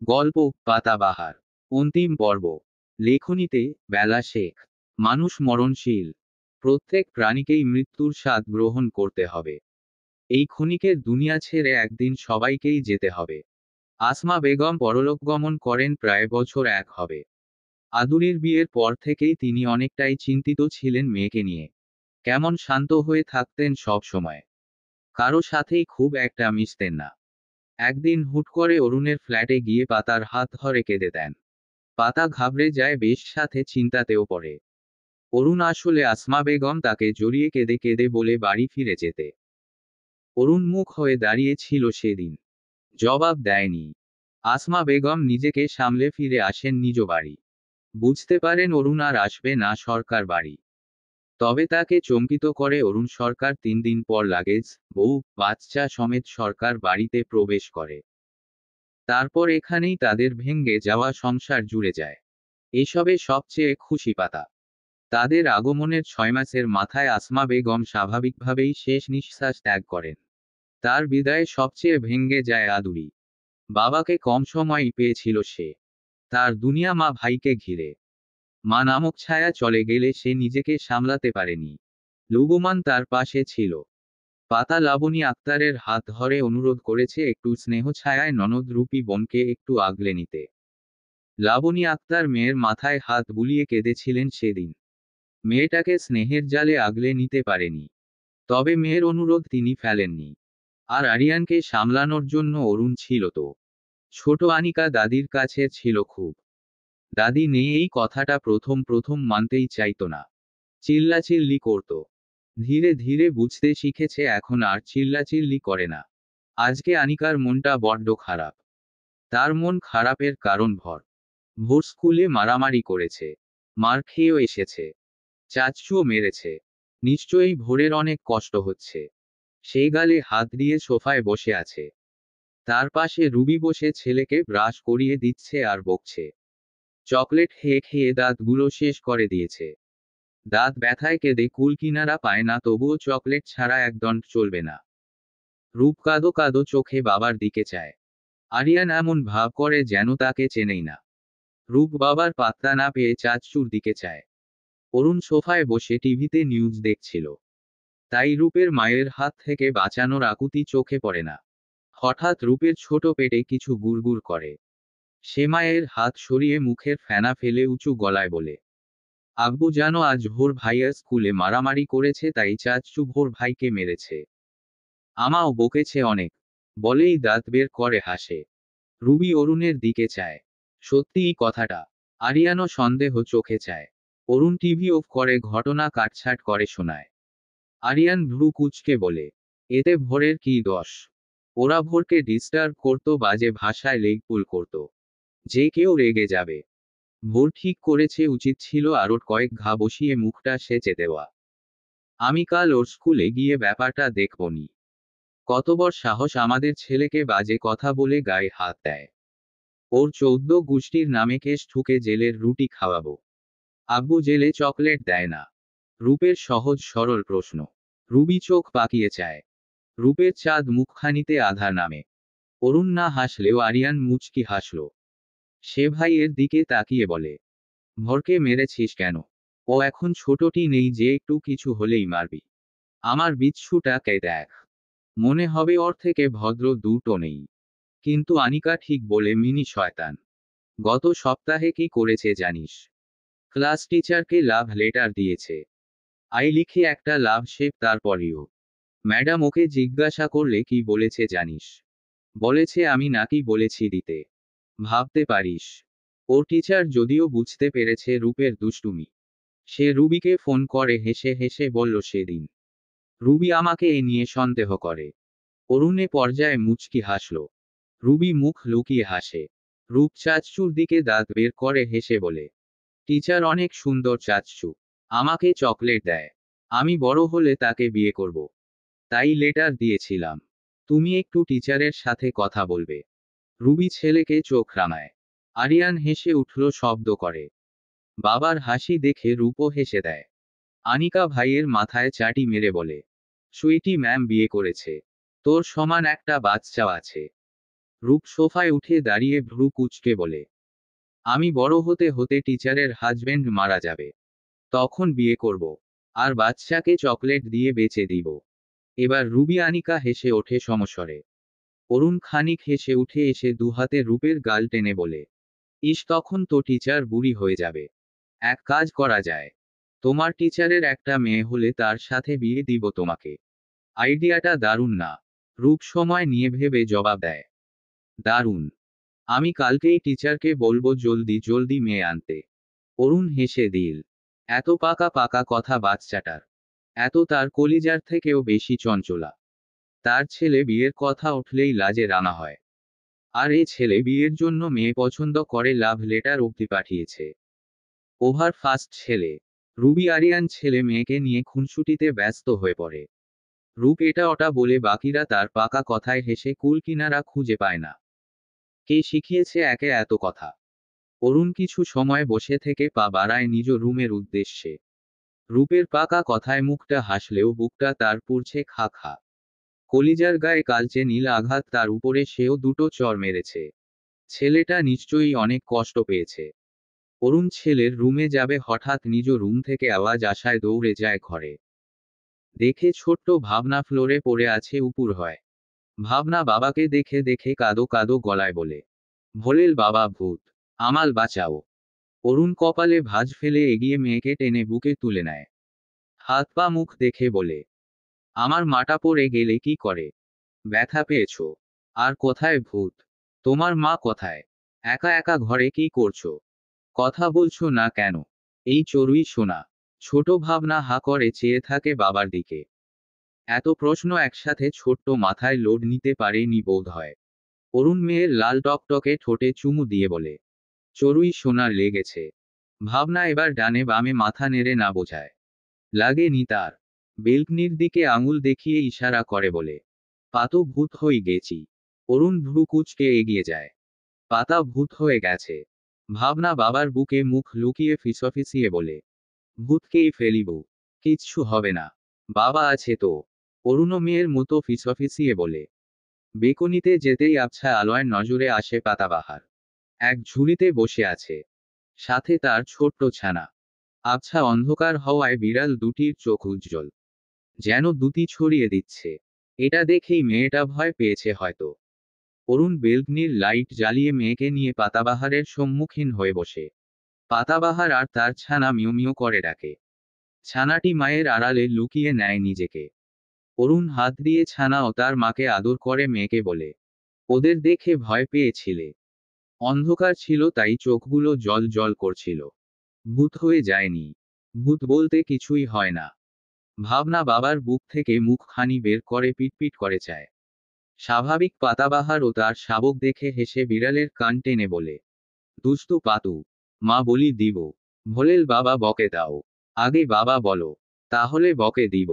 গল্প পাতাবাহার অন্তিম পর্ব। লেখনীতে বেলা শেখ। মানুষ মরণশীল। প্রত্যেক প্রাণীকেই মৃত্যুর স্বাদ গ্রহণ করতে হবে। এই ক্ষণিকের দুনিয়া ছেড়ে একদিন সবাইকেই যেতে হবে। আসমা বেগম পরলোকগমন করেন প্রায় বছর এক হবে। আদুরির বিয়ের পর থেকেই তিনি অনেকটাই চিন্তিত ছিলেন মেয়েকে নিয়ে। কেমন শান্ত হয়ে থাকতেন সব সময়। কারো সাথেই খুব একটা মিশতেন না। একদিন হুট করে অরুণের ফ্ল্যাটে গিয়ে পাতার হাত ধরে কেঁদে দেন। পাতা ঘাবড়ে যায়, বেশ সাথে চিন্তাতেও পড়ে। অরুণ আসলে আসমা বেগম তাকে জড়িয়ে কেঁদে কেঁদে বলে বাড়ি ফিরে যেতে। অরুণ মুখ হয়ে দাঁড়িয়ে ছিল সেদিন। জবাব দেয়নি। আসমা বেগম নিজেকে সামলে ফিরে আসেন নিজ বাড়ি। বুঝতে পারেন অরুণ আর আসবে না সরকার বাড়ি। তবে তাকে চমকিত করে অরুণ সরকার 3 দিন পর লাগেজ, বউ, বাচ্চা সমেত সরকার বাড়িতে প্রবেশ করে। তারপর এখানেই তাদের ভেঙে যাওয়া সংসার জুড়ে যায়। এসবে সবচেয়ে খুশি পাতা। তাদের আগমনের 6 মাসের মাথায় আসমা বেগম স্বাভাবিকভাবেই শেষ নিঃশ্বাস ত্যাগ করেন। তার বিদায়ে সবচেয়ে ভেঙে যায় আদুরি। বাবাকে কম সময়ই পেয়েছিল সে। তার দুনিয়া মা ভাইকে ঘিরে। মা নামক ছায়া চলে গেলে সে নিজেকে সামলাতে পারেনি। লুবমান তার পাশে ছিল। পাতা লাবণী আক্তারের হাত ধরে অনুরোধ করেছে একটু স্নেহ ছায়ায় ননদ রূপী বোনকে একটু আগলে নিতে। লাবণী আক্তার মেয়ের মাথায় হাত বুলিয়ে কেঁদেছিলেন সেদিন। মেয়েটাকে স্নেহের জালে আগলে নিতে পারেনি। তবে মেয়ের অনুরোধ তিনি ফেলেননি। আর আরিয়ানকে সামলানোর জন্য অরুণ ছিল তো। ছোট আনিকা দাদির কাছে ছিল খুব। দাদি নেই এই কথাটা প্রথম প্রথম মানতেই চাইতো না। চিল্লাচিল্লি করত। ধীরে ধীরে বুঝতে শিখেছে এখন আর চিল্লাচিল্লি করে না। আজকে আনিকার মনটা বড্ড খারাপ। তার মন খারাপের কারণ ভোর স্কুলে মারামারি করেছে। মার খেয়েও এসেছে। চাচুও মেরেছে। নিশ্চয়ই ভোরের অনেক কষ্ট হচ্ছে। সেই গালে হাত দিয়ে সোফায় বসে আছে। তার পাশে রুবি বসে ছেলেকে ব্রাশ করিয়ে দিচ্ছে আর বকছে। চকলেট খেয়ে খেয়ে দাঁতগুলো শেষ করে দিয়েছে। দাঁত ব্যথায় কেঁদে কুল কিনারা পায় না, তবুও চকলেট ছাড়া একদণ্ড চলবে না। রূপ কাঁদো কাঁদো চোখে বাবার দিকে চায়। আরিয়ান এমন ভাব করে যেন তাকে চেনেই না। রূপ বাবার পাত্তা না পেয়ে চাচুর দিকে চায়। অরুণ সোফায় বসে টিভিতে নিউজ দেখছিল। তাই রূপের মায়ের হাত থেকে বাঁচানোর আকুতি চোখে পড়ে না। হঠাৎ রূপের ছোট পেটে কিছু গুড়গুড় করে। সে মায়ের হাত সরিয়ে মুখের ফেনা ফেলে উঁচু গলায় বলে, আব্বু জানো আজ ভোর ভাইয়া স্কুলে মারামারি করেছে, তাই চাচু ভোর ভাইকে মেরেছে। আমাও বকেছে অনেক। বলেই দাঁত বের করে হাসে। রুবি অরুণের দিকে চায়। সত্যিই কথাটা? আরিয়ানও সন্দেহ চোখে চায়। অরুণ টিভি অফ করে ঘটনা কাটছাট করে শোনায়। আরিয়ান ভ্রু কুঁচকে বলে, এতে ভোরের কি দোষ? ওরা ভোরকে ডিস্টার্ব করতো, বাজে ভাষায় লেগপুল করতো। যে কেউ রেগে যাবে। ভোর ঠিক করেছে উচিত ছিল আরও কয়েক ঘা বসিয়ে মুখটা সেচে দেওয়া। আমি কাল ওর স্কুলে গিয়ে ব্যাপারটা দেখবনি। কত বড় সাহস আমাদের ছেলেকে বাজে কথা বলে গায়ে হাত দেয়। ওর 14 গোষ্ঠীর নামে কেস ঠুকে জেলের রুটি খাওয়াবো। আব্বু জেলে চকলেট দেয় না। রূপের সহজ সরল প্রশ্ন। রুবি চোখ পাকিয়ে চায়। রূপের চাঁদ মুখখানিতে আধার নামে। অরুণ না হাসলেও আরিয়ান মুচকি হাসল। সে ভাইয়ের দিকে তাকিয়ে বলে, ভরকে মেরেছিস কেন? ও এখন ছোটটি নেই যে একটু কিছু হলেই মারবি। আমার বিচ্ছুটাকে দেখ। মনে হবে ওর থেকে ভদ্র দুটো নেই। কিন্তু আনিকা ঠিক বলে মিনি শয়তান। গত সপ্তাহে কি করেছে জানিস? ক্লাস টিচারকে লাভ লেটার দিয়েছে। আই লিখে একটা লাভ শেপ, তারপরেও ম্যাডাম ওকে জিজ্ঞাসা করলে কি বলেছে জানিস? বলেছে আমি নাকি বলেছি দিতে। ভাবতে পারিস? ওর টিচার যদিও বুঝতে পেরেছে রূপের দুষ্টুমি। সে রুবিকে ফোন করে হেসে হেসে বলল সেদিন রুবি আমাকে এ নিয়ে সন্দেহ করে। অরুণে পর্যায়ে মুচকি হাসল। রুবি মুখ লুকিয়ে হাসে। রূপ চাচুর দিকে দাঁত বের করে হেসে বলে, টিচার অনেক সুন্দর চাচু। আমাকে চকলেট দেয়। আমি বড় হলে তাকে বিয়ে করব। তাই লেটার দিয়েছিলাম। তুমি একটু টিচারের সাথে কথা বলবে। রুবি ছেলেকে চোখ রাঙায়। আরিয়ান হেসে উঠল শব্দ করে। বাবার হাসি দেখে রূপও হেসে দেয়। আনিকা ভাইয়ের মাথায় চাটি মেরে বলে, সুইটি ম্যাম বিয়ে করেছে। তোর সমান একটা বাচ্চাও আছে। রূপ সোফায় উঠে দাঁড়িয়ে ভ্রু কুঁচকে বলে, আমি বড় হতে হতে টিচারের হাজবেন্ড মারা যাবে। তখন বিয়ে করব। আর বাচ্চাকে চকলেট দিয়ে বেচে দিব। এবার রুবি আনিকা হেসে ওঠে সমস্বরে। অরুণ খানিক হেসে উঠে এসে দুহাতে রূপের গাল টেনে বলে, ইস, তখন তো টিচার বুড়ি হয়ে যাবে। এক কাজ করা যায়, তোমার টিচারের একটা মেয়ে হলে তার সাথে বিয়ে দিব তোমাকে। আইডিয়াটা দারুণ না? রূপ সময় নিয়ে ভেবে জবাব দেয়, দারুণ। আমি কালকেই টিচারকে বলবো জলদি জলদি মেয়ে আনতে। অরুণ হেসে দিল, এত পাকা পাকা কথা বাচ্চাটার। এত তার কলিজার থেকেও বেশি চঞ্চলা। তার ছেলে বিয়ের কথা উঠলেই লাজে রানা হয়। আর এ ছেলে বিয়ের জন্য মেয়ে পছন্দ করে লাভ লেটার অব্দি পাঠিয়েছে। ওভার ফাস্ট ছেলে। রুবি আরিয়ান ছেলে মেয়েকে নিয়ে খুনসুটিতে ব্যস্ত হয়ে পড়ে। রূপ এটা ওটা বলে বাকিরা তার পাকা কথায় হেসে কুল কিনারা খুঁজে পায় না। কে শিখিয়েছে একে এত কথা? অরুণ কিছু সময় বসে থেকে পা বাড়ায় নিজ রুমের উদ্দেশ্যে। রূপের পাকা কথায় মুখটা হাসলেও বুকটা তার পুড়ছে খা খা। কলিজার গায়ে কালচে নীল আঘাত তার উপরে সেও দুটো চর মেরেছে। ছেলেটা নিশ্চয়ই অনেক কষ্ট পেয়েছে। অরুণ ছেলের রুমে যাবে হঠাৎ নিজ রুম থেকে আওয়াজ আসায় দৌড়ে যায় ঘরে। দেখে ছোট্ট ভাবনা ফ্লোরে পড়ে আছে উপুর হয়। ভাবনা বাবাকে দেখে দেখে কাদো কাদো গলায় বলে, ভোলেল বাবা ভূত, আমাল বাঁচাও। অরুণ কপালে ভাঁজ ফেলে এগিয়ে মেয়েকে টেনে বুকে তুলে নেয়। হাত পা মুখ দেখে বলে, আমার মাটা পড়ে গেলে কি করে? ব্যথা পেয়েছো? আর কোথায় ভূত? তোমার মা কোথায়? একা একা ঘরে কি করছো? কথা বলছো না কেন? এই চড়ুই শোনা। ছোট ভাবনা হা করে চেয়ে থাকে বাবার দিকে। এত প্রশ্ন একসাথে ছোট্ট মাথায় লোড নিতে পারেনি বোধ হয়। অরুণ মেয়ের লাল টকটকে ঠোঁটে চুমু দিয়ে বলে, চড়ুই সোনার লেগেছে। ভাবনা এবার ডানে বামে মাথা নেড়ে না বোঝায়। লাগেনি তার। বেলকনির দিকে আঙুল দেখিয়ে ইশারা করে বলে, পাতো ভূত হয়ে গেছি। অরুণ ভ্রু কুঁচকে এগিয়ে যায়। পাতা ভূত হয়ে গেছে। ভাবনা বাবার বুকে মুখ লুকিয়ে ফিসফিসিয়ে বলে, ভূতকেই ফেলিব। কিচ্ছু হবে না। বাবা আছে তো। অরুণ মেয়ের মতো ফিসফিসিয়ে বলে। বেকনিতে যেতেই আবছা আলোয় নজরে আসে পাতাবাহার। এক ঝুড়িতে বসে আছে। সাথে তার ছোট্ট ছানা। আবছা অন্ধকার হওয়ায় বিড়াল দুটির চোখ উজ্জ্বল। যেন দুটি ছড়িয়ে দিচ্ছে। এটা দেখেই মেয়েটা ভয় পেয়েছে হয়তো। অরুণ বেলকনির লাইট জ্বালিয়ে মেয়েকে নিয়ে পাতাবাহারের সম্মুখীন হয়ে বসে। পাতাবাহার আর তার ছানা মিউ মিউ করে ডাকে। ছানাটি মায়ের আড়ালে লুকিয়ে নেয় নিজেকে। অরুণ হাত দিয়ে ছানা ও তার মাকে আদর করে মেয়েকে বলে, ওদের দেখে ভয় পেয়েছিলে? অন্ধকার ছিল তাই চোখগুলো জল জল করছিল। ভূত হয়ে যায়নি। ভূত বলতে কিছুই হয় না। ভাবনা বাবার বুক থেকে মুখখানি বের করে পিটপিট করে চায়। স্বাভাবিক পাতাবাহার ও তার শাবক দেখে হেসে বিড়ালের কান টেনে বলে, দুষ্টু পাতু। মা বলি দিব। ভোলেল বাবা বকে দাও। আগে বাবা বলো। তাহলে বকে দিব।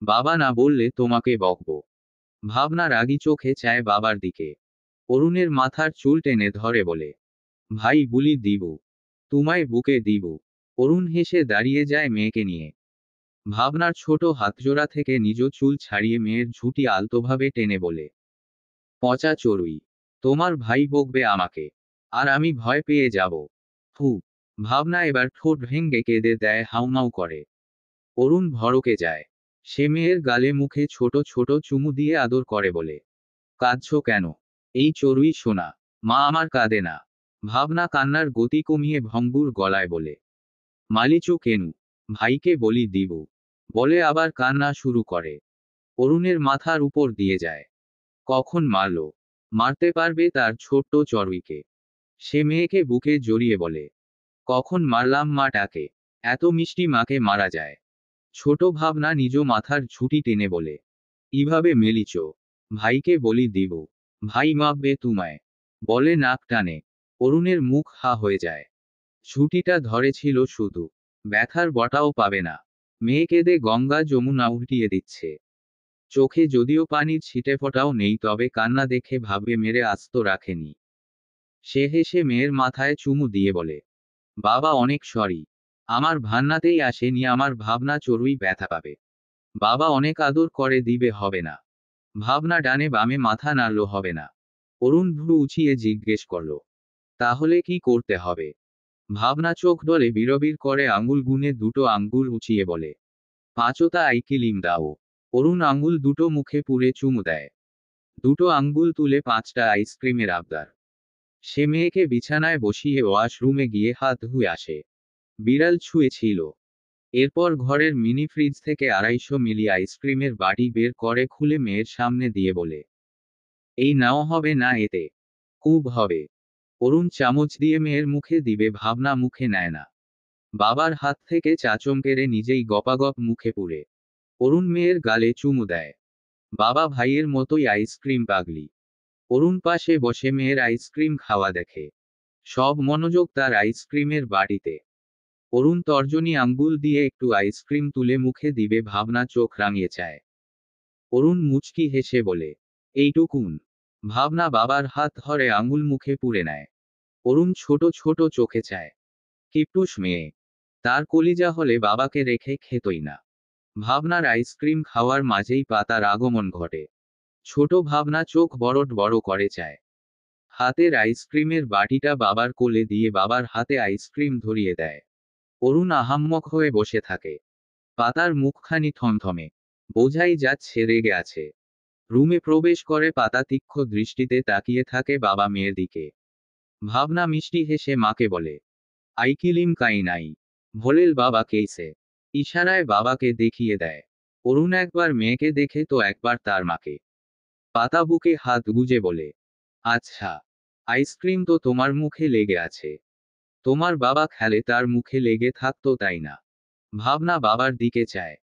বাবা না বললে তোমাকে বকবো। ভাবনা রাগী চোখে চায় বাবার দিকে। অরুণের মাথার চুল টেনে ধরে বলে, ভাই বুলি দিব। তোমায় বুকে দিব। অরুণ হেসে দাঁড়িয়ে যায় মেয়েকে নিয়ে। ভাবনার ছোট হাতজোড়া থেকে নিজ চুল ছাড়িয়ে মেয়ের ঝুঁটি আলতোভাবে টেনে বলে, পচা চড়ুই। তোমার ভাই বকবে আমাকে। আর আমি ভয় পেয়ে যাব। ফু। ভাবনা এবার ঠোঁট ভেঙ্গে কেঁদে দেয়, হাউমাউ করে। অরুণ ভড়কে যায়। সে মেয়ের গালে মুখে ছোট ছোট চুমু দিয়ে আদর করে বলে, কাঁদছো কেন? এই চড়ুই সোনা। মা আমার কাঁদে না। ভাবনা কান্নার গতি কমিয়ে ভঙ্গুর গলায় বলে, মালিচু কেনু। ভাইকে বলি দিব। বলে আবার কান্না শুরু করে। অরুণের মাথার উপর দিয়ে যায়। কখন মারল? মারতে পারবে তার ছোট্ট চড়ুইকে? সে মেয়েকে বুকে জড়িয়ে বলে, কখন মারলাম মা ডাকে? এত মিষ্টি মাকে মারা যায়? ছোট ভাবনা নিজ মাথার ঝুঁটি টেনে বলে, ইভাবে মেলিচ। ভাইকে বলি দিব। ভাই মাপবে তোমায়। বলে নাক টানে। অরুণের মুখ হা হয়ে যায়। ঝুঁটিটা ধরেছিল শুধু। ব্যথার বটাও পাবে না। মেয়ে কেঁদে গঙ্গা যমুনা উল্টিয়ে দিচ্ছে। চোখে যদিও পানির ছিটেফোঁটাও নেই, তবে কান্না দেখে ভাববে মেরে আস্ত রাখেনি। সে হেসে মেয়ের মাথায় চুমু দিয়ে বলে, বাবা অনেক সরি। আমার ভান্নাতেই আসেনি, আমার ভাবনা চড়ুই ব্যথা পাবে। বাবা অনেক আদর করে দিবে, হবে না। ভাবনা ডানে বামে মাথা নাড়ল, হবে না। অরুণ ভ্রু উঁচিয়ে জিজ্ঞেস করল, তাহলে কি করতে হবে? ভাবনা চোখ ডলে বিড়বিড় করে আঙুল গুনে দুটো আঙ্গুল উঁচিয়ে বলে, পাঁচোতা আইকিলিম দাও। অরুণ আঙুল দুটো মুখে পুরে চুমু দেয়। দুটো আঙ্গুল তুলে 5টা আইসক্রিমের আবদার। সে মেয়েকে বিছানায় বসিয়ে ওয়াশরুমে গিয়ে হাত ধুয়ে আসে। বিড়াল ছুঁয়েছিল। এরপর ঘরের মিনি ফ্রিজ থেকে 250 মিলি আইসক্রিমের বাটি বের করে খুলে মেয়ের সামনে দিয়ে বলে, এই নাও, হবে না এতে? খুব হবে। অরুণ চামচ দিয়ে মেয়ের মুখে দিবে ভাবনা মুখে নেয় না। বাবার হাত থেকে চাচম কেড়ে নিজেই গপাগপ মুখে পুরে অরুণ মেয়ের গালে চুমু দেয়। বাবা ভাইয়ের মতোই আইসক্রিম পাগলি। অরুণ পাশে বসে মেয়ের আইসক্রিম খাওয়া দেখে। সব মনোযোগ তার আইসক্রিমের বাটিতে। অরুণ তর্জনী আঙ্গুল দিয়ে একটু আইসক্রিম তুলে মুখে দিবে ভাবনা চোখ রাঙিয়ে চায়। অরুণ মুচকি হেসে বলে, এইটুকুন? ভাবনা বাবার হাত ধরে আঙুল মুখে পুরে নেয়। অরুণ ছোট ছোট চোখে চায়। কিপটুস মেয়ে। তার কলিজা হলে বাবাকে রেখে খেতই না। ভাবনার আইসক্রিম খাওয়ার মাঝেই পাতার আগমন ঘটে। ছোট ভাবনা চোখ বড় বড় করে চায়। হাতের আইসক্রিমের বাটিটা বাবার কোলে দিয়ে বাবার হাতে আইসক্রিম ধরিয়ে দেয়। অরুণ আহাম্মক হয়ে বসে থাকে। পাতার মুখখানি থমথমে। বোঝাই যাচ্ছে রেগে আছে। রুমে প্রবেশ করে পাতা তীক্ষ্ণ দৃষ্টিতে তাকিয়ে থাকে বাবা মেয়ের দিকে। ভাবনা মিষ্টি হেসে মাকে বলে, আইকিলিম কাই নাই। ভোলেল বাবা কেইসে। ইশারায় বাবাকে দেখিয়ে দেয়। অরুণ একবার মেয়েকে দেখে তো একবার তার মাকে। পাতা বুকে হাত গুজে বলে, আচ্ছা, আইসক্রিম তো তোমার মুখে লেগে আছে। তোমার বাবা খেলে তার মুখে লেগে থাকতো তাই না? ভাবনা বাবার দিকে চায়।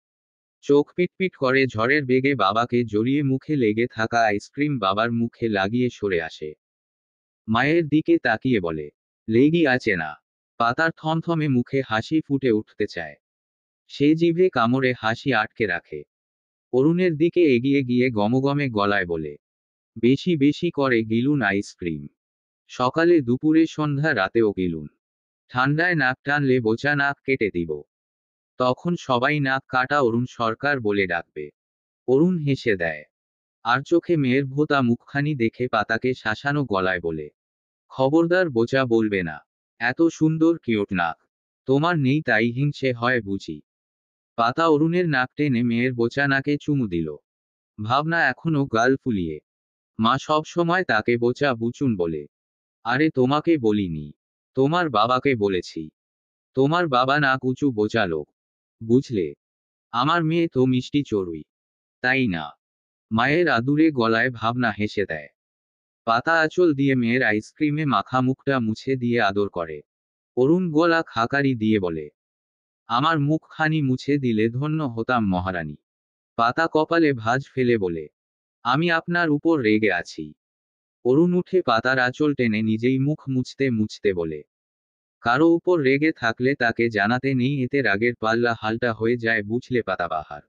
চোখ পিটপিট করে ঝড়ের বেগে বাবাকে জড়িয়ে মুখে লেগে থাকা আইসক্রিম বাবার মুখে লাগিয়ে সরে আসে। মায়ের দিকে তাকিয়ে বলে, লেগি আছে না? পাতার থমথমে মুখে হাসি ফুটে উঠতে চায়। সে জিভে কামড়ে হাসি আটকে রাখে। অরুণের দিকে এগিয়ে গিয়ে গমগমে গলায় বলে, বেশি বেশি করে গিলুন আইসক্রিম। সকালে দুপুরে সন্ধ্যা রাতেও গিলুন। ঠান্ডায় নাক টানলে বোচা নাক কেটে দিব। তখন সবাই নাক কাটা অরুণ সরকার বলে ডাকবে। অরুণ হেসে দেয়। আর চোখে মেয়ের ভোতা মুখখানি দেখে পাতাকে শাসানো গলায় বলে, খবরদার বোচা বলবে না। এত সুন্দর কিউট নাক তোমার নেই তাই হিংসে হয় বুঝি। পাতা অরুণের নাক টেনে মেয়ের বোচা নাকে চুমু দিল। ভাবনা এখনো গাল ফুলিয়ে। মা সব সময় তাকে বোচা বুচুন বলে। আরে তোমাকে বলিনি, তোমার বাবাকে বলেছি। তোমার বাবা নাক উঁচু বোচা লোক, বুঝলে? আমার মেয়ে তো মিষ্টি চড়ুই, তাই না? মায়ের আদুরে গলায় ভাবনা হেসে দেয়। পাতা আঁচল দিয়ে মেয়ের আইসক্রিমে মাখা মুখটা মুছে দিয়ে আদর করে। অরুণ গলা খাকারি দিয়ে বলে, আমার মুখখানি মুছে দিলে ধন্য হতাম মহারানী। পাতা কপালে ভাঁজ ফেলে বলে, আমি আপনার উপর রেগে আছি। অরুণ উঠে পাতার আঁচল টেনে নিজেই মুখ মুছতে মুছতে বলে, কারো উপর রেগে থাকলে তাকে জানাতে নেই, এতে রাগের পাল্লা হালটা হয়ে যায় বুঝলে পাতাবাহার।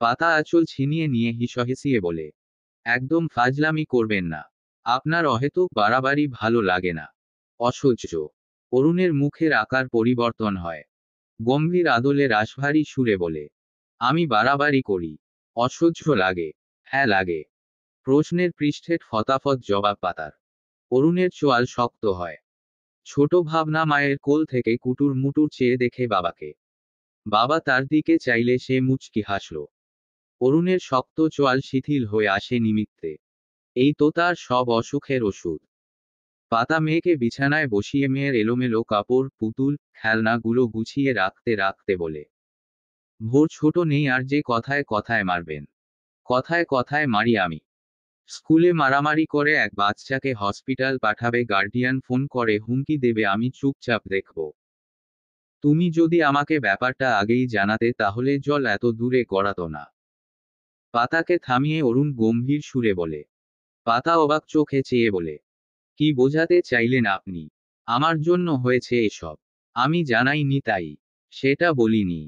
পাতা আঁচল ছিনিয়ে নিয়ে হিসহেসিয়ে বলে, একদম ফাজলামি করবেন না। আপনার অহেতুক বাড়াবাড়ি ভালো লাগে না। অসহ্য। অরুণের মুখের আকার পরিবর্তন হয়। গম্ভীর আদলে রাশভারী সুরে বলে, আমি বাড়াবাড়ি করি? অসহ্য লাগে? হ্যাঁ লাগে। প্রশ্নের পৃষ্ঠে ফতাফত জবাব পাতার। অরুণের চোয়াল শক্ত হয়। ছোট ভাবনা মায়ের কোল থেকে কুটুর মুটুর চেয়ে দেখে বাবাকে। বাবা তার দিকে চাইলে সে মুচকি হাসল। অরুণের শক্ত চোয়াল শিথিল হয়ে আসে নিমিত্তে। এই তো তার সব অসুখের ওষুধ। পাতা মেয়েকে বিছানায় বসিয়ে মেয়ের এলোমেলো কাপড় পুতুল খেলনাগুলো গুছিয়ে রাখতে রাখতে বলে, ভোর ছোট নেই আর যে কথায় কথায় মারবেন। কথায় কথায় মারি আমি। স্কুলে মারামারি করে এক বাচ্চাকে হসপিটাল পাঠাবে, গার্ডিয়ান ফোন করে হুমকি দেবে, আমি চুপচাপ দেখব। তুমি যদি আমাকে ব্যাপারটা আগেই জানাতে তাহলে জল এত দূরে গড়াতো না। পাতাকে থামিয়ে অরুণ গম্ভীর সুরে বলে। পাতা অবাক চোখে চেয়ে বলে, কি বোঝাতে চাইলেন আপনি? আমার জন্য হয়েছে এসব। আমি জানাইনি তাই। সেটা বলিনি।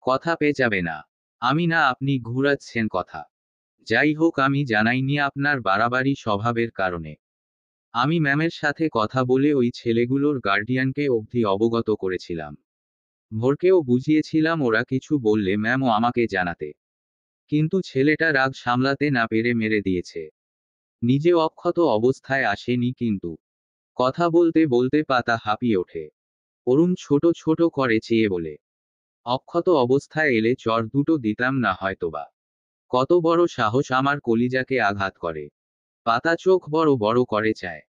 কথা পেঁচাবে না। আমি না, আপনি ঘুরাচ্ছেন কথা। যাই হোক, আমি জানাইনি আপনার বাড়াবাড়ি স্বভাবের কারণে। আমি ম্যামের সাথে কথা বলে ওই ছেলেগুলোর গার্ডিয়ানকে অবধি অবগত করেছিলাম। ভোরকেও বুঝিয়েছিলাম ওরা কিছু বললে ম্যামও আমাকে জানাতে। কিন্তু ছেলেটা রাগ সামলাতে না পেরে মেরে দিয়েছে। নিজে অক্ষত অবস্থায় আসেনি কিন্তু। কথা বলতে বলতে পাতা হাঁপিয়ে ওঠে। অরুণ ছোট ছোট করে চেয়ে বলে, অক্ষত অবস্থায় এলে চর দুটো দিতাম না হয়তোবা। কত বড় সাহস আমার কলিজাকে আঘাত করে। পাতা চোখ বড় বড় করে চায়।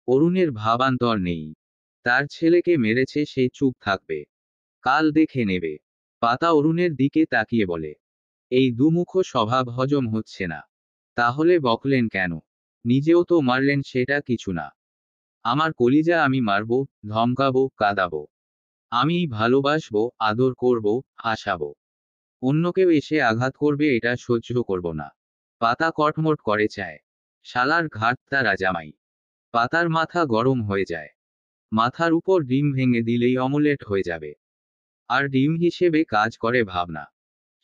অরুণের ভাবান্তর নেই। তার ছেলেকে মেরেছে, সে চুপ থাকবে, কাল দেখে নেবে। পাতা অরুণের দিকে তাকিয়ে বলে, এই দুমুখো স্বভাব হজম হচ্ছে না। তাহলে বকলেন কেন? নিজেও তো মারলেন, সেটা কিছু না। আমার কলিজা আমি মারব, ধমকাবো, কাঁদাবো। আমি ভালোবাসবো, আদর করব, হাসাবো। অন্য কেউ এসে আঘাত করবে এটা সহ্য করব না। পাতা কটমট করে চায়, শালার ঘাট তারা জামাই। পাতার মাথা গরম হয়ে যায়। মাথার উপর ডিম ভেঙে দিলেই অমলেট হয়ে যাবে। আর ডিম হিসেবে কাজ করে ভাবনা।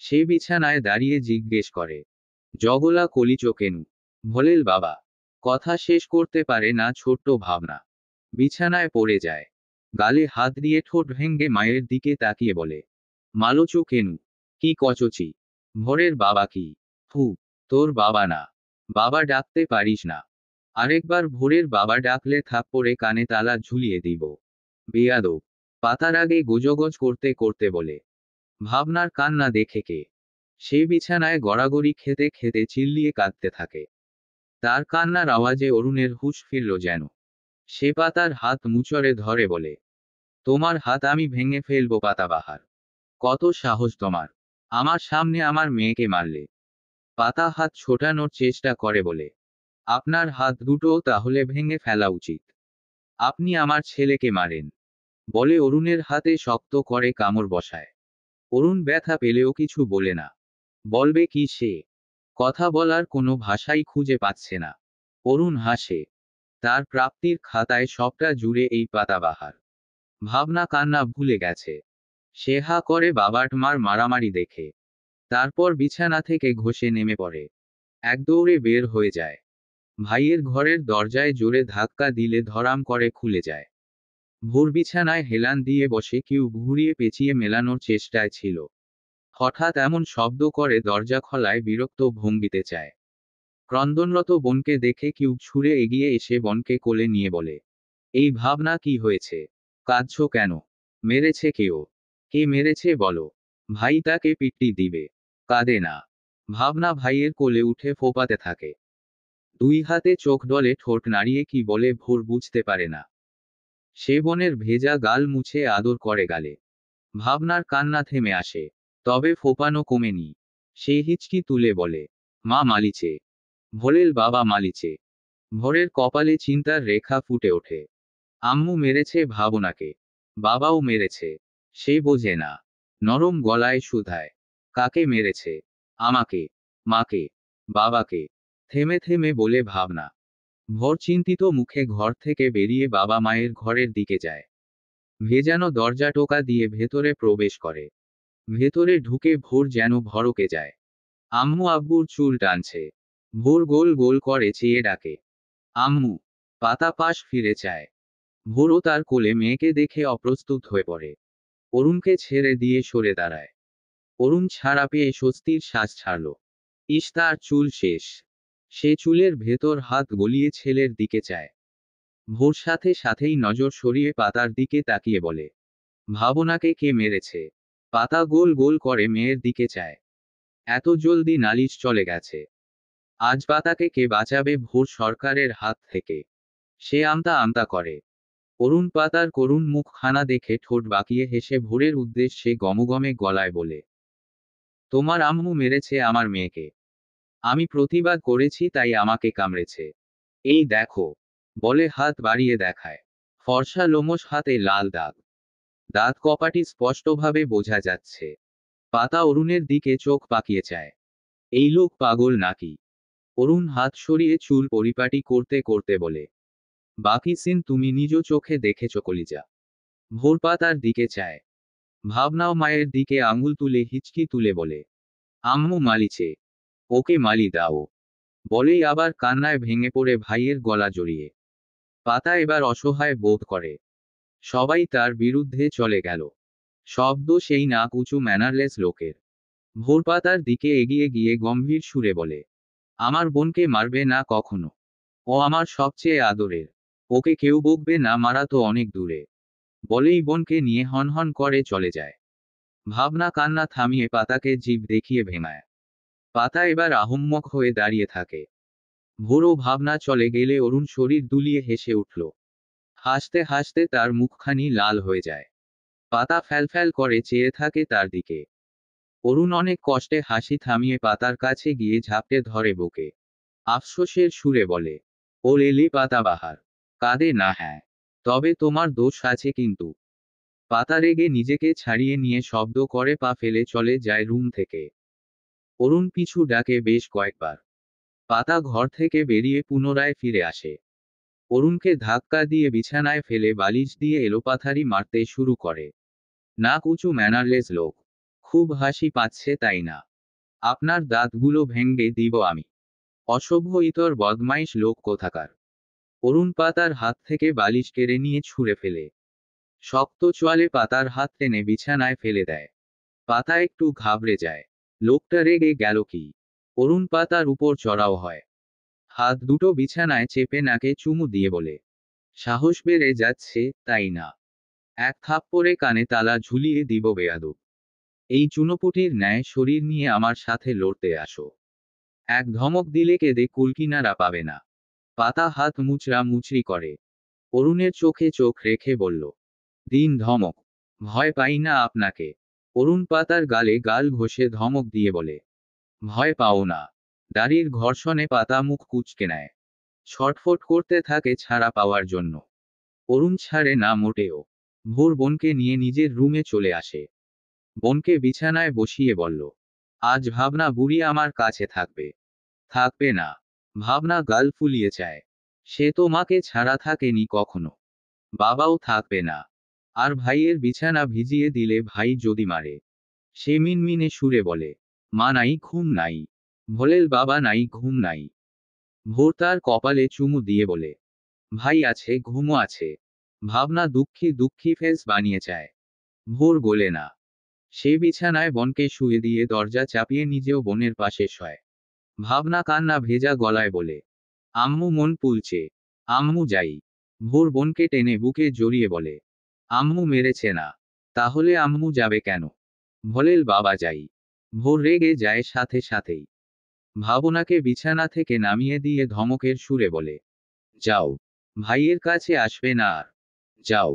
সে বিছানায় দাঁড়িয়ে জিজ্ঞেস করে, জগলা কলিচো কেনু? ভোলেল বাবা। কথা শেষ করতে পারে না ছোট্ট ভাবনা। বিছানায় পড়ে যায়। গালে হাত দিয়ে ঠোঁট ভেঙ্গে মায়ের দিকে তাকিয়ে বলে, মালোচো কেনু? কি কচচি? ভোরের বাবা কি? ফু, তোর বাবা না। বাবা ডাকতে পারিস না। আরেকবার ভোরের বাবা ডাকলে থাপ্পড়ে কানে তালা ঝুলিয়ে দিব। বেয়াদব। পাতার আগে গোজগজ করতে করতে বলে, ভাবনার কান্না দেখে কে? সে বিছানায় গড়াগড়ি খেতে খেতে চিল্লিয়ে কাঁদতে থাকে। তার কান্নার আওয়াজে অরুণের হুঁশ ফিরল যেন। সে পাতার হাত মুচড়ে ধরে বলে, তোমার হাত আমি ভেঙে ফেলবো পাতাবাহার। কত সাহস তোমার? আমার সামনে আমার মেয়েকে মারলে। পাতা হাত ছোটানোর চেষ্টা করে বলে, আপনার হাত দুটোও তাহলে ভেঙে ফেলা উচিত। আপনি আমার ছেলেকে মারেন। বলে অরুণের হাতে শক্ত করে কামড় বসায়। অরুণ ব্যথা পেলেও কিছু বলে না। বলবে কি সে? কথা বলার কোনো ভাষাই খুঁজে পাচ্ছে না। অরুণ হাসে। তার প্রাপ্তির খাতায় সবটা জুড়ে এই পাতাবাহার। ভাবনা কান্না ভুলে গেছে। সে হা করে বাবার মার মারামারি দেখে। তারপর বিছানা থেকে ঘষে নেমে পড়ে। এক দৌড়ে বের হয়ে যায়। ভাইয়ের ঘরের দরজায় জোরে ধাক্কা দিলে ধরাম করে খুলে যায়। ভোর বিছানায় হেলান দিয়ে বসে কেউ ঘুরিয়ে পেঁচিয়ে মেলানোর চেষ্টায় ছিল। হঠাৎ এমন শব্দ করে দরজা খোলায় বিরক্ত ভঙ্গিতে চায়। ক্রন্দনরত বোনকে দেখে কেউ ছুঁড়ে এগিয়ে এসে বোনকে কোলে নিয়ে বলে, এই ভাবনা কি হয়েছে? কাঁদছো কেন? মেরেছে কেউ? কে মেরেছে বলো। ভাই তাকে পিট্টি দিবে। কাঁদে না। ভাবনা ভাইয়ের কোলে উঠে ফোপাতে থাকে। দুই হাতে চোখ ডলে ঠোঁট নাড়িয়ে কি বলে ভোর বুঝতে পারে না। সে বোনের ভেজা গাল মুছে আদর করে গালে। ভাবনার কান্না থেমে আসে। তবে ফোপানো কমেনি। সে হিচকি তুলে বলে, মা মালিছে। ভোলের বাবা মালিছে। ভোরের কপালে চিন্তার রেখা ফুটে ওঠে। আম্মু মেরেছে ভাবনাকে। বাবাও মেরেছে। সে বোঝে না। নরম গলায় শুধায়, কাকে মেরেছে? আমাকে। মাকে। বাবাকে। থেমে থেমে বলে ভাবনা। ভোর চিন্তিত মুখে ঘর থেকে বেরিয়ে বাবা মায়ের ঘরের দিকে যায়। ভেজানো দরজা টোকা দিয়ে ভেতরে প্রবেশ করে। ভেতরে ঢুকে ভোর যেন ভড়কে যায়। আম্মু আব্বুর চুল টানছে। ভোর গোল গোল করে চেয়ে ডাকে, আম্মু। পাতা পাশ ফিরে চায়। ভোরও তার কোলে মেয়েকে দেখে অপ্রস্তুত হয়ে পড়ে। অরুণকে ছেড়ে দিয়ে সরে দাঁড়ায়। অরুণ ছাড়া পেয়ে স্বস্তির শ্বাস ছাড়ল। ইস, তার চুল শেষ। সে চুলের ভেতর হাত গলিয়ে ছেলের দিকে চায়। ভোর সাথে সাথেই নজর সরিয়ে পাতার দিকে তাকিয়ে বলে, ভাবনাকে কে মেরেছে? পাতা গোল গোল করে মেয়ের দিকে চায়। এত জলদি নালিশ চলে গেছে। আজ পাতাকে কে বাঁচাবে ভোর সরকারের হাত থেকে? সে আমতা আমতা করে। অরুণ পাতার করুণ মুখখানা দেখে ঠোঁট বাঁকিয়ে হেসে ভোরের উদ্দেশ্যে গমগমে গলায় বলে, তোমার আম্মু মেরেছে আমার মেয়েকে। আমি প্রতিবাদ করেছি তাই আমাকে কামড়েছে। এই দেখো। বলে হাত বাড়িয়ে দেখায়। ফর্সা লোমশ হাতে লাল দাগ। দাঁত কপাটি স্পষ্টভাবে বোঝা যাচ্ছে। পাতা অরুণের দিকে চোখ পাকিয়ে চায়। এই লোক পাগল নাকি? অরুণ হাত সরিয়ে চুল পরিপাটি করতে করতে বলে, বাকি সিন তুমি নিজ চোখে দেখেছ কলিজা। ভোর পাতার দিকে চায়। ভাবনাও মায়ের দিকে আঙুল তুলে হিচকি তুলে বলে, আম্মু মালিছে। ওকে মালি দাও। বলেই আবার কান্নায় ভেঙে পড়ে ভাইয়ের গলা জড়িয়ে। পাতা এবার অসহায় বোধ করে। সবাই তার বিরুদ্ধে চলে গেল। শব্দ সেই নাক উঁচু ম্যানারলেস লোকের। ভোর পাতার দিকে এগিয়ে গিয়ে গম্ভীর সুরে বলে, আমার বোনকে মারবে না কখনো। ও আমার সবচেয়ে আদরের। ওকে কেউ বকবে না, মারা তো অনেক দূরে। বলেই বোনকে নিয়ে হনহন করে চলে যায়। ভাবনা কান্না থামিয়ে পাতাকে জিভ দেখিয়ে ভেঙায়। পাতা এবার আহম্মক হয়ে দাঁড়িয়ে থাকে। ভোরও ভাবনা চলে গেলে অরুণ শরীর দুলিয়ে হেসে উঠল। হাসতে হাসতে তার মুখখানি লাল হয়ে যায়। পাতা ফ্যালফ্যাল করে চেয়ে থাকে তার দিকে। অরুণ অনেক কষ্টে হাসি থামিয়ে পাতার কাছে গিয়ে ঝাপটে ধরে বুকে। আফসোসের সুরে বলে, ও লেলি পাতাবাহার, কাঁদে না হ্যাঁ, তবে তোমার দোষ আছে কিন্তু। পাতা রেগে নিজেকে ছাড়িয়ে নিয়ে শব্দ করে পা ফেলে চলে যায় রুম থেকে। অরুণ পিছু ডাকে বেশ কয়েকবার। পাতা ঘর থেকে বেরিয়ে পুনরায় ফিরে আসে। অরুণকে ধাক্কা দিয়ে বিছানায় ফেলে বালিশ দিয়ে এলোপাথারি মারতে শুরু করে। নাক উঁচু ম্যানারলেস লোক। খুব হাসি পাচ্ছে তাই না? আপনার দাঁতগুলো ভেঙে দিব আমি। অসভ্য ইতর বদমাইশ লোক কোথাকার। অরুণ পাতার হাত থেকে বালিশ কেড়ে নিয়ে ছুঁড়ে ফেলে। শক্ত চোয়ালে পাতার হাত টেনে বিছানায় ফেলে দেয়। পাতা একটু ঘাবড়ে যায়। লোকটা রেগে গেল কি? অরুণ পাতার উপর চড়াও হয়। হাত দুটো বিছানায় চেপে নাকে চুমু দিয়ে বলে, সাহস বেড়ে যাচ্ছে তাই না? এক থাপ্পড়ে কানে তালা ঝুলিয়ে দিব বেয়াদব। এই চুনোপুটির ন্যায় শরীর নিয়ে আমার সাথে লড়তে আসো। এক ধমক দিলে কেঁদে কুলকিনারা পাবে না। পাতা হাত মুচড়া মুচড়ি করে। অরুণের চোখে চোখ রেখে বলল, দিন ধমক। ভয় পাই না আপনাকে। অরুণ পাতার গালে গাল ঘষে ধমক দিয়ে বলে, ভয় পাও না। দাড়ির ঘর্ষণে পাতা মুখ কুঁচকে নেয়। ছটফট করতে থাকে ছাড়া পাওয়ার জন্য। অরুণ ছাড়ে না মোটেও। ভোর বোনকে নিয়ে নিজের রুমে চলে আসে। বোনকে বিছানায় বসিয়ে বলল, আজ ভাবনা বুড়ি আমার কাছে থাকবে। থাকবে না। ভাবনা গাল ফুলিয়ে চায়। সে তো মাকে ছাড়া থাকেনি কখনো। বাবাও থাকবে না। আর ভাইয়ের বিছানা ভিজিয়ে দিলে ভাই যদি মারে। সে মিনমিনে সুরে বলে, মা নাই ঘুম নাই। ভোলেল বাবা নাই ঘুম নাই। ভোর তার কপালে চুমু দিয়ে বলে, ভাই আছে ঘুমও আছে। ভাবনা দুঃখী দুঃখী ফেস বানিয়ে চায়। ভোর গোলে না। সে বিছানায় বোনকে শুয়ে দিয়ে দরজা চাপিয়ে নিজেও বোনের পাশে শয়। ভাবনা কান্না ভেজা গলায় বলে, আম্মু মন পুলছে। আম্মু যাই। ভোর বোনকে টেনে বুকে জড়িয়ে বলে, আম্মু মেরেছে না? তাহলে আম্মু যাবে কেন? ভোলেল বাবা যাই। ভোর রেগে যায় সাথে সাথেই। ভাবনাকে বিছানা থেকে নামিয়ে দিয়ে ধমকের সুরে বলে, যাও। ভাইয়ের কাছে আসবে না আর। যাও।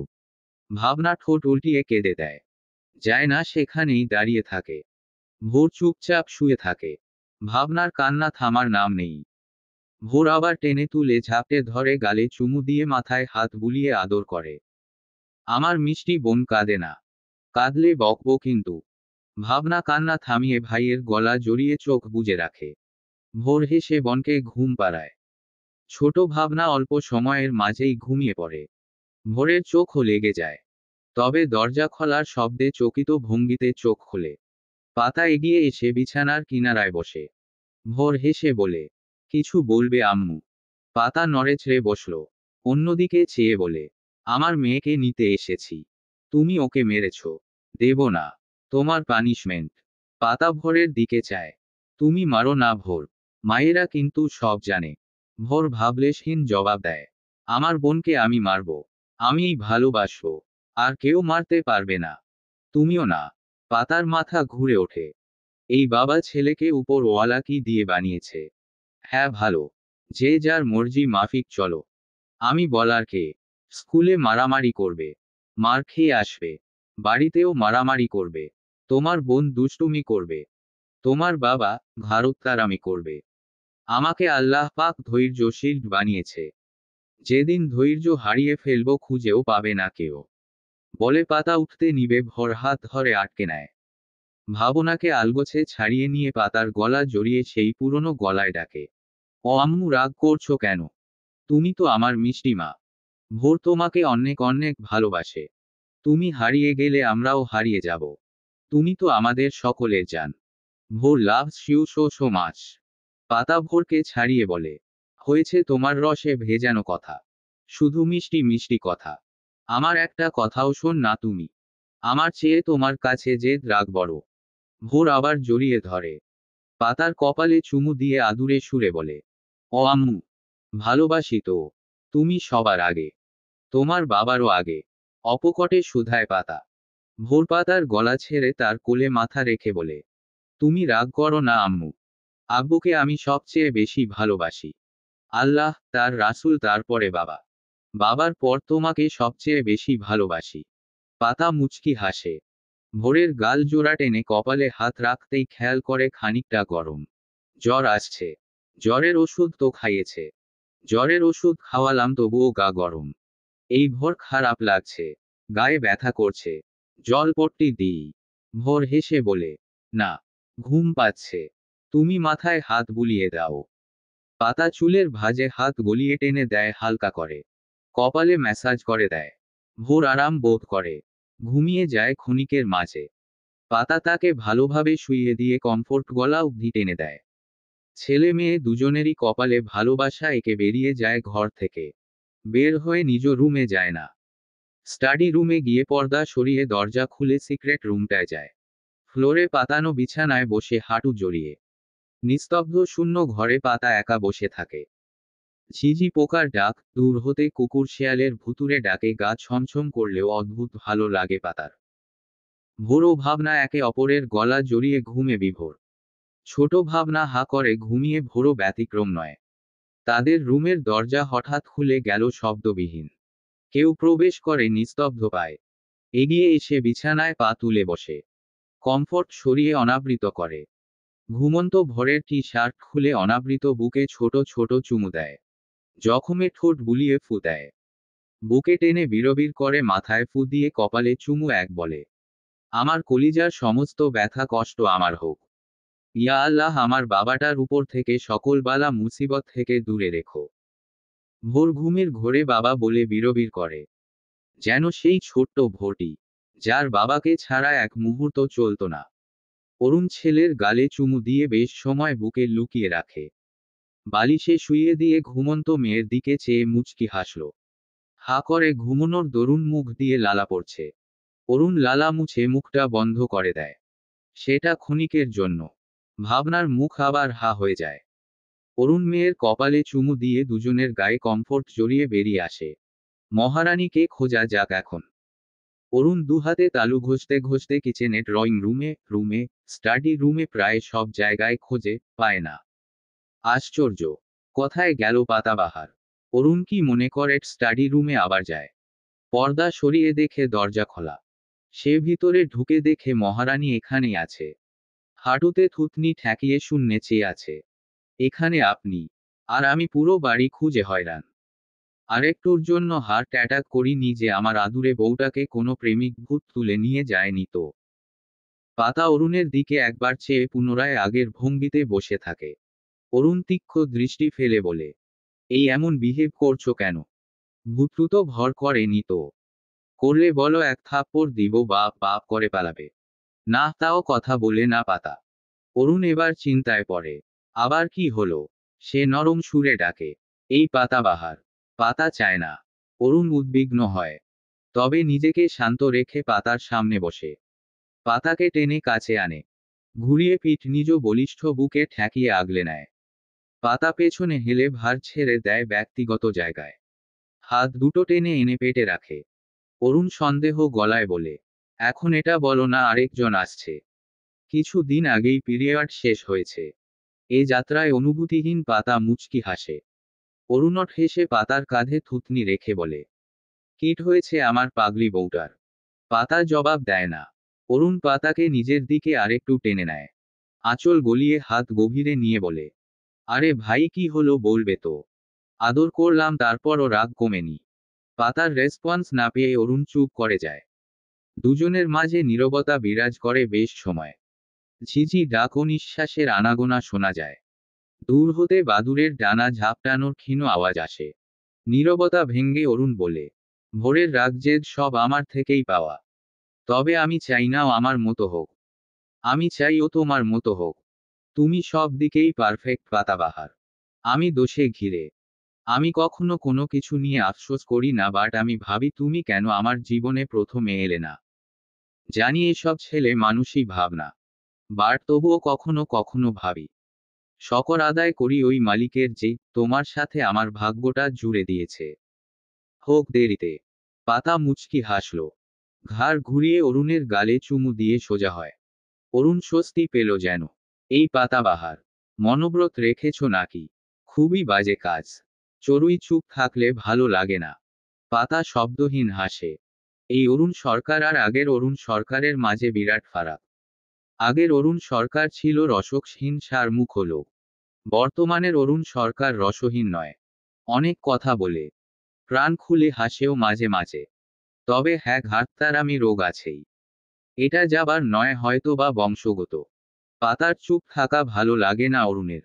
ভাবনা ঠোঁট উল্টিয়ে কেঁদে দেয়। যায় না, সেখানেই দাঁড়িয়ে থাকে। ভোর চুপচাপ শুয়ে থাকে। ভাবনার কান্না থামার নাম নেই। ভোর আবার টেনে তুলে ঝাপটে ধরে গালে চুমু দিয়ে মাথায় হাত বুলিয়ে আদর করে। আমার মিষ্টি বোন কাঁদে না। কাঁদলে বকবো কিন্তু। ভাবনা কান্না থামিয়ে ভাইয়ের গলা জড়িয়ে চোখ বুজে রাখে। ভোর হেসে বনকে ঘুম পাড়ায়। ছোট ভাবনা অল্প সময়ের মাঝেই ঘুমিয়ে পড়ে। ভোরের চোখও লেগে যায়। তবে দরজা খোলার শব্দে চকিত ভঙ্গিতে চোখ খোলে। পাতা এগিয়ে এসে বিছানার কিনারায় বসে। ভোর হেসে বলে, কিছু বলবে আম্মু? পাতা নড়েচড়ে বসল। অন্যদিকে চেয়ে বলে, আমার মেয়েকে নিতে এসেছি। তুমি ওকে মেরেছ। দেব না। তোমার পানিশমেন্ট। পাতা ভোরের দিকে চায়। তুমি মারো না ভোর। মায়েরা কিন্তু সব জানে। ভোর ভাবলেশহীন জবাব দেয়, আমার বোনকে আমি মারব। আমিই ভালোবাসবো। আর কেউ মারতে পারবে না। তুমিও না। পাতার মাথা ঘুরে ওঠে। এই বাবা ছেলেকে উপর ওয়ালা কি দিয়ে বানিয়েছে? হ্যাঁ ভালো। যে যার মর্জি মাফিক চলো। আমি বলার কে? স্কুলে মারামারি করবে। মার খেয়ে আসবে। বাড়িতেও মারামারি করবে। তোমার বোন দুষ্টুমি করবে। তোমার বাবা ঘাড়ত্তারামি করবে। আমাকে আল্লাহ পাক ধৈর্যশীল বানিয়েছে। যেদিন ধৈর্য হারিয়ে ফেলবো খুঁজেও পাবে না কেউ। বলে পাতা উঠতে নিবে, ভর হাত ধরে আটকে নেয়। ভাবনাকে আলগোছে ছাড়িয়ে নিয়ে পাতার গলা জড়িয়ে সেই পুরনো গলায় ডাকে, ও আম্মু রাগ করছো কেন? তুমি তো আমার মিষ্টি মা। ভোর তোমাকে অনেক অনেক ভালোবাসে। তুমি হারিয়ে গেলে আমরাও হারিয়ে যাব। তুমি তো আমাদের সকলের জান। Bhor loves you so so much. পাতা ভোরকে ছাড়িয়ে বলে, হয়েছে তোমার রসে ভেজানো কথা। শুধু মিষ্টি মিষ্টি কথা। আমার একটা কথাও শোন না তুমি। আমার চেয়ে তোমার কাছে যে রাগ বড়। ভোর আবার জড়িয়ে ধরে। পাতার কপালে চুমু দিয়ে আদুরে সুরে বলে, ও আম্মু। ভালোবাসি তো। তুমি সবার আগে। তোমার বাবারও আগে। অপকটে শুধায় পাতা। ভোর পাতার গলা ছেড়ে তার কোলে মাথা রেখে বলে, তুমি রাগ করো না আম্মু। আব্বুকে আমি সবচেয়ে বেশি ভালোবাসি। আল্লাহ, তার রাসূল, তারপরে বাবা। বাবার পর তোমাকে সবচেয়ে বেশি ভালোবাসি। পাতা মুচকি হাসে। ভোরের গাল জোড়া টেনে কপালে হাত রাখতেই খেয়াল করে খানিকটা গরম। জ্বর আসছে। জ্বরের ওষুধ তো খাইয়েছে। জ্বরের ওষুধ খাওয়ালাম তবুও গা গরম। এই ভোর খারাপ লাগছে। গায়ে ব্যথা করছে। জলপট্টি দিই। ভোর হেসে বলে, না, ঘুম পাচ্ছে। তুমি মাথায় হাত বুলিয়ে দাও। পাতা চুলের ভাঁজে হাত গলিয়ে টেনে দেয় হালকা করে। কপালে ম্যাসাজ করে দেয়। ভোর আরাম বোধ করে। ঘুমিয়ে যায় ক্ষণিকের মাঝে। পাতা তাকে ভালোভাবে শুইয়ে দিয়ে কমফোর্ট গলা অবধি টেনে দেয়। ছেলে মেয়ে দুজনেরই কপালে ভালোবাসা এঁকে বেরিয়ে যায় ঘর থেকে। বের হয়ে নিজ রুমে যায় না। স্টাডি রুমে গিয়ে পর্দা সরিয়ে দরজা খুলে সিক্রেট রুমটায় যায়। ফ্লোরে পাতানো বিছানায় বসে হাঁটু জড়িয়ে। নিস্তব্ধ শূন্য ঘরে পাতা একা বসে থাকে। ঝিঝি পোকার ডাক, দূর হতে কুকুর শেয়ালের ভুতুরে ডাকে গা ছমছম করলেও অদ্ভুত ভালো লাগে পাতার। ভোর ও ভাবনা একে অপরের গলা জড়িয়ে ঘুমে বিভোর। ছোট ভাবনা হা করে ঘুমিয়ে ভোরও ব্যতিক্রম নয়। তাদের রুমের দরজা হঠাৎ খুলে গেল শব্দবিহীন। কেউ প্রবেশ করে নিস্তব্ধ পায়। এগিয়ে এসে বিছানায় পা তুলে বসে। কমফোর্ট সরিয়ে অনাবৃত করে। ঘুমন্ত ভোরের টি শার্ট খুলে অনাবৃত বুকে ছোট ছোট চুমু দেয়। জখমে ঠোঁট বুলিয়ে ফু দেয়। বুকে টেনে বিড়বিড় করে মাথায় ফু দিয়ে কপালে চুমু এক বলে, আমার কলিজার সমস্ত ব্যথা কষ্ট আমার হোক। ইয়া আল্লাহ, আমার বাবাটার উপর থেকে সকল বালা মুসিবত থেকে দূরে রেখো। ভোর ঘুমের ঘোরে বাবা বলে বিড়বিড় করে। যেন সেই ছোট্ট ভোরটি, যার বাবাকে ছাড়া এক মুহূর্ত চলত না। অরুণ ছেলের গালে চুমু দিয়ে বেশ সময় বুকে লুকিয়ে রাখে। বালিশে শুইয়ে দিয়ে ঘুমন্ত মেয়ের দিকে চেয়ে মুচকি হাসল। হা করে ঘুমনোর দরুন মুখ দিয়ে লালা পড়ছে। অরুণ লালা মুছে মুখটা বন্ধ করে দেয়। সেটা ক্ষণিকের জন্য। ভাবনার মুখ আবার হা হয়ে যায়। অরুণ মেয়ের কপালে চুমু দিয়ে দুজনের গায়ে কমফোর্ট জড়িয়ে বেরিয়ে আসে। মহারানীকে খোঁজা যাক এখন। অরুণ দুহাতে তালু ঘষতে ঘষতে কিচেনে, ড্রয়িং রুমে, রুমে, স্টাডি রুমে, প্রায় সব জায়গায় খোঁজে, পায় না। আশ্চর্য! কোথায় গেল পাতাবাহার? অরুণ কি মনে করে স্টাডি রুমে আবার যায়? পর্দা সরিয়ে দেখে দরজা খোলা। সে ভিতরে ঢুকে দেখে মহারানী এখানেই আছে। হাঁটুতে থুতনি ঠেকিয়ে শূন্যে চেয়ে আছে। এখানে আপনি? আর আমি পুরো বাড়ি খুঁজে হয়রান। আরেকটুর জন্য হার্ট অ্যাটাক করিনি যে আমার আদুরে বউটাকে কোনো প্রেমিক ভূত তুলে নিয়ে যায়নি তো। পাতা অরুণের দিকে একবার চেয়ে পুনরায় আগের ভঙ্গিতে বসে থাকে। অরুণ তীক্ষ্ণ দৃষ্টি ফেলে বলে, এই এমন বিহেভ করছো কেন? ভূতু ভর করেনি তো? করলে বলো, এক থাপ্পড় দিব বা বাপ করে পালাবে। না, তাও কথা বলে না পাতা। অরুণ এবার চিন্তায় পড়ে। আবার কি হলো? সে নরম সুরে ডাকে, এই পাতাবাহার। পাতা চায় না। অরুণ উদ্বিগ্ন হয়। তবে নিজেকে শান্ত রেখে পাতার সামনে বসে। পাতাকে টেনে কাছে আনে। ঘুরিয়ে পিঠ নিজ বলিষ্ঠ বুকে ঠেকিয়ে আগলে নেয়। পাতা পেছনে হেলে ভার ছেড়ে দেয় ব্যক্তিগত জায়গায়। হাত দুটো টেনে এনে পেটে রাখে। অরুণ সন্দেহ গলায় বলে, এখন এটা বলো না আরেকজন আসছে? কিছু দিন আগেই পিরিয়ড শেষ হয়েছে। এ যাত্রায় অনুভূতিহীন পাতা মুচকি হাসে। অরুণট হেসে পাতার কাঁধে থুতনি রেখে বলে, কিট হয়েছে আমার পাগলি বউটার? পাতা জবাব দেয় না। অরুণ পাতাকে নিজের দিকে আরেকটু টেনে নেয়। আঁচল গলিয়ে হাত গভীরে নিয়ে বলে, আরে ভাই, কি হলো বলবে তো? আদর করলাম, তারপরও রাগ কমেনি। পাতার রেসপন্স না পেয়ে অরুণ চুপ করে যায়। দুজনের মাঝে নীরবতা বিরাজ করে বেশ সময়। ঝিঝি ডাক ও নিঃশ্বাসের আনাগোনা শোনা যায়। দূর হতে বাদুড়ের ডানা ঝাপটানোর ক্ষীণ আওয়াজ আসে। নীরবতা ভেঙ্গে অরুণ বলে, ভোরের রাগজেদ সব আমার থেকেই পাওয়া। তবে আমি চাই না ও আমার মতো হোক। আমি চাই ও তোমার মতো হোক। তুমি সব দিকেই পারফেক্ট পাতাবাহার। আমি দোষে ঘিরে। আমি কখনো কোনো কিছু নিয়ে আফসোস করি না, বাট আমি ভাবি তুমি কেন আমার জীবনে প্রথমে এলে না। জানি এসব ছেলে মানুষই ভাবনা। বাট তবুও কখনো কখনো ভাবি, শকর আদায় করি ওই মালিকের যে তোমার সাথে আমার ভাগ্যটা জুড়ে দিয়েছে। হোক দেরিতে। পাতা মুচকি হাসল। ঘাড় ঘুরিয়ে অরুণের গালে চুমু দিয়ে সোজা হয়। অরুণ স্বস্তি পেল যেন। এই পাতাবাহার, মনোব্রত রেখেছ নাকি? খুবই বাজে কাজ। চড়ুই চুপ থাকলে ভালো লাগে না। পাতা শব্দহীন হাসে। এই অরুণ সরকার আর আগের অরুণ সরকারের মাঝে বিরাট ফারাক। আগের অরুণ সরকার ছিল রসহীন সারমুখ লোক। বর্তমানের অরুণ সরকার রসহীন নয়। অনেক কথা বলে, প্রাণ খুলে হাসেও মাঝে মাঝে। তবে হ্যাঁ, ঘাটতারামি রোগ আছেই। এটা যাবার নয়, হয়তো বা বংশগত। পাতার চুপ থাকা ভালো লাগে না অরুণের।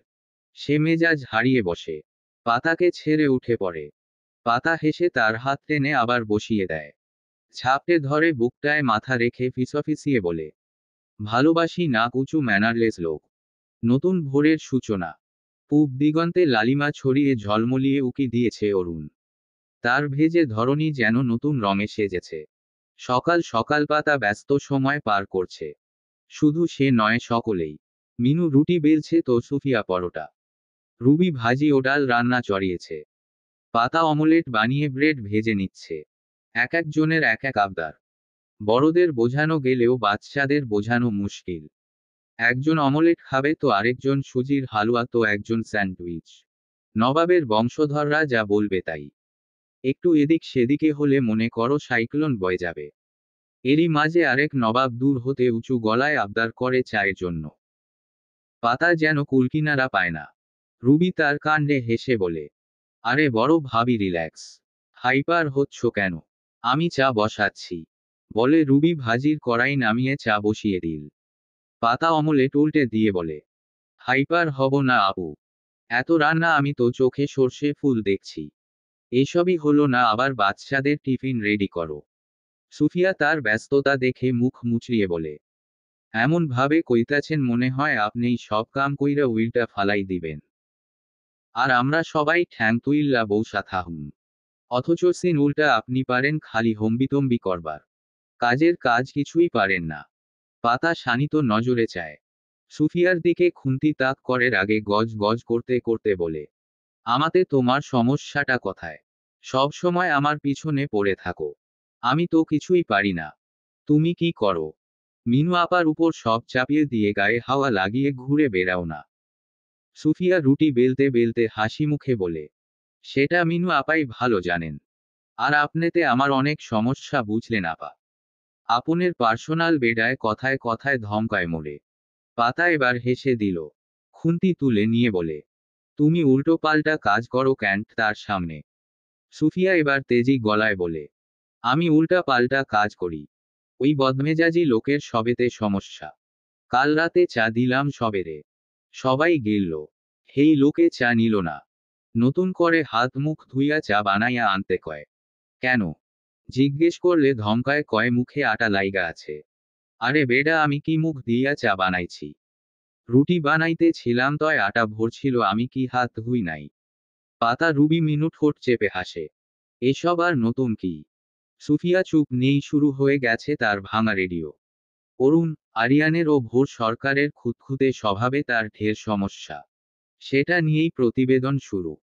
সে মেজাজ হারিয়ে বসে। পাতাকে ছেড়ে উঠে পড়ে। পাতা হেসে তার হাত টেনে আবার বসিয়ে দেয়। ঝাপটে ধরে বুকটায় মাথা রেখে ফিসফিসিয়ে বলে, ভালোবাসি নাক উঁচু ম্যানারলেস লোক। নতুন ভোরের সূচনা। পূব দিগন্তে লালিমা ছড়িয়ে ঝলমলিয়ে উকি দিয়েছে অরুণ। তার ভেজে ধরণী যেন নতুন রঙে সেজেছে। সকাল সকাল পাতা ব্যস্ত সময় পার করছে। শুধু সে নয়, সকলেই। মিনু রুটি বেলছে তো সুফিয়া পরোটা। রুবি ভাজি ও ডাল রান্না চড়িয়েছে। পাতা অমলেট বানিয়ে ব্রেড ভেজে নিচ্ছে। এক একজনের এক এক আবদার। বড়দের বোঝানো গেলেও বাচ্চাদের বোঝানো মুশকিল। একজন অমলেট খাবে তো আরেকজন সুজির হালুয়া তো একজন স্যান্ডউইচ। নবাবের বংশধররা যা বলবে তাই। একটু এদিক সেদিকে হলে মনে করো সাইক্লোন বয়ে যাবে। এরই মাঝে আরেক নবাব দূর হতে উঁচু গলায় আবদার করে চায়ের জন্য। পাতা যেন কুলকিনারা পায় না। রুবি তার কাণ্ডে হেসে বলে, আরে বড় ভাবি, রিল্যাক্স। হাইপার হচ্ছ কেন? আমি চা বসাচ্ছি। বলে রুবি ভাজির কড়াই নামিয়ে চা বসিয়ে দিল। পাতা অমলেট উল্টে দিয়ে বলে, হাইপার হব না আপু। এত রান্না আমি তো চোখে সর্ষে ফুল দেখছি। এসবই হলো না, আবার বাচ্চাদের টিফিন রেডি করো। সুফিয়া তার ব্যস্ততা দেখে মুখ মুচড়িয়ে বলে, এমন ভাবে কইতাছেন মনে হয় আপনিই সব কাম কইরা উইলটা ফালাই দিবেন। আর আমরা সবাই ঠ্যাং তুইল্লা বৌসা থাহুম। অথচ সিন উল্টা আপনি পারেন খালি হম্বিতম্বি করবার। কাজের কাজ কিছুই পারেন না। পাতা শানিত নজরে চায়। সুফিয়ার দিকে খুন্তি তাক করার আগে গজ গজ করতে করতে বলে, আমাতে তোমার সমস্যাটা কোথায়? সব সময় আমার পিছনে পড়ে থাকো। আমি তো কিছুই পারি না। তুমি কি করো? মিনু আপার উপর সব চাপিয়ে দিয়ে গায়ে হাওয়া লাগিয়ে ঘুরে বেড়াও না। সুফিয়া রুটি বেলতে বেলতে হাসি মুখে বলে, সেটা মিনু আপাই ভালো জানেন। আর আপনেতে আমার অনেক সমস্যা বুঝলেন আপা। আপনের পার্সোনাল বেডায় কথায় কথায় ধমকায় মোড়ে। পাতা এবার হেসে দিল। খুন্তি তুলে নিয়ে বলে, তুমি উল্টো পাল্টা কাজ করো ক্যান্ট তার সামনে। সুফিয়া এবার তেজি গলায় বলে, আমি উল্টা পাল্টা কাজ করি। ওই বদমেজাজি লোকের সবেতে সমস্যা। কাল রাতে চা দিলাম সবেরে। সবাই গিলল। হেই লোকে চা নিল না। নতুন করে হাত মুখ ধুইয়া চা বানাইয়া আনতে কয়। কেন? জিজ্ঞেস করলে ধমকায়, কয় মুখে আটা লাইগা আছে। আরে বেডা, আমি কি মুখ দিয়া চা বানাইছি? রুটি বানাইতে ছিলাম তয় আটা ভরছিল, আমি কি হাত ধুই নাই? পাতা রুবি মিনু ঠোঁট চেপে হাসে। এসব আর নতুন কি? সুফিয়া চুপ নেই, শুরু হয়ে গেছে তার ভাঙা রেডিও। অরুণ, আরিয়ানের ও ভোর সরকারের খুঁতখুঁতে স্বভাবে তার ঢের সমস্যা। সেটা নিয়েই প্রতিবেদন শুরু।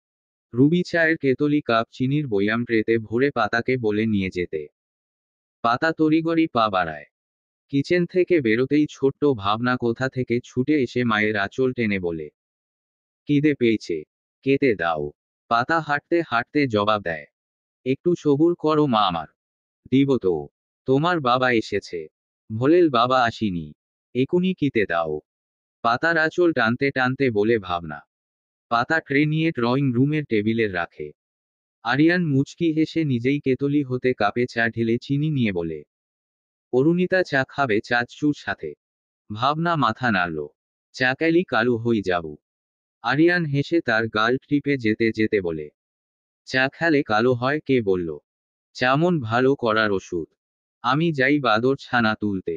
রুবি চায়ের কেতলি কাপ চিনির বয়াম ট্রেতে ভরে পাতাকে বলে নিয়ে যেতে। পাতা তড়িগড়ি পা বাড়ায়। কিচেন থেকে বেরোতেই ছোট্ট ভাবনা কোথা থেকে ছুটে এসে মায়ের আঁচল টেনে বলে, খিদে পেয়েছে, খেতে দাও। পাতা হাঁটতে হাঁটতে জবাব দেয়, একটু সবুর করো মা আমার। দিব তো। তোমার বাবা এসেছে। ভোলেল বাবা আসিনি। এখুনি খেতে দাও। পাতার আঁচল টানতে টানতে বলে ভাবনা। পাতা ট্রে নিয়ে ড্রয়িং রুমের টেবিলের রাখে। আরিয়ান মুচকি হেসে নিজেই কেতলি হতে কাপে চা ঢেলে চিনি নিয়ে বলে, অরুণিতা চা খাবে চাচুর সাথে। ভাবনা মাথা নাড়ল। চা ক্যালি কালু হই যাবু। আরিয়ান হেসে তার গাল টিপে যেতে যেতে বলে, চা খেলে কালো হয় কে বলল? চামন ভালো করার ওষুধ। আমি যাই বাদর ছানা তুলতে।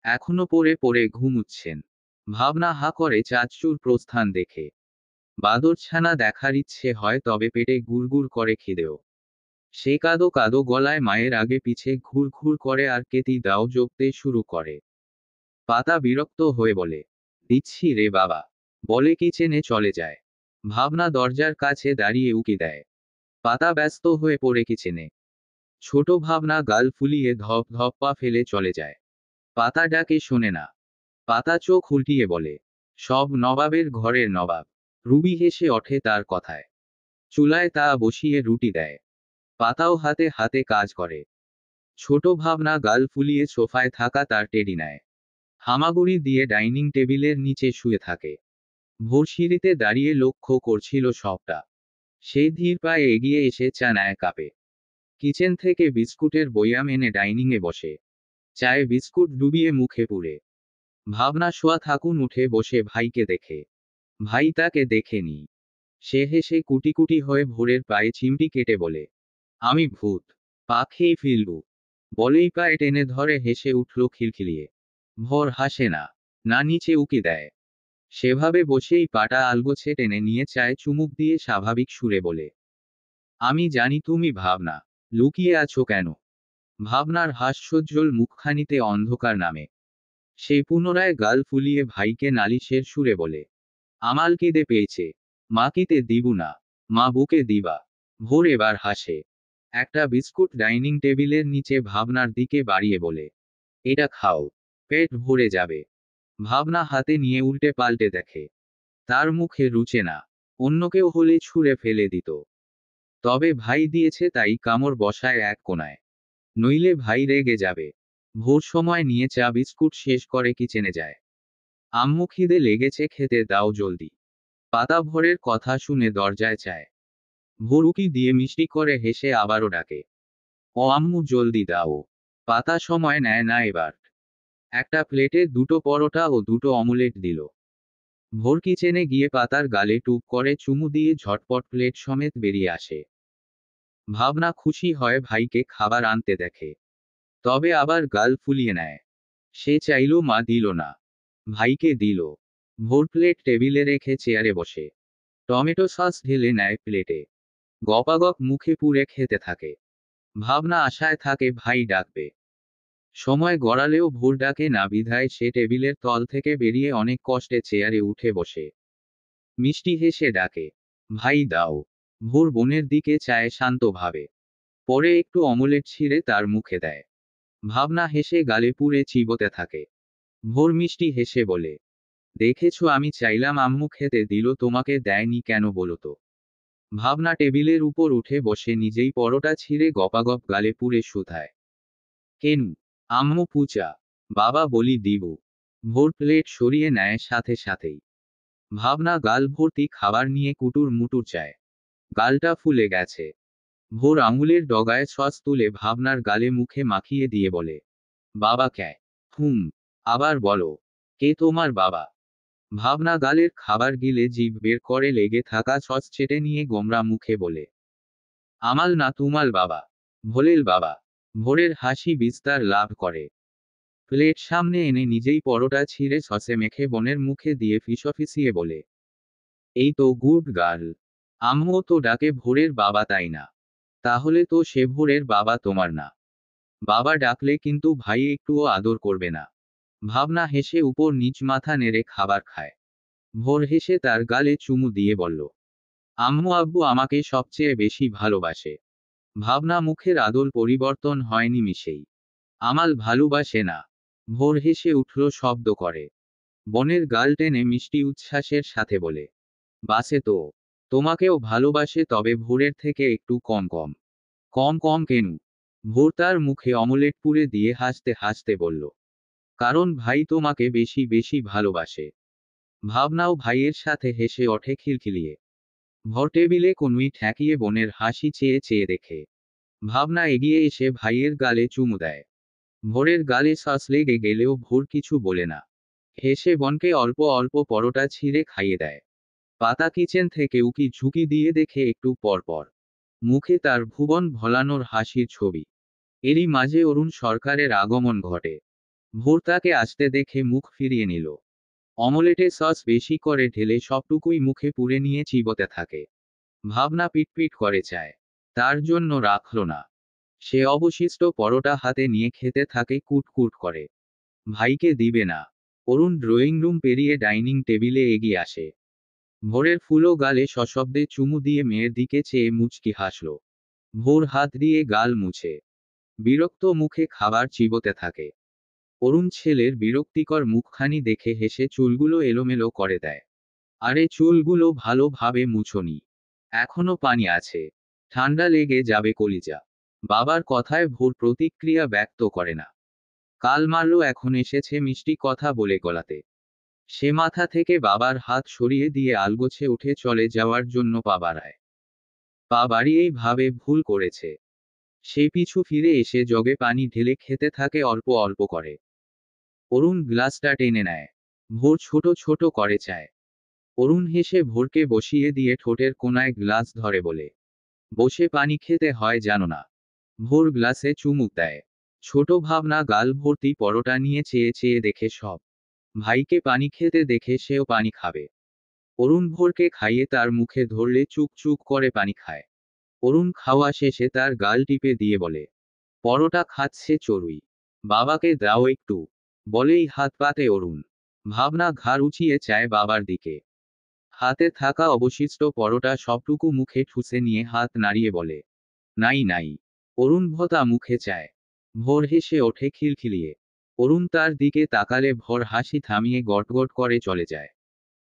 এখনো পড়ে পড়ে ঘুমুচ্ছেন। ভাবনা হা করে চাচুর প্রস্থান দেখে। বাদর ছানা দেখার ইচ্ছে হয়, তবে পেটে গুড়গুড় করে খিদেও। সে কাদো কাদো গলায় মায়ের আগে পিছে ঘুর ঘুর করে আর কেতি দাও জপতে শুরু করে। পাতা বিরক্ত হয়ে বলে, দিচ্ছি রে বাবা। বলে কিচেনে চলে যায়। ভাবনা দরজার কাছে দাঁড়িয়ে উকি দেয়। পাতা ব্যস্ত হয়ে পড়ে কিচেনে। ছোট ভাবনা গাল ফুলিয়ে ধপ ধপ পা ফেলে চলে যায়। পাতা ডাকে শোনে না। পাতা চোখ উল্টিয়ে বলে, সব নবাবের ঘরের নবাব। রুবি হেসে ওঠে তার কথায়। চুলায় তা বসিয়ে রুটি দেয়। পাতাও হাতে হাতে কাজ করে। ছোট ভাবনা গাল ফুলিয়ে সোফায় থাকা তার টেডি নেয়। হামাগুড়ি দিয়ে ডাইনিং টেবিলের নিচে শুয়ে থাকে। ভোর সিঁড়িতে দাঁড়িয়ে লক্ষ্য করছিল সবটা। সে ধীর পায়ে এগিয়ে এসে চা নেয় কাপে। কিচেন থেকে বিস্কুটের বয়াম এনে ডাইনিংয়ে বসে। চায়ে বিস্কুট ডুবিয়ে মুখে পুরে। ভাবনা শোয়া থাকুন উঠে বসে ভাইকে দেখে। ভাই তাকে দেখেনি। সে হেসে কুটি কুটি হয়ে ভোরের পায়ে চিমটি কেটে বলে, আমি ভূত। পা খেয়ে ফিরলু। বলেই পায়ে টেনে ধরে হেসে উঠল খিলখিলিয়ে। ভোর হাসে না, না নিচে উকি দেয়। সেভাবে বসেই পাটা আলগোছে টেনে নিয়ে চায় চুমুক দিয়ে স্বাভাবিক সুরে বলে, আমি জানি তুমি ভাবনা। লুকিয়ে আছো কেন? ভাবনার হাস্যোজ্জ্বল মুখখানিতে অন্ধকার নামে। সে পুনরায় গাল ফুলিয়ে ভাইকে নালিশের সুরে বলে, আমাল কেঁদে পেয়েছে। মা কিতে দিবু না। মা বুকে দিবা। ভোর এবার হাসে। একটা বিস্কুট ডাইনিং টেবিলের নিচে ভাবনার দিকে বাড়িয়ে বলে, এটা খাও। পেট ভরে যাবে। ভাবনা হাতে নিয়ে উল্টে পাল্টে দেখে। তার মুখে রুচে না। অন্য কেউ হলে ছুঁড়ে ফেলে দিত। তবে ভাই দিয়েছে তাই কামড় বসায় এক কোণায়। নইলে ভাই রেগে যাবে। ভোর সময় নিয়ে চা বিস্কুট শেষ করে কিচেনে যায়। আম্মু খিদে লেগেছে, খেতে দাও জলদি। পাতা ভোরের কথা শুনে দরজায় চায়। ভোর উকি দিয়ে মিষ্টি করে হেসে আবারও ডাকে, ও আম্মু জলদি দাও। পাতা সময় নেয় না এবার। একটা প্লেটে দুটো পরোটা ও দুটো অমলেট দিল। ভোর কিচেনে গিয়ে পাতার গালে টুপ করে চুমু দিয়ে ঝটপট প্লেট সমেত বেরিয়ে আসে। ভাবনা খুশি হয় ভাইকে খাবার আনতে দেখে। তবে আবার গাল ফুলিয়ে নেয়। সে চাইল মা দিল না। ভাইকে দিল। ভোর প্লেট টেবিলে রেখে চেয়ারে বসে। টমেটো সস ঢেলে নেয় প্লেটে। গপাগপ মুখে পুরে খেতে থাকে। ভাবনা আশায় থাকে ভাই ডাকবে। সময় গড়ালেও ভোর ডাকে না বিধায় সে টেবিলের তল থেকে বেরিয়ে অনেক কষ্টে চেয়ারে উঠে বসে। মিষ্টি হেসে ডাকে, ভাই দাও। ভোর বোনের দিকে চায় শান্তভাবে। পরে একটু অমলেট ছিঁড়ে তার মুখে দেয়। ভাবনা হেসে গালে পুরে চিবোতে থাকে। ভোর মিষ্টি হেসে বলে, দেখেছো আমি চাইলাম আম্মু খেতে দিল, তোমাকে দেয়নি কেন বলো তো? ভাবনা টেবিলের উপর উঠে বসে নিজেই পরোটা ছিঁড়ে গপাগপ গালে পুরে শুধায়, কেনু? আম্মু পুচা। বাবা বলি দিবু। ভোর প্লেট সরিয়ে নেয় সাথে সাথেই। ভাবনা গাল ভর্তি খাবার নিয়ে কুটুর মুটুর চায়। গালটা ফুলে গেছে। ভোর আঙুলের ডগায় সস তুলে ভাবনার গালে মুখে মাখিয়ে দিয়ে বলে, বাবা ক্যায়? হুম। আবার বলো, কে তোমার বাবা? ভাবনা গালের খাবার গিলে জিভ বের করে লেগে থাকা সস চেটে নিয়ে গোমরা মুখে বলে, আমাল না তুমাল বাবা। ভোলেল বাবা। ভোরের হাসি বিস্তার লাভ করে। প্লেট সামনে এনে নিজেই পরোটা ছিঁড়ে সসে মেখে বোনের মুখে দিয়ে ফিসফিসিয়ে বলে, এই তো গুড গার্ল। আম্মু তো ডাকে ভোরের বাবা, তাই না? তাহলে তো সে ভোরের বাবা তোমার না। বাবা ডাকলে কিন্তু ভাই একটুও আদর করবে না। ভাবনা হেসে উপর নিচ মাথা নেড়ে খাবার খায়। ভোর হেসে তার গালে চুমু দিয়ে বলল, আম্মু আব্বু আমাকে সবচেয়ে বেশি ভালোবাসে। ভাবনা মুখের আদল পরিবর্তন হয়নি মিশেই। আমাল ভালোবাসে না। ভোর হেসে উঠল শব্দ করে। বনের গাল টেনে মিষ্টি উচ্ছ্বাসের সাথে বলে, বাসে তো। তোমাকেও ভালোবাসে, তবে ভোরের থেকে একটু কম কম। কম কম কেনু? ভোর তার মুখে অমলেট পুরে দিয়ে হাসতে হাসতে বলল, কারণ ভাই তোমাকে বেশি বেশি ভালোবাসে। ভাবনাও ভাইয়ের সাথে হেসে ওঠে খিলখিলিয়ে। ভর টেবিলে কনুই ঠেকিয়ে বোনের হাসি চেয়ে চেয়ে দেখে। ভাবনা এগিয়ে এসে ভাইয়ের গালে চুমু দেয়। ভোরের গালে সস লেগে গেলেও ভোর কিছু বলে না। হেসে বোনকে অল্প অল্প পরোটা ছিঁড়ে খাইয়ে দেয়। পাতা কিচেন থেকে উকি ঝুঁকি দিয়ে দেখে একটু পর পর। মুখে তার ভুবন ভোলানোর হাসির ছবি। এরই মাঝে অরুণ সরকারের আগমন ঘটে। ভোর তাকে আসতে দেখে মুখ ফিরিয়ে নিল। অমলেটে সস বেশি করে ঢেলে সবটুকুই মুখে পুরে নিয়ে চিবোতে থাকে। ভাবনা পিটপিট করে চায়। তার জন্য রাখল না। সে অবশিষ্ট পরোটা হাতে নিয়ে খেতে থাকে কুটকুট করে। ভাইকে দিবে না। অরুণ ড্রয়িং রুম পেরিয়ে ডাইনিং টেবিলে এগিয়ে আসে। ভোরের ফুলো গালে সশব্দে চুমু দিয়ে মেয়ের দিকে চেয়ে মুচকি হাসল। ভোর হাত দিয়ে গাল মুছে বিরক্ত মুখে খাবার চিবোতে থাকে। অরুণ ছেলের বিরক্তিকর মুখখানি দেখে হেসে চুলগুলো এলোমেলো করে দেয়। আরে চুলগুলো ভালোভাবে মুছোনি, এখনো পানি আছে, ঠান্ডা লেগে যাবে কলিজা। বাবার কথায় ভোর প্রতিক্রিয়া ব্যক্ত করে না। কাল মারলো এখন এসেছে মিষ্টি কথা বলে গলাতে। সে মাথা থেকে বাবার হাত সরিয়ে দিয়ে আলগোছে উঠে চলে যাওয়ার জন্য পা বাড়ায়। পা বাড়িয়েই ভাবে ভুল করেছে। সে পিছু ফিরে এসে জগে পানি ঢেলে খেতে থাকে অল্প অল্প করে। অরুণ গ্লাসটা টেনে নেয়। ভোর ছোট ছোট করে চায়। অরুণ হেসে ভোরকে বসিয়ে দিয়ে ঠোঁটের কোনায় গ্লাস ধরে বলে, বসে পানি খেতে হয় জানো না। ভোর গ্লাসে চুমুক দেয়। ছোট ভাবনা গাল ভর্তি পরোটা নিয়ে চেয়ে চেয়ে দেখে সব। ভাইকে পানি খেতে দেখে সেও পানি খাবে। অরুণ ভোরকে খাইয়ে তার মুখে ধরলে চুক চুক করে পানি খায়। অরুণ খাওয়া শেষে তার গাল টিপে দিয়ে বলে, পরোটা খাচ্ছে চড়ুই, বাবাকে দাও একটু। বলেই হাত পাতে অরুণ। ভাবনা ঘাড় উঁচিয়ে চায় বাবার দিকে। হাতে থাকা অবশিষ্ট পরোটা সবটুকু মুখে ঠুসে নিয়ে হাত নাড়িয়ে বলে, নাই নাই। অরুণ ভোতা মুখে চায়। ভোর হেসে ওঠে খিলখিলিয়ে। অরুণ তার দিকে তাকালে ভোর হাসি থামিয়ে গটগট করে চলে যায়।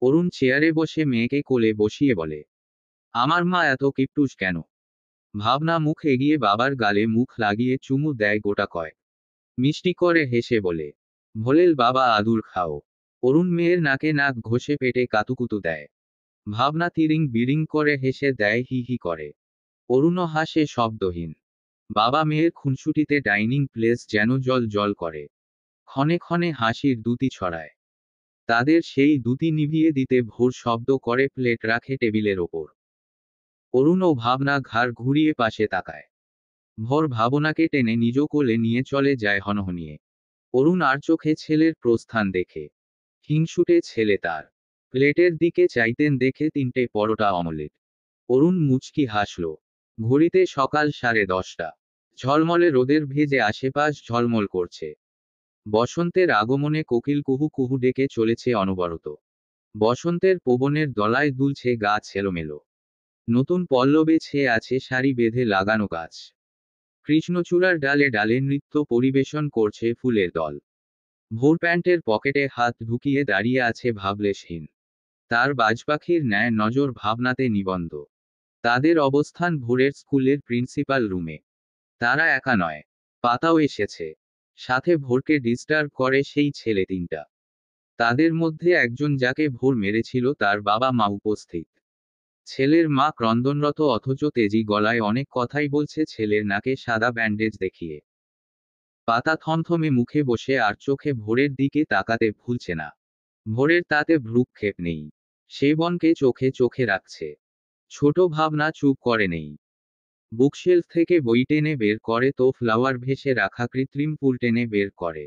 অরুণ চেয়ারে বসে মেয়েকে কোলে বসিয়ে বলে, আমার মা এত কিপটুস কেন। ভাবনা মুখ এগিয়ে বাবার গালে মুখ লাগিয়ে চুমু দেয় গোটা কয়। মিষ্টি করে হেসে বলে, ভোলেল বাবা আদুর খাও। অরুণ মেয়ের নাকে নাক ঘষে পেটে কাতুকুতু দেয়। ভাবনা তিরিং বিরিং করে হেসে দেয় হি হি করে। অরুণও হাসে শব্দহীন। বাবা মেয়ের খুনসুটিতে ডাইনিং প্লেস যেন জল জল করে। ক্ষণে ক্ষণে হাসির দ্যুতি ছড়ায়। তাদের সেই দ্যুতি নিভিয়ে দিতে ভোর শব্দ করে প্লেট রাখে টেবিলের ওপর। অরুণ ও ভাবনা ঘাড় ঘুরিয়ে পাশে তাকায়। ভোর ভাবনাকে টেনে নিজ কোলে নিয়ে চলে যায় হনহনিয়ে। অরুণ আর চোখে ছেলের প্রস্থান দেখে। হিংসুটে ছেলে তার। প্লেটের দিকে চাইতেন দেখে 3টে পরোটা অমলেট। অরুণ মুচকি হাসল। ঘড়িতে সকাল 10:30। ঝলমলে রোদের ভেজে আশেপাশ ঝলমল করছে। বসন্তের আগমনে কোকিল কুহু কুহু ডেকে চলেছে অনবরত। বসন্তের পবনের দলায় দুলছে গাছ এলোমেলো। নতুন পল্লবে ছেয়ে আছে সারি বেঁধে লাগানো গাছ। কৃষ্ণচূড়ার ডালে ডালে নৃত্য পরিবেশন করছে ফুলের দল। ভোর প্যান্টের পকেটে হাত ঢুকিয়ে দাঁড়িয়ে আছে ভাবলেশহীন। তার বাজপাখির ন্যায় নজর ভাবনাতে নিবন্ধ। তাদের অবস্থান ভোরের স্কুলের প্রিন্সিপাল রুমে। তারা একা নয়, পাতাও এসেছে। সাথে ভোরকে ডিস্টার্ব করে সেই ছেলে 3টা। তাদের মধ্যে একজন যাকে ভোর মেরেছিল তার বাবা মা উপস্থিত। ছেলের মা ক্রন্দনরত অথচ তেজি গলায় অনেক কথাই বলছে ছেলের নাকে সাদা ব্যান্ডেজ দেখিয়ে। পাতা থমথমে মুখে বসে আর চোখে ভোরের দিকে তাকাতে ভুলছে না। ভোরের তাতে ভ্রুক্ষেপ নেই। সে বনকে চোখে চোখে রাখছে। ছোট ভাবনা চুপ করে নেই। বুকশেলফ থেকে বই টেনে বের করে তো ফ্লাওয়ার ভেসে রাখা কৃত্রিম ফুল টেনে বের করে।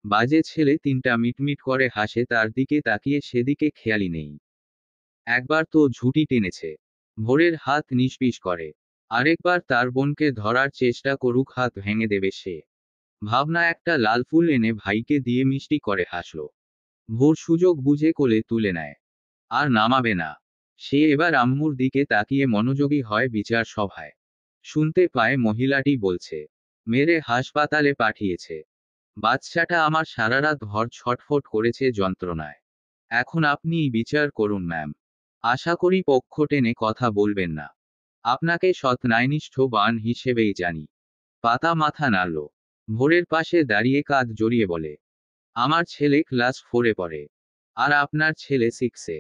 বাজে ছেলে 3টা মিটমিট করে হাসে তার দিকে তাকিয়ে সেদিকে খেয়ালই নেই। একবার তো ঝুঁটি টেনেছে। ভোরের হাত নিষ্পিস করে। আরেকবার তার বোনকে ধরার চেষ্টা করুক হাত ভেঙে দেবে সে। ভাবনা একটা লাল ফুল এনে ভাইকে দিয়ে মিষ্টি করে হাসল। ভোর সুযোগ বুঝে কোলে তুলে নেয়। আর নামাবে না। সে এবার আম্মুর দিকে তাকিয়ে মনোযোগী হয় বিচার সভায়। শুনতে পায় মহিলাটি বলছে, মেরে হাসপাতালে পাঠিয়েছে। বাচ্চাটা আমার সারারাত ভর ছটফট করেছে যন্ত্রণায়। এখন আপনিই বিচার করুন ম্যাম। আশা করি পক্ষ টেনে কথা বলবেন না। আপনাকে সৎ ন্যায়নিষ্ঠবান হিসেবেই জানি। পাতা মাথা নাড়ল। ভোরের পাশে দাঁড়িয়ে কাঁধ জড়িয়ে বলে, আমার ছেলে ক্লাস 4-এ পড়ে। আর আপনার ছেলে 6-এ।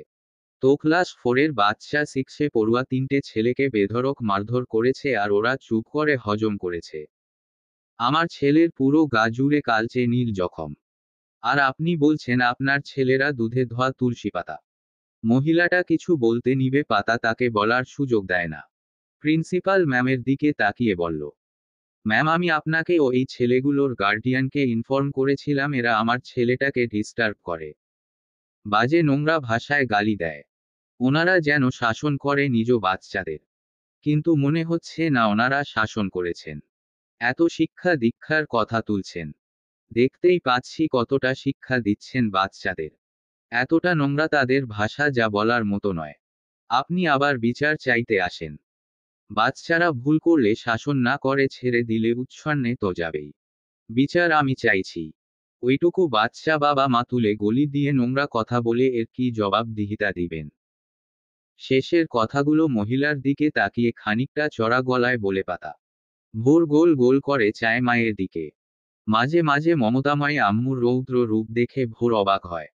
তো ক্লাস 4-এর বাচ্চা 6-এ পড়ুয়া 3টে ছেলেকে বেধড়ক মারধর করেছে আর ওরা চুপ করে হজম করেছে। আমার ছেলের পুরো গা জুড়ে কালচে নীল জখম। আর আপনি বলছেন আপনার ছেলেরা দুধে ধোয়া তুলসী পাতা। মহিলাটা কিছু বলতে নিবে পাতা তাকে বলার সুযোগ দেয় না। প্রিন্সিপাল ম্যামের দিকে তাকিয়ে বলল, ম্যাম আমি আপনাকে ও এই ছেলেগুলোর গার্ডিয়ানকে ইনফর্ম করেছিলাম এরা আমার ছেলেটাকে ডিস্টার্ব করে। বাজে নোংরা ভাষায় গালি দেয়। ওনারা যেন শাসন করে নিজ বাচ্চাদের। কিন্তু মনে হচ্ছে না ওনারা শাসন করেছেন। এত শিক্ষা দীক্ষার কথা তুলছেন। দেখতেই পাচ্ছি কতটা শিক্ষা দিচ্ছেন বাচ্চাদের। এতটা নোংরা তাদের ভাষা যা বলার মতো নয়। আপনি আবার বিচার চাইতে আসেন। বাচ্চারা ভুল করলে শাসন না করে ছেড়ে দিলে উচ্ছন্নে তো যাবেই। বিচার আমি চাইছি। ওইটুকু বাচ্চা বাবা মা তুলে গলি দিয়ে নোংরা কথা বলে এর কি জবাবদিহিতা দিবেন? শেষের কথাগুলো মহিলার দিকে তাকিয়ে খানিকটা চড়া গলায় বলে পাতা। ভোর গোল গোল করে চায় মায়ের দিকে। মাঝে মাঝে মমতাময়ী আম্মুর রৌদ্র রূপ দেখে ভোর অবাক হয়।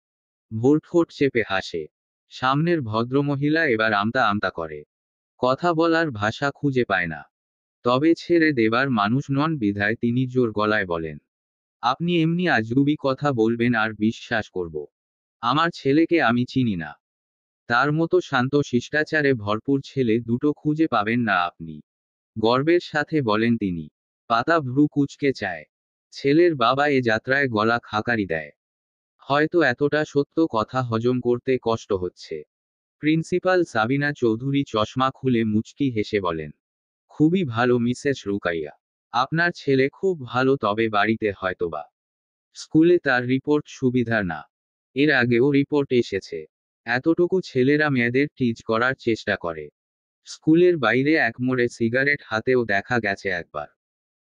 ভোর ঠোঁট চেপে হাসে। সামনের ভদ্রমহিলা এবার আমতা আমতা করে। কথা বলার ভাষা খুঁজে পায় না। তবে ছেড়ে দেবার মানুষ নন বিধায় তিনি জোর গলায় বলেন, আপনি এমনি আজগুবি কথা বলবেন আর বিশ্বাস করব? আমার ছেলেকে আমি চিনি না। তার মতো শান্ত শিষ্টাচারে ভরপুর ছেলে দুটো খুঁজে পাবেন না আপনি। গর্বের সাথে বলেন তিনি। পাতা ভ্রু কুঁচকে চায়। ছেলের বাবা এ যাত্রায় গলা খাকারি দেয়। হয়তো এতটা সত্য কথা হজম করতে কষ্ট হচ্ছে। প্রিন্সিপাল সাবিনা চৌধুরী চশমা খুলে মুচকি হেসে বলেন, খুবই ভালো মিসেস রুকাইয়া। আপনার ছেলে খুব ভালো, তবে বাড়িতে হয়তোবা। স্কুলে তার রিপোর্ট সুবিধার না। এর আগেও রিপোর্ট এসেছে। এতটুকু ছেলেরা মেয়েদের টিজ করার চেষ্টা করে। স্কুলের বাইরে এক মোড়ে সিগারেট হাতেও দেখা গেছে একবার।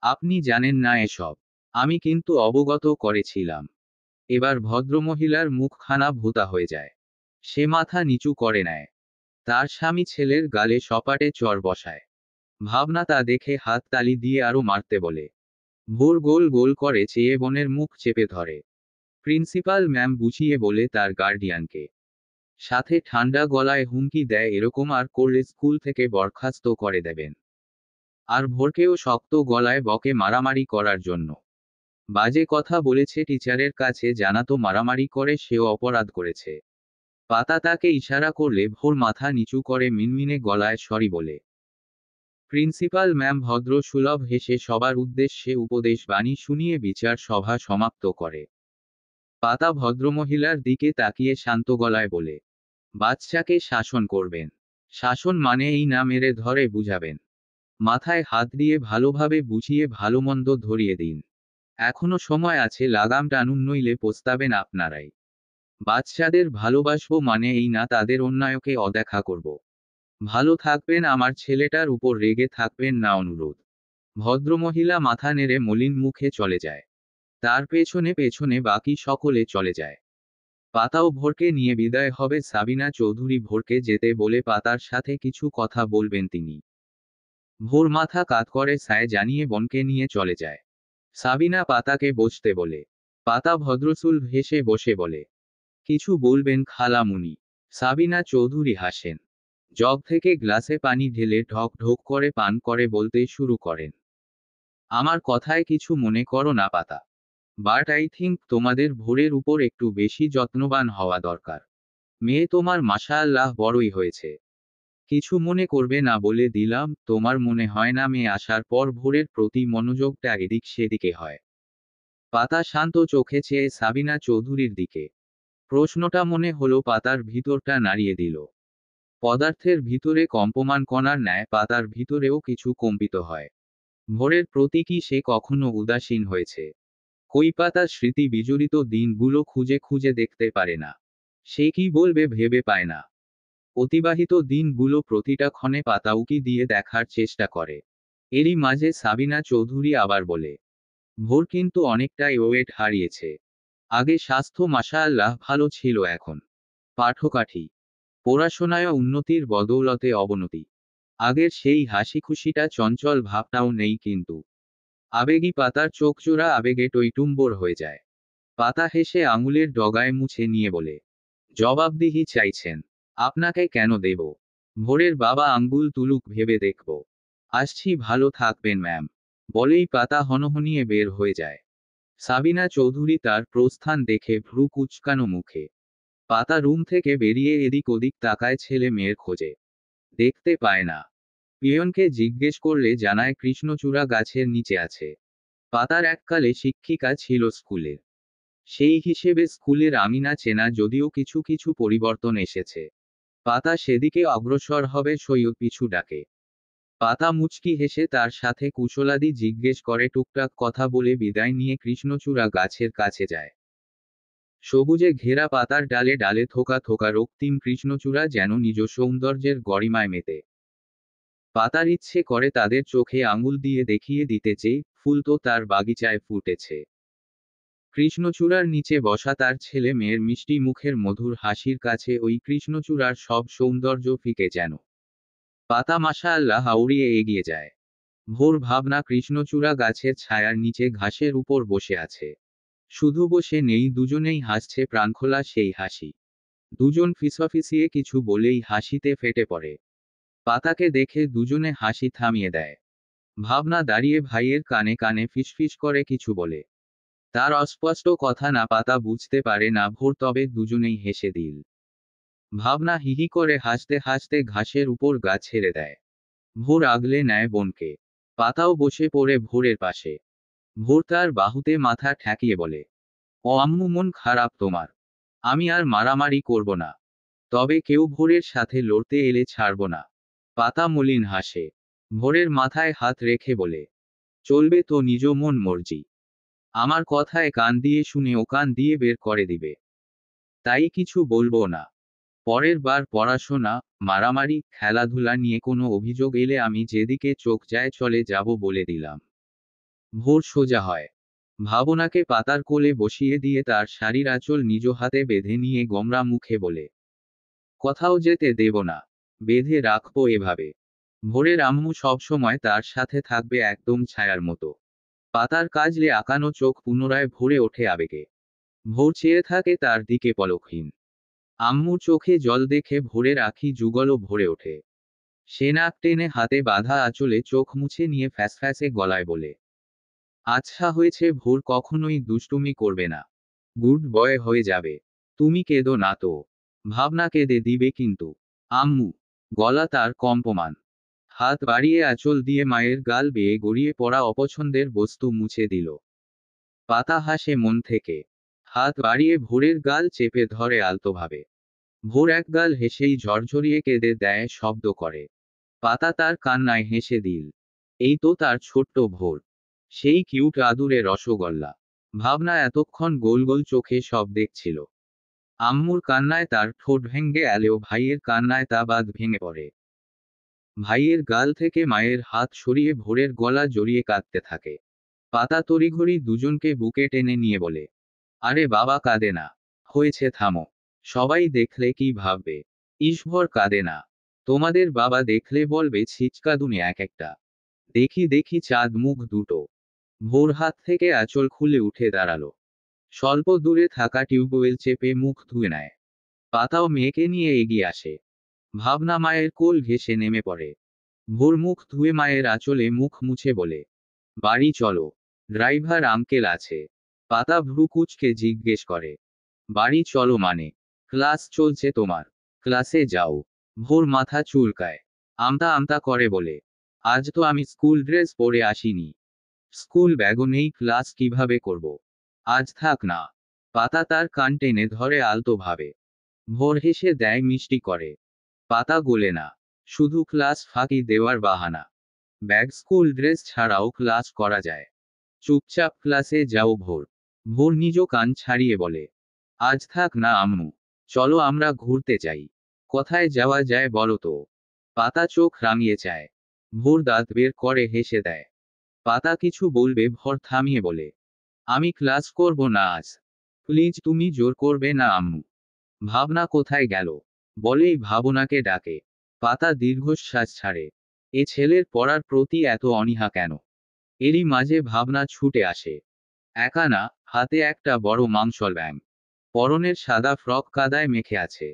আপনি জানেন না এসব? আমি কিন্তু অবগত করেছিলাম। এবার ভদ্রমহিলার মুখখানা ভোঁতা হয়ে যায়। সে মাথা নিচু করে নেয়। তার স্বামী ছেলের গালে সপাটে চড় বসায়। ভাবনা তা দেখে হাততালি দিয়ে আরো মারতে বলে। ভোর গোল গোল করে চেয়ে বোনের মুখ চেপে ধরে। প্রিন্সিপাল ম্যাম বুঝিয়ে বলে তার গার্ডিয়ানকে। সাথে ঠান্ডা গলায় হুমকি দেয় এরকম আর করলে স্কুল থেকে বরখাস্ত করে দেবেন। আর ভোরকেও শক্ত গলায় বকে মারামারি করার জন্য। বাজে কথা বলেছে টিচারের কাছে জানাতো মারামারি করে সেও অপরাধ করেছে। পাতা তাকে ইশারা করলে ভোর মাথা নিচু করে মিনমিনে গলায় সরি বলে। প্রিন্সিপাল ম্যাম ভদ্র সুলভ হেসে সবার উদ্দেশ্যে উপদেশ বাণী শুনিয়ে বিচার সভা সমাপ্ত করে। পাতা ভদ্রমহিলার দিকে তাকিয়ে শান্ত গলায় বলে, বাচ্চাকে শাসন করবেন। শাসন মানে এই না মেরে ধরে বুঝাবেন। মাথায় হাত দিয়ে ভালোভাবে বুঝিয়ে ভালোমন্দ ধরিয়ে দিন। এখনো সময় আছে, লাগাম টানুন, নইলে পস্তাবেন আপনারাই। বাচ্চাদের ভালোবাসবো মানে এই না তাদের অন্যায়কে অদেখা করব। ভালো থাকবেন, আমার ছেলেটার উপর রেগে থাকবেন না, অনুরোধ। ভদ্রমহিলা মাথা নেড়ে মলিন মুখে চলে যায়। তার পেছনে পেছনে বাকি সকলে চলে যায়। পাতাও ভোরকে নিয়ে বিদায় হবে সাবিনা চৌধুরী ভোরকে যেতে বলে পাতার সাথে কিছু কথা বলবেন তিনি। ভোর মাথা কাত করে সায় জানিয়ে বোনকে নিয়ে চলে যায়। সাবিনা পাতাকে বসতে বলে। পাতা ভদ্রসুল হেসে বসে বলে, কিছু বলবেন খালামুনি? সাবিনা চৌধুরী হাসেন। জগ থেকে গ্লাসে পানি ঢেলে ঢক ঢক করে পান করে বলতে শুরু করেন, আমার কথায় কিছু মনে করো না পাতা। বাট আই থিঙ্ক তোমাদের ভোরের উপর একটু বেশি যত্নবান হওয়া দরকার। মেয়ে তোমার মাশাআল্লাহ বড়ই হয়েছে। কিছু মনে করবে না বলে দিলাম, তোমার মনে হয় না মেয়ে আসার পর ভোরের প্রতি মনোযোগটা এদিক সেদিকে হয়? পাতা শান্ত চোখে চেয়ে সাবিনা চৌধুরীর দিকে। প্রশ্নটা মনে হলো পাতার ভিতরটা নাড়িয়ে দিল। পদার্থের ভিতরে কম্পমান কণার ন্যায় পাতার ভিতরেও কিছু কম্পিত হয়। ভোরের প্রতি কি সে কখনো উদাসীন হয়েছে? কই পাতার স্মৃতি বিজড়িত দিনগুলো খুঁজে খুঁজে দেখতে পারে না। সে কি বলবে ভেবে পায় না। অতিবাহিত দিনগুলো প্রতিটা ক্ষণে পাতা উকি দিয়ে দেখার চেষ্টা করে। এরই মাঝে সাবিনা চৌধুরী আবার বলে, ভোর কিন্তু অনেকটাই ওয়েট হারিয়েছে। আগে স্বাস্থ্য মাশাআল্লাহ ভালো ছিল, এখন পাঠকাঠি পড়াশোনায় উন্নতির বদৌলতে অবনতি। আগের সেই হাসি খুশিটা চঞ্চল ভাবটাও নেই কিন্তু। আবেগী পাতার চোখজোড়া আবেগে টইটুম্বর হয়ে যায়। পাতা হেসে আঙুলের ডগায় মুছে নিয়ে বলে, জবাবদিহি চাইছেন? আপনাকে কেন দেব? ভোরের বাবা আঙ্গুল তুলুক ভেবে দেখব। আসছি, ভালো থাকবেন ম্যাম। বলেই পাতা হনহনিয়ে বের হয়ে যায়। সাবিনা চৌধুরী তার প্রস্থান দেখে ভ্রু কুঁচকানো মুখে। পাতা রুম থেকে বেরিয়ে এদিক ওদিক তাকায় ছেলে মেয়ের খোঁজে। দেখতে পায় না। পিয়নকে জিজ্ঞেস করলে জানায় কৃষ্ণচূড়া গাছের নিচে আছে। পাতার এককালে শিক্ষিকা ছিল স্কুলের। সেই হিসেবে স্কুলের আমিনা চেনা, যদিও কিছু কিছু পরিবর্তন এসেছে। পাতা সেদিকে অগ্রসর হবে সৈয়দ পিছু ডাকে। পাতা মুচকি হেসে তার সাথে কুশলাদি জিজ্ঞেস করে, টুকটাক কথা বলে বিদায় নিয়ে কৃষ্ণচূড়া গাছের কাছে যায়। সবুজে ঘেরা পাতার ডালে ডালে থোকা থোকা রক্তিম কৃষ্ণচূড়া যেন নিজ সৌন্দর্যের গরিমায় মেতে। পাতার ইচ্ছে করে তাদের চোখে আঙুল দিয়ে দেখিয়ে দিতে চেয়ে, ফুল তো তার বাগিচায় ফুটেছে। কৃষ্ণচূড়ার নিচে বসা তার ছেলে মেয়ের মিষ্টি মুখের মধুর হাসির কাছে ওই কৃষ্ণচূড়ার সব সৌন্দর্য ফিকে যেন। পাতা মাশাআল্লাহ উড়িয়ে এগিয়ে যায়। ভোর ভাবনা কৃষ্ণচূড়া গাছের ছায়ার নিচে ঘাসের উপর বসে আছে। শুধু বসে নেই, দুজনেই হাসছে প্রাণখোলা সেই হাসি। দুজন ফিসফিসিয়ে কিছু বলেই হাসিতে ফেটে পড়ে। পাতাকে দেখে দুজনে হাসি থামিয়ে দেয়। ভাবনা দাঁড়িয়ে ভাইয়ের কানে কানে ফিসফিস করে কিছু বলে। তার অস্পষ্ট কথা না পাতা বুঝতে পারে না ভোর, তবে দুজনেই হেসে দিল। ভাবনা হিহি করে হাসতে হাসতে ঘাসের উপর গা ছেড়ে দেয়। ভোর আগলে নেয় বোনকে। পাতাও বসে পড়ে ভোরের পাশে। ভোর তার বাহুতে মাথা ঠেকিয়ে বলে, ও আম্মু, মন খারাপ তোমার? আমি আর মারামারি করব না, তবে কেউ ভোরের সাথে লড়তে এলে ছাড়ব না। পাতা মলিন হাসে। ভোরের মাথায় হাত রেখে বলে, চলবে তো নিজ মন মর্জি। আমার কথায় কান দিয়ে শুনে ও কান দিয়ে বের করে দিবে, তাই কিছু বলবো না। পরের বার পড়াশোনা, মারামারি, খেলাধুলা নিয়ে কোনো অভিযোগ এলে আমি যেদিকে চোখ যায় চলে যাব বলে দিলাম। ভোর সোজা হয়। ভাবনাকে পাতার কোলে বসিয়ে দিয়ে তার শাড়ির আঁচল নিজ হাতে বেঁধে নিয়ে গোমরা মুখে বলে, কোথাও যেতে দেব না, বেঁধে রাখবো এভাবে। ভোরের আম্মু সব সময় তার সাথে থাকবে একদম ছায়ার মতো। পাতার কাজলে আঁকানো চোখ পুনরায় ভরে ওঠে আবেগে। ভোর চেয়ে থাকে তার দিকে পলকহীন। আম্মুর চোখে জল দেখে ভোরের আঁখি যুগলও ভরে ওঠে। সে নাক টেনে হাতে বাঁধা আঁচলে চোখ মুছে নিয়ে ফ্যাসফ্যাসে গলায় বলে, আচ্ছা হয়েছে ভোর, কখনোই দুষ্টুমি করবে না, গুড বয় হয়ে যাবে। তুমি কেঁদো না তো। ভাবনা কেঁদে দিবে কিন্তু। আম্মু। গলা তার কম্পমান। হাত বাড়িয়ে আঁচল দিয়ে মায়ের গাল বেয়ে গড়িয়ে পড়া অপছন্দের বস্তু মুছে দিল। পাতা হাসে মন থেকে। হাত বাড়িয়ে ভোরের গাল চেপে ধরে আলতোভাবে। ভোর এক গাল হেসেই ঝরঝরিয়ে কেঁদে দেয় শব্দ করে। পাতা তার কান্নায় হেসে দিল। এই তো তার ছোট্ট ভোর, সেই কিউট আদুরে রসগোল্লা। ভাবনা এতক্ষণ গোল গোল চোখে সব দেখছিল। আম্মুর কান্নায় তার ঠোঁট ভেঙে এলেও ভাইয়ের কান্নায় তা বাঁধ ভেঙে পড়ে। ভাইয়ের গাল থেকে মায়ের হাত সরিয়ে ভোরের গলা জড়িয়ে কাঁদতে থাকে। পাতা তড়িঘড়ি দুজনকে বুকে টেনে নিয়ে বলে, আরে বাবা কাঁদে না, হয়েছে থামো। সবাই দেখলে কি ভাববে? ঈশ্বর কাঁদে না। তোমাদের বাবা দেখলে বলবে ছিচকাদুনে এক একটা। দেখি দেখি চাঁদ মুখ দুটো। ভোর হাত থেকে আঁচল খুলে উঠে দাঁড়ালো। স্বল্প দূরে থাকা টিউবওয়েল চেপে মুখ ধুয়ে নেয়। পাতাও মেয়েকে নিয়ে এগিয়ে আসে। ভাবনা মায়ের কোল ঘেঁষে নেমে পড়ে। ভোর মুখ ধুয়ে মায়ের আঁচলে মুখ মুছে বলে, বাড়ি চলো, ড্রাইভার আঙ্কেল আছে। পাতা ভ্রু কুঁচকে জিজ্ঞেস করে, বাড়ি চলো মানে? ক্লাস চলছে তোমার, ক্লাসে যাও। ভোর মাথা চুলকায়। আমতা আমতা করে বলে, আজ তো আমি স্কুল ড্রেস পরে আসিনি। স্কুল ব্যাগও নেই, ক্লাস কিভাবে করব? আজ থাক না। পাতা তার কান টেনে ধরে আলতো ভাবে। ভোর হেসে দেয় মিষ্টি করে। পাতা গোলে না, শুধু ক্লাস ফাঁকি দেওয়ার বাহানা। ব্যাগ স্কুল ড্রেস ছাড়াও ক্লাস করা যায়। চুপচাপ ক্লাসে যাও ভোর। ভোর নিজ কান ছাড়িয়ে বলে, আজ থাক না আম্মু, চলো আমরা ঘুরতে যাই। কোথায় যাওয়া যায় বলো তো? পাতা চোখ রাঙিয়ে চায়। ভোর দাঁত বের করে হেসে দেয়। পাতা কিছু বলবে ভোর থামিয়ে বলে, আমি ক্লাস করব না আজ। প্লিজ তুমি জোর করবে না আম্মু। ভাবনা কোথায় গেল বলেই ভাবনাকে ডাকে। পাতা দীর্ঘশ্বাস ছাড়ে। এ ছেলের পড়ার প্রতি এত অনীহা কেন? এরই মাঝে ভাবনা ছুটে আসে। একা না, হাতে একটা বড় মাংসল ব্যাঙ। পরনের সাদা ফ্রক কাদায় মেখে আছে।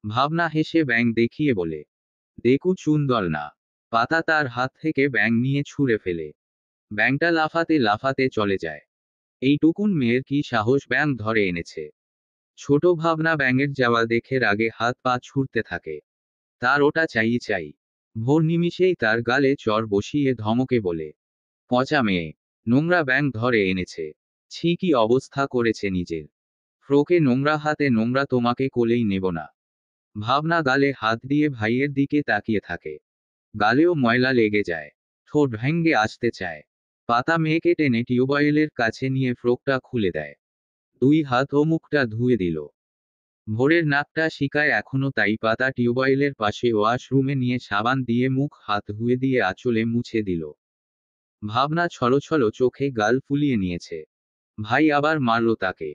ভাবনা হেসে ব্যাঙ দেখিয়ে বলে, দেখু চুন্দল না। পাতা তার হাত থেকে ব্যাঙ নিয়ে ছুঁড়ে ফেলে। ব্যাঙটা লাফাতে লাফাতে চলে যায়। এইটুকুন মেয়ের কি সাহস, ব্যাঙ ধরে এনেছে। ছোট ভাবনা ব্যাঙের যাওয়া দেখে রাগে হাত পা ছুটতে থাকে। তার ওটা চাই চাই। ভোর নিমিষেই তার গালে চর বসিয়ে ধমকে বলে, পচা মেয়ে, নোংরা ব্যাঙ ধরে এনেছে। ছি কি অবস্থা করেছে নিজের। ফ্রোকে নোংরা, হাতে নোংরা, তোমাকে কোলেই নেব না। ভাবনা গালে হাত দিয়ে ভাইয়ের দিকে তাকিয়ে থাকে। গালেও ময়লা লেগে যায়, ঠোঁট ভেঙ্গে আসতে চায়। পাতা মেয়েকে টেনে টিউবওয়েলের কাছে নিয়ে ফ্রকটা খুলে দেয়। 2 হাত ও মুখটা ধুয়ে দিল। ভোরের নাকটা শিকায় এখনো, তাই পাতা টিউবওয়েলের পাশে ওয়াশরুমে নিয়ে সাবান দিয়ে মুখ হাত ধুয়ে দিয়ে আঁচলে মুছে দিল। ভাবনা ছলো চোখে গাল ফুলিয়ে নিয়েছে। ভাই আবার মারল তাকে।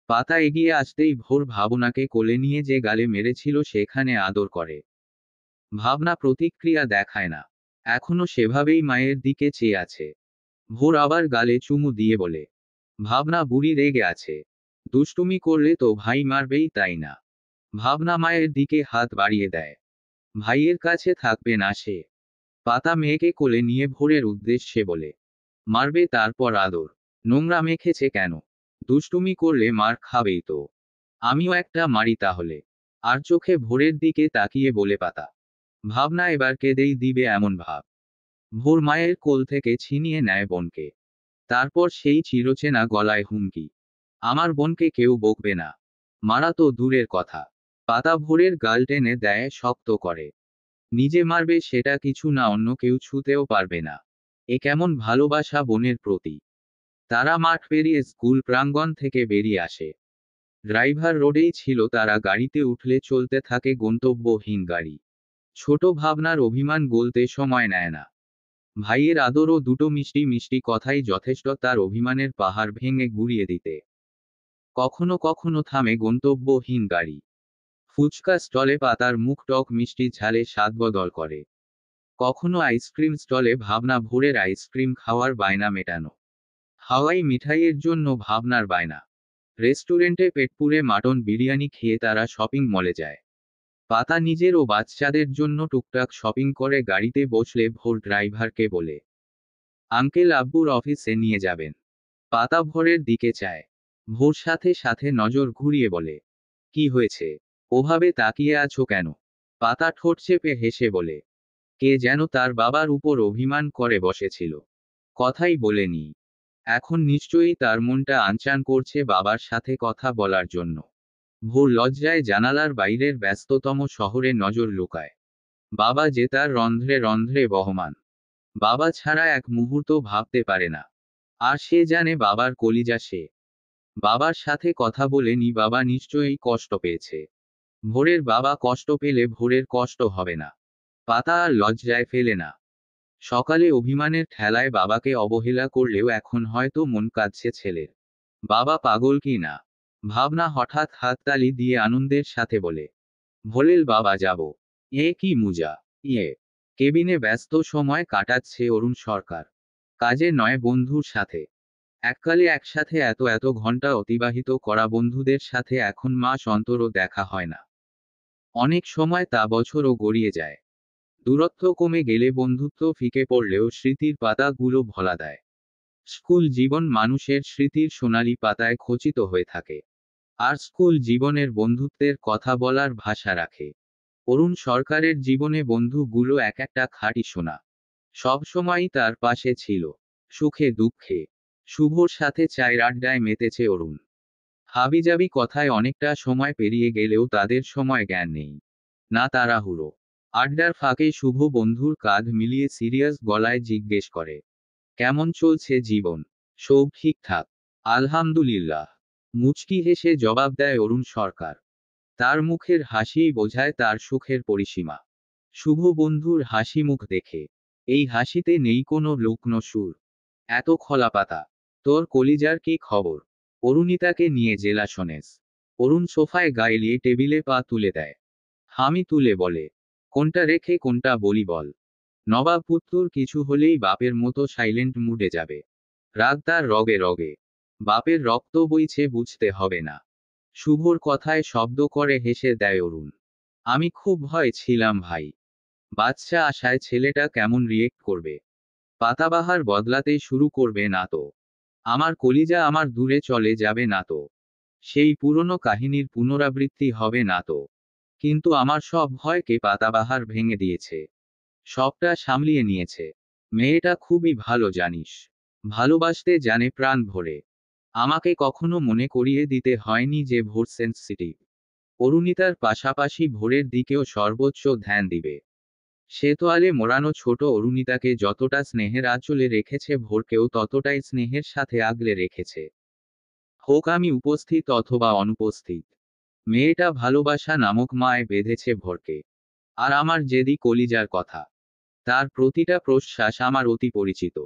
পাতা এগিয়ে আসতেই ভোর ভাবনাকে কোলে নিয়ে যে গালে মেরেছিল সেখানে আদর করে। ভাবনা প্রতিক্রিয়া দেখায় না, এখনো সেভাবেই মায়ের দিকে চেয়ে আছে। ভোর আবার গালে চুমু দিয়ে বলে, ভাবনা বুড়ি রেগে আছে, দুষ্টুমি করলে তো ভাই মারবেই, তাই না? ভাবনা মায়ের দিকে হাত বাড়িয়ে দেয়। ভাইয়ের কাছে থাকবে না সে। পাতা মেয়েকে কোলে নিয়ে ভোরের উদ্দেশ্যে বলে, মারবে তারপর আদর? নোংরা মেখেছে কেন? দুষ্টুমি করলে মার খাবেই তো। আমিও একটা মারি তাহলে। আর চোখে ভোরের দিকে তাকিয়ে বলে পাতা। ভাবনা এবার কেঁদেই দিবে এমন ভাব। ভোর মায়ের কোল থেকে ছিনিয়ে নেয় বোনকে। তারপর সেই চিরচেনা গলায় হুমকি, আমার বোনকে কেউ বকবে না। মারা তো দূরের কথা, পাতা ভোরের গাল টেনে দেয় শক্ত করে। নিজে মারবে সেটা কিছু না, অন্য কেউ ছুঁতেও পারবে না। এ কেমন ভালোবাসা বোনের প্রতি। তারা মাঠ পেরিয়ে স্কুল প্রাঙ্গণ থেকে বেরিয়ে আসে। ড্রাইভার রোডেই ছিল তারা, গাড়িতে উঠলে চলতে থাকে গন্তব্যহীন গাড়ি। ছোট ভাবনার অভিমান গলতে সময় নেয় না। ভাইয়ের আদর ও দুটো মিষ্টি মিষ্টি কথাই যথেষ্ট তার অভিমানের পাহাড় ভেঙে গুড়িয়ে দিতে। কখনো কখনো থামে গন্তব্যহীন গাড়ি। ফুচকা স্টলে পাতার মুখ টক মিষ্টি ঝালে স্বাদ বদল করে। কখনো আইসক্রিম স্টলে ভাবনা ভোরের আইসক্রিম খাওয়ার বায়না মেটানো। হাওয়াই মিঠাইয়ের জন্য ভাবনার বায়না। রেস্টুরেন্টে পেটপুরে মাটন বিরিয়ানি খেয়ে তারা শপিং মলে যায়। পাতা নিজের ও বাচ্চাদের জন্য টুকটাক শপিং করে গাড়িতে বসলে ভোর ড্রাইভারকে বলে, আঙ্কেল আব্বুর অফিসে নিয়ে যাবেন। পাতা ভোরের দিকে চায়। ভোর সাথে সাথে নজর ঘুরিয়ে বলে, কি হয়েছে? ওভাবে তাকিয়ে আছো কেন? পাতা ঠোঁট চেপে হেসে বলে, কে যেন তার বাবার উপর অভিমান করে বসেছিল, কথাই বলেনি। এখন নিশ্চয়ই তার মনটা আনচান করছে বাবার সাথে কথা বলার জন্য। ভোর লজ্জায় জানালার বাইরের ব্যস্ততম শহরে নজর লুকায়। বাবা যে তার রন্ধ্রে রন্ধ্রে বহমান। বাবা ছাড়া এক মুহূর্ত ভাবতে পারে না। আর সে জানে বাবার কলিজা সে। বাবার সাথে কথা বলেনি, বাবা নিশ্চয়ই কষ্ট পেয়েছে। ভোরের বাবা কষ্ট পেলে ভোরের কষ্ট হবে না। পাতা আর লজ্জায় ফেলে না। সকালে অভিমানের ঠেলায় বাবাকে অবহেলা করলেও এখন হয়তো মন কাঁদছে ছেলের। বাবা পাগল কি না? ভাবনা হঠাৎ হাততালি দিয়ে আনন্দের সাথে বলে, ভোলেল বাবা যাব। এ কি মুজা! ইয়ে। কেবিনে ব্যস্ত সময় কাটাচ্ছে অরুণ সরকার। কাজে নয়, বন্ধুর সাথে। এককালে একসাথে এত এত ঘন্টা অতিবাহিত করা বন্ধুদের সাথে এখন মাস অন্তরও দেখা হয় না। অনেক সময় তা বছরও গড়িয়ে যায়। দূরত্ব কমে গেলে বন্ধুত্ব ফিকে পড়লেও স্মৃতির পাতাগুলো ভোলা দেয়। স্কুল জীবন মানুষের স্মৃতির সোনালী পাতায় খচিত হয়ে থাকে। আর স্কুল জীবনের বন্ধুত্বের কথা বলার ভাষা রাখে। অরুণ সরকারের জীবনে বন্ধুগুলো এক একটা খাঁটি সোনা। সব সময়ই তার পাশে ছিল, সুখে দুঃখে। শুভর সাথে চায়ের আড্ডায় মেতেছে অরুণ। হাবিজাবি কথায় অনেকটা সময় পেরিয়ে গেলেও তাদের সময় জ্ঞান নেই, না তাড়াহুড়ো। আড্ডার ফাঁকে শুভ বন্ধুর কাঁধ মিলিয়ে সিরিয়াস গলায় জিজ্ঞেস করে, কেমন চলছে জীবন? সব ঠিকঠাক, আলহামদুলিল্লাহ। মুচকি হেসে জবাব দেয় অরুণ সরকার। তার মুখের হাসিই বোঝায় তার সুখের পরিসীমা। শুভ বন্ধুর হাসি মুখ দেখে, এই হাসিতে নেই কোনো লুকনো সুর। এত খোলাপাতা। তোর কলিজার কি খবর? অরুণিতাকে নিয়ে জেলা শোনেস। অরুণ সোফায় গায়ে টেবিলে পা তুলে দেয়। হামি তুলে বলে, কোনটা রেখে কোনটা বলি বল। নবাব পুত্তুর কিছু হলেই বাপের মতো সাইলেন্ট মুডে যাবে। রাগ তার রগে রগে। বাপের রক্ত বইছে, বুঝতে হবে না। শুভর কথায় শব্দ করে হেসে দেয় অরুণ। আমি খুব ভয় ছিলাম ভাই। বাচ্চা আশায় ছেলেটা কেমন রিয়েক্ট করবে। পাতাবাহার বদলাতে শুরু করবে না তো? আমার কলিজা আমার দূরে চলে যাবে না তো? সেই পুরনো কাহিনীর পুনরাবৃত্তি হবে না তো? কিন্তু আমার সব ভয়কে পাতাবাহার ভেঙে দিয়েছে। সবটা সামলিয়ে নিয়েছে। মেয়েটা খুবই ভালো জানিস। ভালোবাসতে জানে প্রাণ ভরে। আমাকে কখনো মনে করিয়ে দিতে হয়নি যে ভোর সেন্সিটিভ। অরুণিতার পাশাপাশি ভোরের দিকেও সর্বোচ্চ ধ্যান দিবে। সে তোয়ালে মোড়ানো ছোট অরুণিতাকে যতটা স্নেহের আঁচলে রেখেছে, ভোরকেও ততটাই স্নেহের সাথে আগলে রেখেছে। হোক আমি উপস্থিত অথবা অনুপস্থিত, মেয়েটা ভালোবাসা নামক মায় বেঁধেছে ভোরকে। আর আমার যেদি কলিজার কথা, তার প্রতিটা প্রশ্বাস আমার অতি পরিচিত।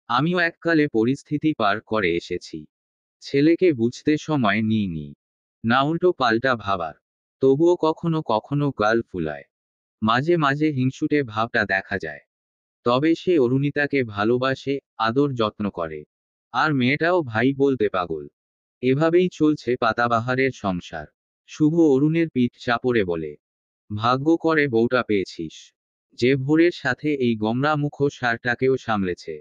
আমিও এককালে পরিস্থিতি পার করে এসেছি। ছেলেকে বুঝতে সময় নিইনি, না উল্টো পাল্টা ভাবার। তবুও কখনো কখনো গাল ফুলায়, মাঝে মাঝে হিংসুটে ভাবটা দেখা যায়। তবে সে অরুণিতাকে ভালোবাসে, আদর যত্ন করে। আর মেয়েটাও ভাই বলতে পাগল। এভাবেই চলছে পাতাবাহারের সংসার। শুভ অরুণের পিঠ চাপড়ে বলে, ভাগ্য করে বউটা পেয়েছিস, যে ভোরের সাথে এই গমরা মুখো সারটাকেও সামলেছে।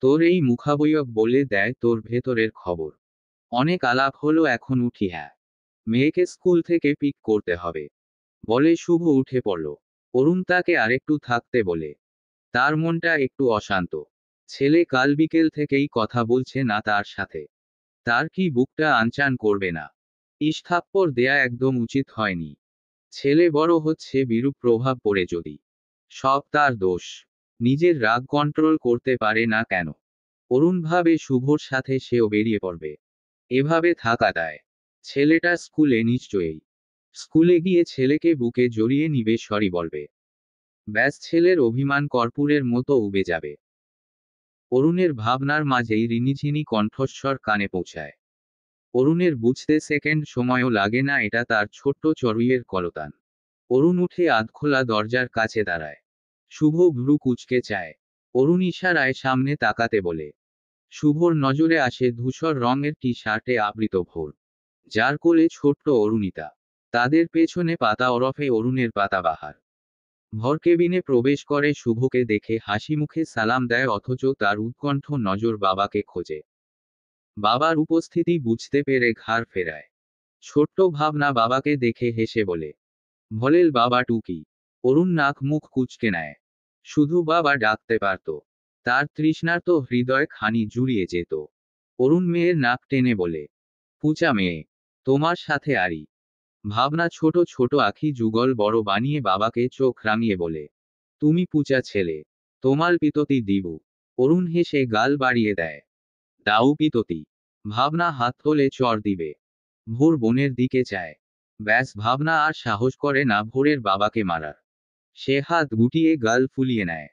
তোর এই মুখাবয়ব বলে দেয় তোর ভেতরের খবর। অনেক আলাপ হলো, এখন উঠি। হ্যাঁ, মেয়েকে স্কুল থেকে পিক করতে হবে, বলে শুভ উঠে পড়ল। অরুণ তাকে আরেকটু থাকতে বলে। তার মনটা একটু অশান্ত। ছেলে কাল বিকেল থেকেই কথা বলছে না তার সাথে। তার কি বুকটা আনচান করবে না? ইস্থাপ্পর দেয়া একদম উচিত হয়নি। ছেলে বড় হচ্ছে, বিরূপ প্রভাব পড়ে যদি। সব তার দোষ। নিজের রাগ কন্ট্রোল করতে পারে না কেন? অরুণ ভাবে শুভর সাথে সেও বেরিয়ে পড়বে। এভাবে থাকা দায়। ছেলেটা স্কুলে নিশ্চয়ই। স্কুলে গিয়ে ছেলেকে বুকে জড়িয়ে নিবে, সরি বলবে। ব্যাস, ছেলের অভিমান কর্পূরের মতো উবে যাবে। অরুণের ভাবনার মাঝেই রিনিঝিনি কণ্ঠস্বর কানে পৌঁছায়। অরুণের বুঝতে সেকেন্ড সময়ও লাগে না, এটা তার ছোট্ট চড়ুইয়ের কলতান। অরুণ উঠে আধখোলা দরজার কাছে দাঁড়ায়। শুভ ভ্রু কুঁচকে চায়। অরুণ ইশারায় সামনে তাকাতে বলে। শুভর নজরে আসে ধূসর রঙের টি শার্টে আবৃত ভোর, যার কোলে ছোট্ট অরুণিতা। তাদের পেছনে পাতা ওরফে অরুণের পাতাবাহার। ভর কেবিনে প্রবেশ করে, শুভকে দেখে হাসি মুখে সালাম দেয়, অথচ তার উৎকণ্ঠ নজর বাবাকে খোঁজে। বাবার উপস্থিতি বুঝতে পেরে ঘাড় ফেরায়। ছোট্ট ভাবনা বাবাকে দেখে হেসে বলে, ভলেল বাবা টুকি। অরুণ নাক মুখ কুঁচকে নেয়। শুধু বাবা ডাকতে পারত, তার তৃষ্ণার্ত হৃদয় খানি জুড়িয়ে যেত। অরুণ মেয়ের নাক টেনে বলে, পুচা মেয়ে, তোমার সাথে আরি। ভাবনা ছোট ছোট আখি যুগল বড় বানিয়ে বাবাকে চোখ রাঙিয়ে বলে, তুমি পুচা ছেলে, তোমার পিততি দিবু। অরুণ হেসে গাল বাড়িয়ে দেয়, দাউ পিততি। ভাবনা হাত তোলে চর দিবে। ভোর বোনের দিকে চায়। ব্যাস, ভাবনা আর সাহস করে না ভোরের বাবাকে মারার। সে হাত গুটিয়ে গাল ফুলিয়ে নেয়।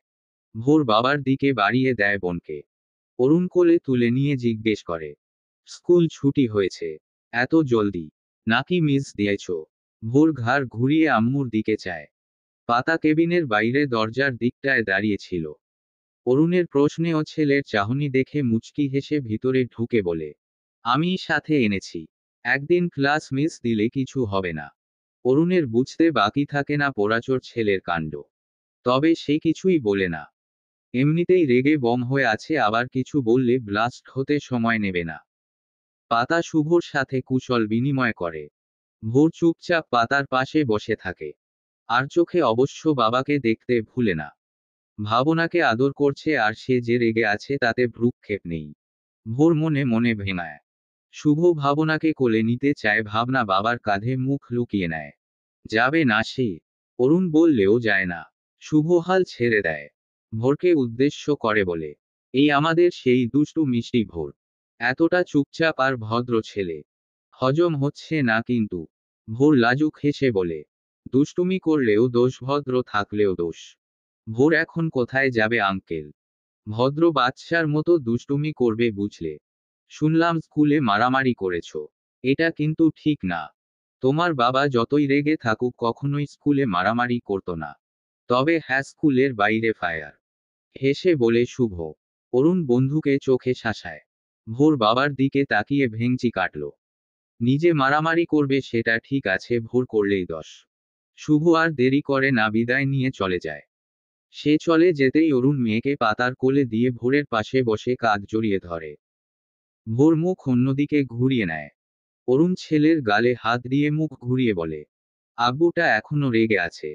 ভোর বাবার দিকে বাড়িয়ে দেয় বোনকে। অরুণ কোলে তুলে নিয়ে জিজ্ঞেস করে, স্কুল ছুটি হয়েছে এত জলদি, নাকি মিস দিয়েছ? ভোর ঘাড় ঘুরিয়ে আম্মুর দিকে চায়। পাতা কেবিনের বাইরে দরজার দিকটায় দাঁড়িয়েছিল। অরুণের প্রশ্নেও ছেলের চাহনি দেখে মুচকি হেসে ভিতরে ঢুকে বলে, আমি সাথে এনেছি, একদিন ক্লাস মিস দিলে কিছু হবে না। অরুণের বুঝতে বাকি থাকে না পোড়াচোর ছেলের কাণ্ড। তবে সে কিছুই বলে না। এমনিতেই রেগে বম হয়ে আছে, আবার কিছু বললে ব্লাস্ট হতে সময় নেবে না। পাতা শুভর সাথে কুশল বিনিময় করে। ভোর চুপচাপ পাতার পাশে বসে থাকে। আর চোখে অবশ্য বাবাকে দেখতে ভুলে না। ভাবনাকে আদর করছে, আর সে যে রেগে আছে তাতে ভ্রুক্ষেপ নেই। ভোর মনে মনে ভেঙায়। শুভ ভাবনাকে কোলে নিতে চায়, ভাবনা বাবার কাঁধে মুখ লুকিয়ে নেয়। যাবে না সে। অরুণ বললেও যায় না। শুভ হাল ছেড়ে দেয়। ভোরকে উদ্দেশ্য করে বলে, এই আমাদের সেই দুষ্টু মিষ্টি ভোর। এতটা চুপচাপ আর ভদ্র ছেলে। হজম হচ্ছে না কিন্তু। ভোর লাজুক হেসে বলে, দুষ্টুমি করলেও দোষ, ভদ্র থাকলেও দোষ। ভোর এখন কোথায় যাবে আঙ্কেল? ভদ্র বাচ্চার মতো দুষ্টুমি করবে বুঝলে। শুনলাম স্কুলে মারামারি করেছো। এটা কিন্তু ঠিক না। তোমার বাবা যতই রেগে থাকুক কখনোই স্কুলে মারামারি করতো না। তবে হ্যাঁ, স্কুলের বাইরে ফায়ার। হেসে বলে শুভ। অরুণ বন্ধুকে চোখে শাসায়। ভোর বাবার দিকে তাকিয়ে ভেঙচি কাটল। নিজে মারামারি করবে সেটা ঠিক আছে, ভোর করলেই দোষ। শুভ আর দেরি করে না, বিদায় নিয়ে চলে যায়। সে চলে যেতেই অরুণ মেয়েকে পাতার কোলে দিয়ে ভোরের পাশে বসে কাঁধ জড়িয়ে ধরে। ভোর মুখ অন্যদিকে ঘুরিয়ে নেয়। অরুণ ছেলের গালে হাত দিয়ে মুখ ঘুরিয়ে বলে, আব্বুটা এখনো রেগে আছে।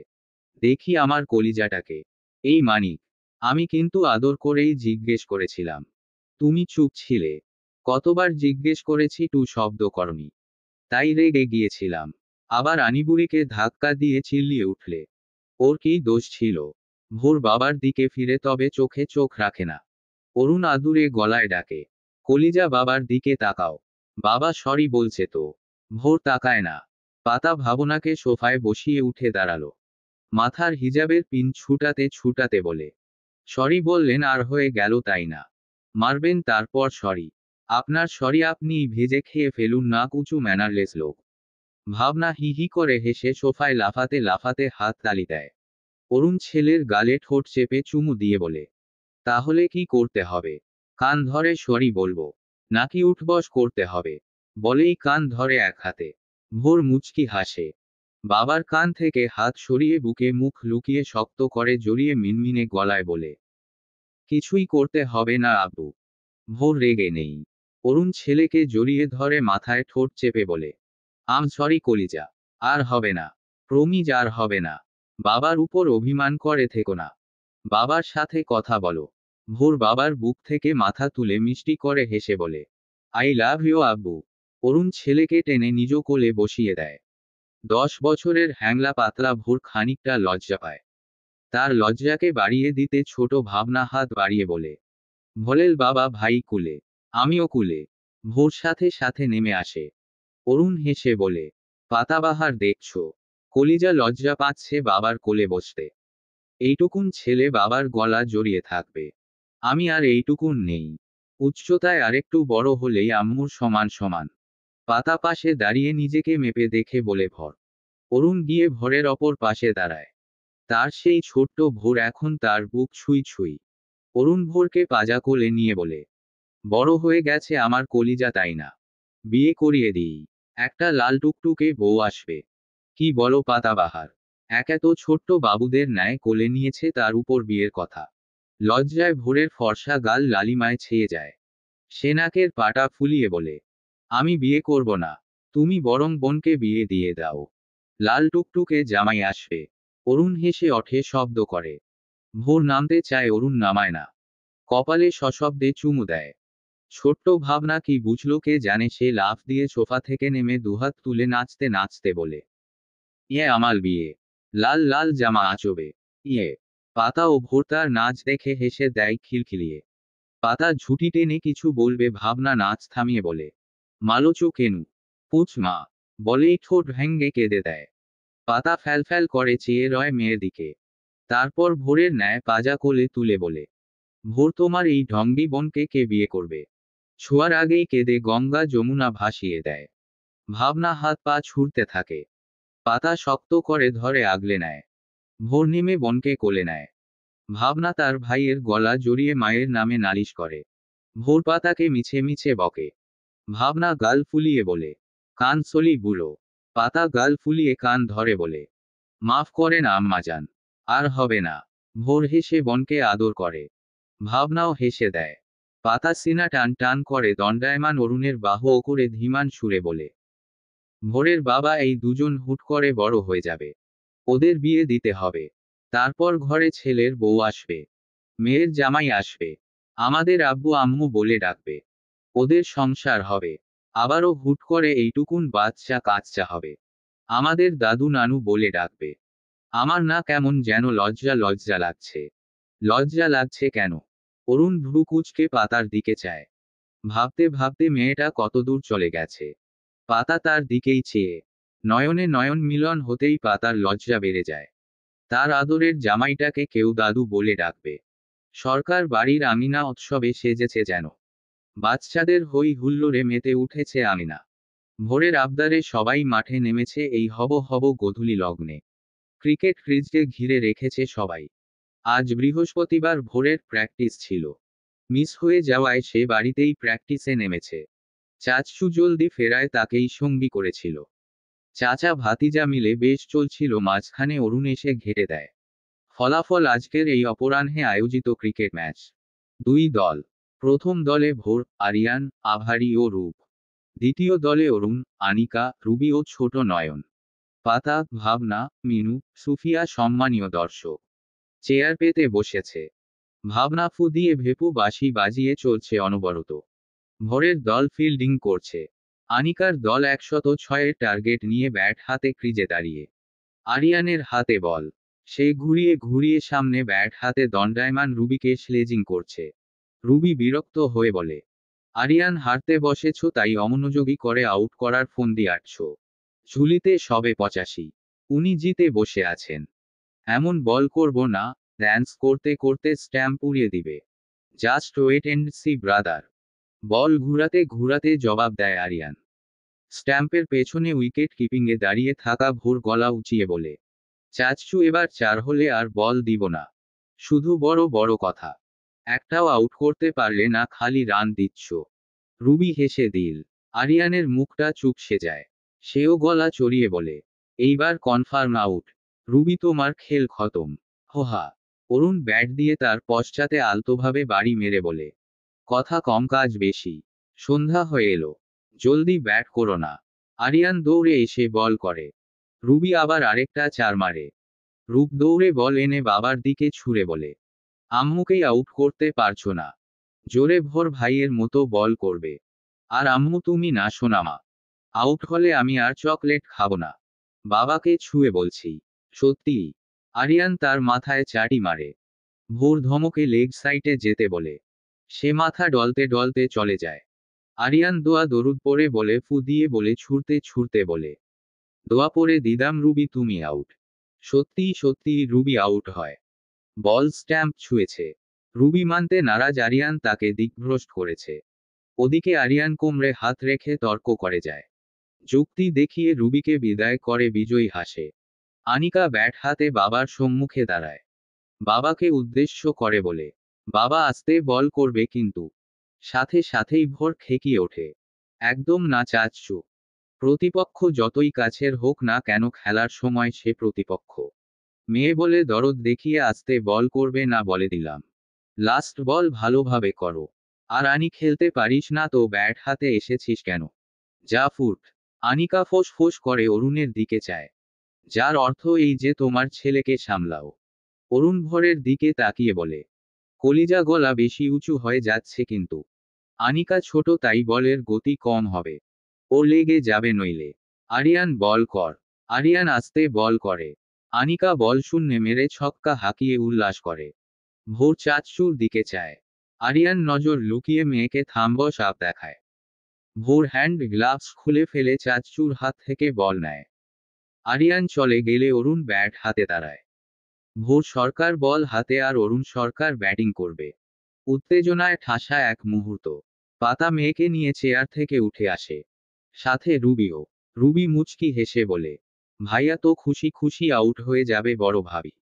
দেখি আমার কলিজাটাকে। এই মানিক, আমি কিন্তু আদর করেই জিজ্ঞেস করেছিলাম। তুমি চুপ ছিলে। কতবার জিজ্ঞেস করেছি, টু শব্দ করনি। তাই রেগে গিয়েছিলাম। আবার আনিবুড়িকে ধাক্কা দিয়ে চিল্লিয়ে উঠলে। ওর কি দোষ ছিল? ভোর বাবার দিকে ফিরে তবে চোখে চোখ রাখে না। অরুণ আদুরে গলায় ডাকে, কলিজা বাবার দিকে তাকাও। বাবা সরি বলছে তো। ভোর তাকায় না। পাতা ভাবনাকে সোফায় বসিয়ে উঠে দাঁড়ালো। মাথার হিজাবের পিন ছুটাতে ছুটাতে বলে, সরি বললেন আর হয়ে গেল তাই না? মারবেন তারপর সরি? আপনার সরি আপনিই ভেজে খেয়ে ফেলুন না, কুচু ম্যানারলেস লোক। ভাবনা হি হি করে হেসে সোফায় লাফাতে লাফাতে হাত তালি দেয়। অরুণ ছেলের গালে ঠোঁট চেপে চুমু দিয়ে বলে, তাহলে কি করতে হবে? কান ধরে সরি বলবো, নাকি উঠবস করতে হবে? বলেই কান ধরে এক হাতে। ভোর মুচকি হাসে। বাবার কান থেকে হাত সরিয়ে বুকে মুখ লুকিয়ে শক্ত করে জড়িয়ে মিনমিনে গলায় বলে, কিছুই করতে হবে না আব্বু। ভোর রেগে নেই। অরুণ ছেলেকে জড়িয়ে ধরে মাথায় ঠোঁট চেপে বলে, আম সরি কলিজা। আর হবে না। প্রমিজ আর হবে না। বাবার উপর অভিমান করে থেকো না। বাবার সাথে কথা বলো। ভোর বাবার বুক থেকে মাথা তুলে মিষ্টি করে হেসে বলে, আই লাভ ইউ আব্বু। অরুণ ছেলেকে টেনে নিজ কোলে বসিয়ে দেয়। 10 বছরের হ্যাংলা পাতলা ভোর খানিকটা লজ্জা পায়। তার লজ্জাকে বাড়িয়ে দিতে ছোট ভাবনা হাত বাড়িয়ে বলে, ভোলেল বাবা ভাই কুলে। আমিও কুলে। ভোর সাথে সাথে নেমে আসে। অরুণ হেসে বলে, পাতাবাহার দেখছো? কলিজা লজ্জা পাচ্ছে বাবার কোলে বসতে। এইটুকুন ছেলে বাবার গলা জড়িয়ে থাকবে। আমি আর এইটুকুন নেই। উচ্চতায় আরেকটু বড় হলেই আম্মুর সমান সমান। পাতা পাশে দাঁড়িয়ে নিজেকে মেপে দেখে বলে ভর। অরুণ গিয়ে ভরের অপর পাশে দাঁড়ায়। তার সেই ছোট্ট ভোর এখন তার বুক ছুঁই ছুঁই। অরুণ ভোরকে পাজা কোলে নিয়ে বলে, বড় হয়ে গেছে আমার কলিজা তাই না? বিয়ে করিয়ে দিই। একটা লাল টুকটুকে বউ আসবে। কি বলো পাতাবাহার? এত ছোট্ট বাবুদের ন্যায় কোলে নিয়েছে তার উপর বিয়ের কথা। লজ্জায় ভোরের ফর্সা গাল লালিমায় ছেয়ে যায়। সে নাকের পাটা ফুলিয়ে বলে, আমি বিয়ে করব না। তুমি বরং বোনকে বিয়ে দিয়ে দাও। লাল টুকটুকে জামাই আসবে। অরুণ হেসে ওঠে শব্দ করে। ভোর নামতে চায়, অরুণ নামায় না। কপালে সশব্দে চুমু দেয়। ছোট্ট ভাবনা কি বুঝলো কে জানে, সে লাফ দিয়ে সোফা থেকে নেমে দুহাত তুলে নাচতে নাচতে বলে, ইয়ে আমাল বিয়ে। লাল লাল জামা আঁচবে। ইয়ে। পাতা ও ভোর তার নাচ দেখে হেসে দেয় খিলখিলিয়ে। পাতা ঝুঁটি টেনে কিছু বলবে ভাবনা নাচ থামিয়ে বলে, মালোচো কেনু। পুছ মা। বলেই ঠোঁট ভেঙ্গে কেঁদে দেয়। পাতা ফ্যাল করে চেয়ে রয় মেয়ের দিকে। তারপর ভোরের ন্যায় পাজা কোলে তুলে বলে, ভোর তোমার এই ঢঙ্গি বোনকে কে বিয়ে করবে? ছোঁয়ার আগেই কেঁদে গঙ্গা যমুনা ভাসিয়ে দেয়। ভাবনা হাত পা ছুড়তে থাকে। পাতা শক্ত করে ধরে আগলে নেয়। ভোর নেমে বোনকে কোলে নেয়। ভাবনা তার ভাইয়ের গলা জড়িয়ে মায়ের নামে নালিশ করে। ভোর পাতাকে মিছে মিছে বকে। ভাবনা গাল ফুলিয়ে বলে, কান সলি বুড়ো। পাতা গাল ফুলিয়ে কান ধরে বলে, মাফ করেন আম্মাজান। আর হবে না। ভোর হেসে বোনকে আদর করে। ভাবনাও হেসে দেয়। পাতা সিনা টান টান করে দণ্ডায়মান অরুণের বাহু করে ধীমান সুরে বলে, ভোরের বাবা এই দুজন হুট করে বড় হয়ে যাবে। ওদের বিয়ে দিতে হবে। তারপর ঘরে ছেলের বউ আসবে। মেয়ের জামাই আসবে। আমাদের আব্বু আম্মু বলে ডাকবে। ওদের সংসার হবে। আবারও হুট করে এইটুকুন বাচ্চা কাচ্চা হবে। আমাদের দাদু নানু বলে ডাকবে। আমার না কেমন যেন লজ্জা লজ্জা লাগছে। লজ্জা লাগছে কেন? অরুণ ভ্রু কুঁচকে পাতার দিকে চায়। ভাবতে ভাবতে মেয়েটা কতদূর চলে গেছে। পাতা তার দিকেই চেয়ে। নয়নে নয়ন মিলন হতেই পাতার লজ্জা বেড়ে যায়। তার আদরের জামাইটাকে কেউ দাদু বলে ডাকবে। সরকার বাড়ির আমিনা উৎসবে সেজেছে যেন। বাচ্চাদের হই হুল্লোড়ে মেতে উঠেছে আমিনা। ভোরের আবদারে সবাই মাঠে নেমেছে এই হব হব গোধূলি লগ্নে। ক্রিকেট ক্রিজকে ঘিরে রেখেছে সবাই। আজ বৃহস্পতিবার ভোরের প্র্যাকটিস ছিল। মিস হয়ে যাওয়ায় সে বাড়িতেই প্র্যাকটিসে নেমেছে। চাচু জলদি ফেরায় তাকেই সঙ্গী করেছিল। চাচা ভাতিজা মিলে বেশ চলছিল, মাঝখানে অরুণ এসে ঘেটে দেয়। ফলাফল আজকের এই অপরাহ্নে আয়োজিত ক্রিকেট ম্যাচ। দুই দল। প্রথম দলে ভোর, আরিয়ান, আভারি ও রূপ। দ্বিতীয় দলে অরুণ, আনিকা, রুবি ও ছোট নয়ন। পাতা, ভাবনা, মিনু, সুফিয়া সম্মানীয় দর্শক। চেয়ার পেতে বসেছে। ভাবনা ফু দিয়ে ভেপু বাঁশি বাজিয়ে চলছে অনবরত। ভোরের দল ফিল্ডিং করছে। আনিকার দল 106-এর টার্গেট নিয়ে ব্যাট হাতে ক্রিজে দাঁড়িয়ে। আরিয়ানের হাতে বল। সে ঘুরিয়ে ঘুরিয়ে সামনে ব্যাট হাতে দণ্ডায়মান রুবিকে স্লেজিং করছে। রুবি বিরক্ত হয়ে বলে, আরিয়ান হারতে বসেছ তাই অমনোযোগী করে আউট করার ফন্দি আটছ। ঝুলিতে সবে 85। উনি জিতে বসে আছেন। এমন বল করব না, ড্যান্স করতে করতে স্ট্যাম্প উড়িয়ে দিবে। Just wait and see brother. বল ঘুরাতে ঘুরাতে জবাব দেয় আরিয়ান। স্ট্যাম্পের পেছনে উইকেট কিপিংয়ে দাঁড়িয়ে থাকা ভোর গলা উঁচিয়ে বলে, চাচ্ছু এবার 4 হলে আর বল দিব না। শুধু বড় বড় কথা। একটাও আউট করতে পারলে না খালি রান দিচ্ছ। রুবি হেসে দিল। আরিয়ানের মুখটা চুপসে যায়। সেও গলা চড়িয়ে বলে, এইবার কনফার্ম আউট। রুবি তোমার খেল খতম। হোহা। অরুণ ব্যাট দিয়ে তার পশ্চাতে আলতোভাবে বাড়ি মেরে বলে, কথা কম কাজ বেশি। সন্ধ্যা হয়ে এলো। জলদি ব্যাট করো না। আরিয়ান দৌড়ে এসে বল করে। রুবি আবার আরেকটা 4 মারে। রূপ দৌড়ে বল এনে বাবার দিকে ছুঁড়ে বলে, আম্মুকেই আউট করতে পারছো না। জোরে ভোর ভাইয়ের মতো বল করবে। আর আম্মু তুমি না সোনামা। আউট হলে আমি আর চকলেট খাবো না। বাবাকে ছুঁয়ে বলছি। সত্যি। আরিয়ান তার মাথায় চাটি মারে। ভোর ধমকে লেগ সাইডে যেতে বলে। সে মাথা ডলতে ডলতে চলে যায়। আরিয়ান দোয়া দরুদ পড়ে বলে ফু দিয়ে বলে ছুটতে ছুটতে বলে, দোয়া পড়ে দিদাম রুবি তুমি আউট। সত্যিই সত্যিই রুবি আউট হয়। বল স্ট্যাম্প ছুঁয়েছে। রুবি মানতে নারাজ আরিয়ান তাকে দিকভ্রষ্ট করেছে। ওদিকে আরিয়ান কোমরে হাত রেখে তর্ক করে যায়। যুক্তি দেখিয়ে রুবিকে বিদায় করে বিজয়ী হাসে। আনিকা ব্যাট হাতে বাবার সম্মুখে দাঁড়ায়। বাবাকে উদ্দেশ্য করে বলে, বাবা আস্তে বল করবে কিন্তু। সাথে সাথেই ভোর খেকিয়ে ওঠে। একদম না চাচ্ছু। প্রতিপক্ষ যতই কাছের হোক না কেন খেলার সময় সে প্রতিপক্ষ। মেয়ে বলে দরদ দেখিয়ে আস্তে বল করবে না বলে দিলাম। লাস্ট বল ভালোভাবে করো। আর আনি খেলতে পারিস না তো ব্যাট হাতে এসেছিস কেন? যা ফুট। আনিকা ফোঁস ফোঁস করে অরুণের দিকে চায়। যার অর্থ এই যে তোমার ছেলেকে সামলাও। অরুণ ভোরের দিকে তাকিয়ে বলে, কলিজা গলা বেশি উঁচু হয়ে যাচ্ছে কিন্তু। আনিকা ছোট তাই বলের গতি কম হবে। ও লেগে যাবে নইলে। আরিয়ান বল কর। আরিয়ান আস্তে বল করে। আনিকা বল শূন্যে মেরে ছক্কা হাঁকিয়ে উল্লাস করে। ভোর চাচ্চুর দিকে চায়। আরিয়ান নজর লুকিয়ে মেয়েকে থামব সাপ দেখায়। ভোর হ্যান্ড গ্লাভস খুলে ফেলে চাচ্চুর হাত থেকে বল নেয়। আরিয়ান চলে গেলে অরুণ ব্যাট হাতে দাঁড়ায়। ভোর সরকার বল হাতে আর অরুণ সরকার ব্যাটিং করবে। উত্তেজনায় ঠাসা এক মুহূর্ত। পাতা মেয়েকে নিয়ে চেয়ার থেকে উঠে আসে। সাথে রুবিও। রুবি মুচকি হেসে বলে, ভাইয়া তো খুশি খুশি আউট হয়ে যাবে বড় ভাবি।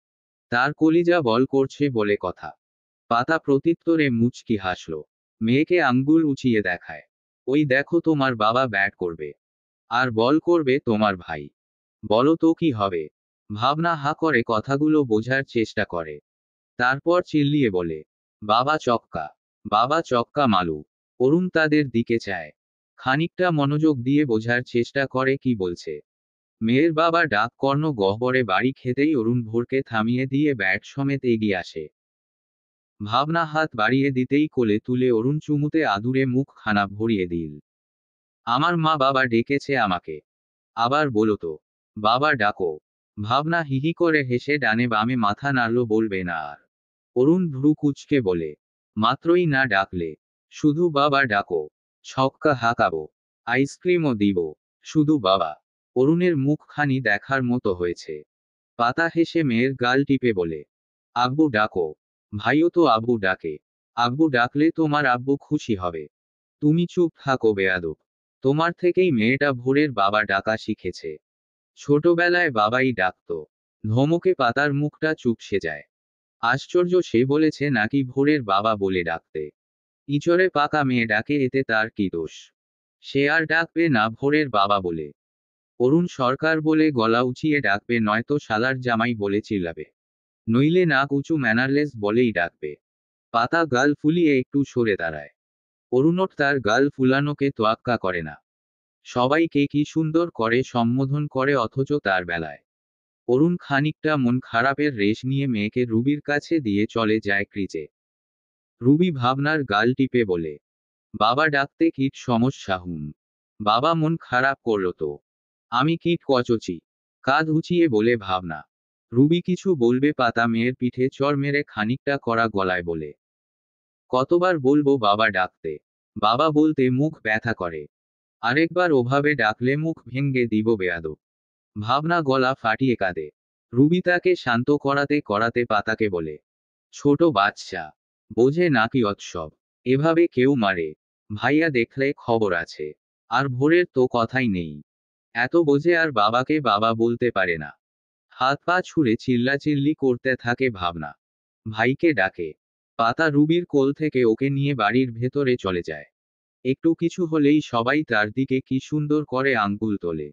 তার কলিজা বল করছে বলে কথা। পাতা প্রত্যুত্তরে মুচকি হাসল। মেয়েকে আঙ্গুল উঁচিয়ে দেখায়। ওই দেখো তোমার বাবা ব্যাট করবে। আর বল করবে তোমার ভাই। বলো তো কি হবে? ভাবনা হা করে কথাগুলো বোঝার চেষ্টা করে। তারপর চিল্লিয়ে বলে, বাবা চক্কা। বাবা চক্কা মালু। অরুণ তাদের দিকে চায়। খানিকটা মনোযোগ দিয়ে বোঝার চেষ্টা করে কি বলছে। মেয়ের বাবা ডাক কর্ণ গহ্বরে বাড়ি খেতেই অরুণ ভোরকে থামিয়ে দিয়ে ব্যাট সমেত এগিয়ে আসে। ভাবনা হাত বাড়িয়ে দিতেই কোলে তুলে অরুণ চুমুতে আদুরে মুখ খানা ভরিয়ে দিল। আমার মা বাবা ডেকেছে আমাকে। আবার বলো তো। বাবা ডাকো। ভাবনা হিহি করে হেসে ডানে বামে মাথা নাড়ল বলবে না আর। অরুণ ভ্রু কুচকে বলে, মাত্রই না ডাকলে। শুধু বাবা ডাকো। ছক্কা হাঁকাবো। আইসক্রিমও দিব। শুধু বাবা। অরুণের মুখখানি দেখার মতো হয়েছে। পাতা হেসে মেয়ের গাল টিপে বলে, আব্বু ডাকো। ভাইও তো আব্বু ডাকে। আব্বু ডাকলে তোমার আব্বু খুশি হবে। তুমি চুপ থাকো বেয়াদব। তোমার থেকেই মেয়েটা ভোরের বাবা ডাকা শিখেছে। ছোটবেলায় বাবাই ডাকতো। ধমকে পাতার মুখটা চুপসে যায়। আশ্চর্য সে বলেছে নাকি ভোরের বাবা বলে ডাকতে। ইচড়ে পাকা মেয়ে ডাকে এতে তার কি দোষ? সে আর ডাকবে না ভোরের বাবা বলে। অরুণ সরকার বলে গলা উঁচিয়ে ডাকবে নয়তো শালার জামাই বলে চিল্লাবে। নইলে নাক উঁচু ম্যানারলেস বলেই ডাকবে। পাতা গাল ফুলিয়ে একটু সরে দাঁড়ায়। অরুণট তার গাল ফুলানোকে তোয়াক্কা করে না। সবাইকে কি সুন্দর করে সম্বোধন করে অথচ তার বেলায়। অরুণ খানিকটা মন খারাপের রেশ নিয়ে মেয়েকে রুবির কাছে দিয়ে চলে যায় ক্রিজে। রুবি ভাবনার গাল টিপে বলে, বাবা ডাকতে কিট সমস্যা হুম। বাবা মন খারাপ করল তো। আমি কিট কচচি। কাঁধ উঁচিয়ে বলে ভাবনা। রুবি কিছু বলবে পাতা মেয়ের পিঠে চড় মেরে খানিকটা কড়া গলায় বলে, কতবার বলবো বাবা ডাকতে? বাবা বলতে মুখ ব্যথা করে। আরেকবার ওভাবে ডাকলে মুখ ভেঙ্গে দিব বেয়াদব। ভাবনা গলা ফাটিয়ে কাঁদে। রুবি তাকে শান্ত করাতে করাতে পাতাকে বলে, ছোট বাচ্চা, বোঝে নাকি উৎসব? এভাবে কেউ মারে? ভাইয়া দেখলে খবর আছে। আর ভোরের তো কথাই নেই। এত বোঝে আর বাবাকে বাবা বলতে পারে না। হাত পা ছুঁড়ে চিল্লাচিল্লি করতে থাকে ভাবনা। ভাইকে ডাকে। পাতা রুবির কোল থেকে ওকে নিয়ে বাড়ির ভেতরে চলে যায়। একটু কিছু হলেই সবাই তার দিকে কি সুন্দর করে আঙ্গুল তোলে।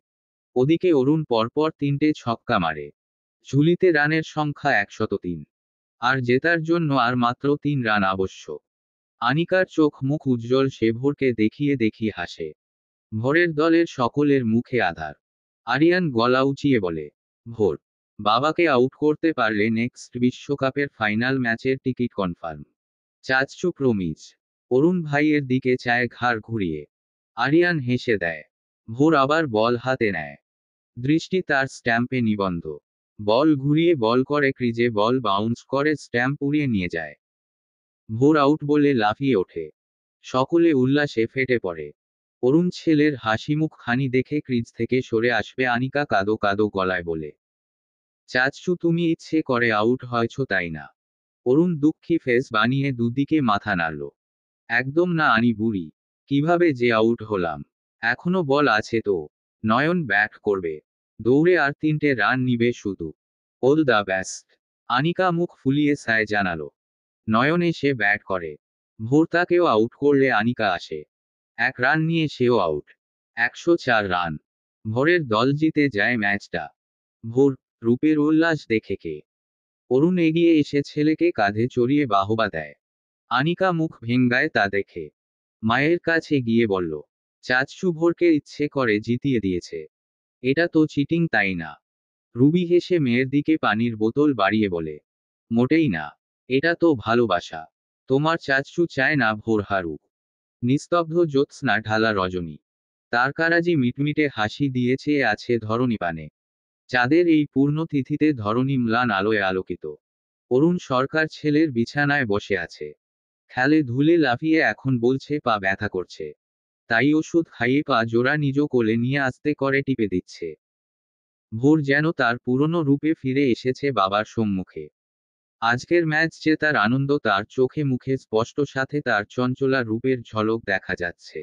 ওদিকে অরুণ পরপর 3টে ছক্কা মারে। ঝুলিতে রানের সংখ্যা 103। আর জেতার জন্য আর মাত্র 3 রান আবশ্যক। আনিকার চোখ মুখ উজ্জ্বল, সে ভোরকে দেখিয়ে দেখিয়ে হাসে। ভোরের দলের সকলের মুখে আধার। আরিয়ান গলা উঁচিয়ে বলে, ভোর, বাবাকে আউট করতে পারলে নেক্সট বিশ্বকাপের ফাইনাল ম্যাচের টিকিট কনফার্ম। চাচু প্রমিজ। অরুণ ভাইয়ের দিকে চায় ঘাড় ঘুরিয়ে। আরিয়ান হেসে দেয়। ভোর আবার বল হাতে নেয়। দৃষ্টি তার স্ট্যাম্পে নিবন্ধ। বল ঘুরিয়ে বল করে ক্রিজে, বল বাউন্স করে স্ট্যাম্প উড়িয়ে নিয়ে যায়। ভোর আউট বলে লাফিয়ে ওঠে। সকলে উল্লাসে ফেটে পড়ে। অরুণ ছেলের হাসিমুখ খানি দেখে ক্রিজ থেকে সরে আসবে আনিকা কাদো কাদো গলায় বলে, চাচু তুমি ইচ্ছে করে আউট হয়েছ তাই না? অরুণ দুঃখী ফেস বানিয়ে দুদিকে মাথা নাড়ল। একদম না আনি বুড়ি, কিভাবে যে আউট হলাম? এখনো বল আছে তো। নয়ন ব্যাট করবে। দৌড়ে আর 3টে রান নিবে শুধু। All the best. আনিকা মুখ ফুলিয়ে সায় জানালো। নয়ন এসে ব্যাট করে। ভোর তাকেও আউট করলে আনিকা আসে। 1 রান নিয়ে সেও আউট। 104 রান। ভোরের দল জিতে যায় ম্যাচটা। ভোর, রূপের উল্লাস দেখে কে? অরুণ এগিয়ে এসে ছেলেকে কাঁধে চড়িয়ে বাহবা দেয়। আনিকা মুখ ভেঙ্গায় তা দেখে। মায়ের কাছে গিয়ে বলল, চাচু ভোরকে ইচ্ছে করে জিতিয়ে দিয়েছে। এটা তো চিটিং তাই না? রুবি হেসে মেয়ের দিকে পানির বোতল বাড়িয়ে বলে, মোটেই না। এটা তো ভালোবাসা। তোমার চাচু চায় না ভোর হারুক। নিস্তব্ধ জ্যোৎস্না ঢালা রজনী। তারকারাজি মিটমিটে হাসি দিয়ে চেয়ে আছে ধরণী পানে। চাঁদের এই পূর্ণ তিথিতে ধরণী ম্লান আলোয় আলোকিত। অরুণ সরকার ছেলের বিছানায় বসে আছে। খেলে ধুলে লাফিয়ে এখন বলছে পা ব্যথা করছে। তাই ওষুধ খাইয়ে পা জোড়া নিজ কোলে নিয়ে আস্তে করে টিপে দিচ্ছে। ভোর যেন তার পুরনো রূপে ফিরে এসেছে বাবার সম্মুখে। আজকের ম্যাচ জেতার আনন্দ তার চোখে মুখে স্পষ্ট, সাথে তার চঞ্চলা রূপের ঝলক দেখা যাচ্ছে।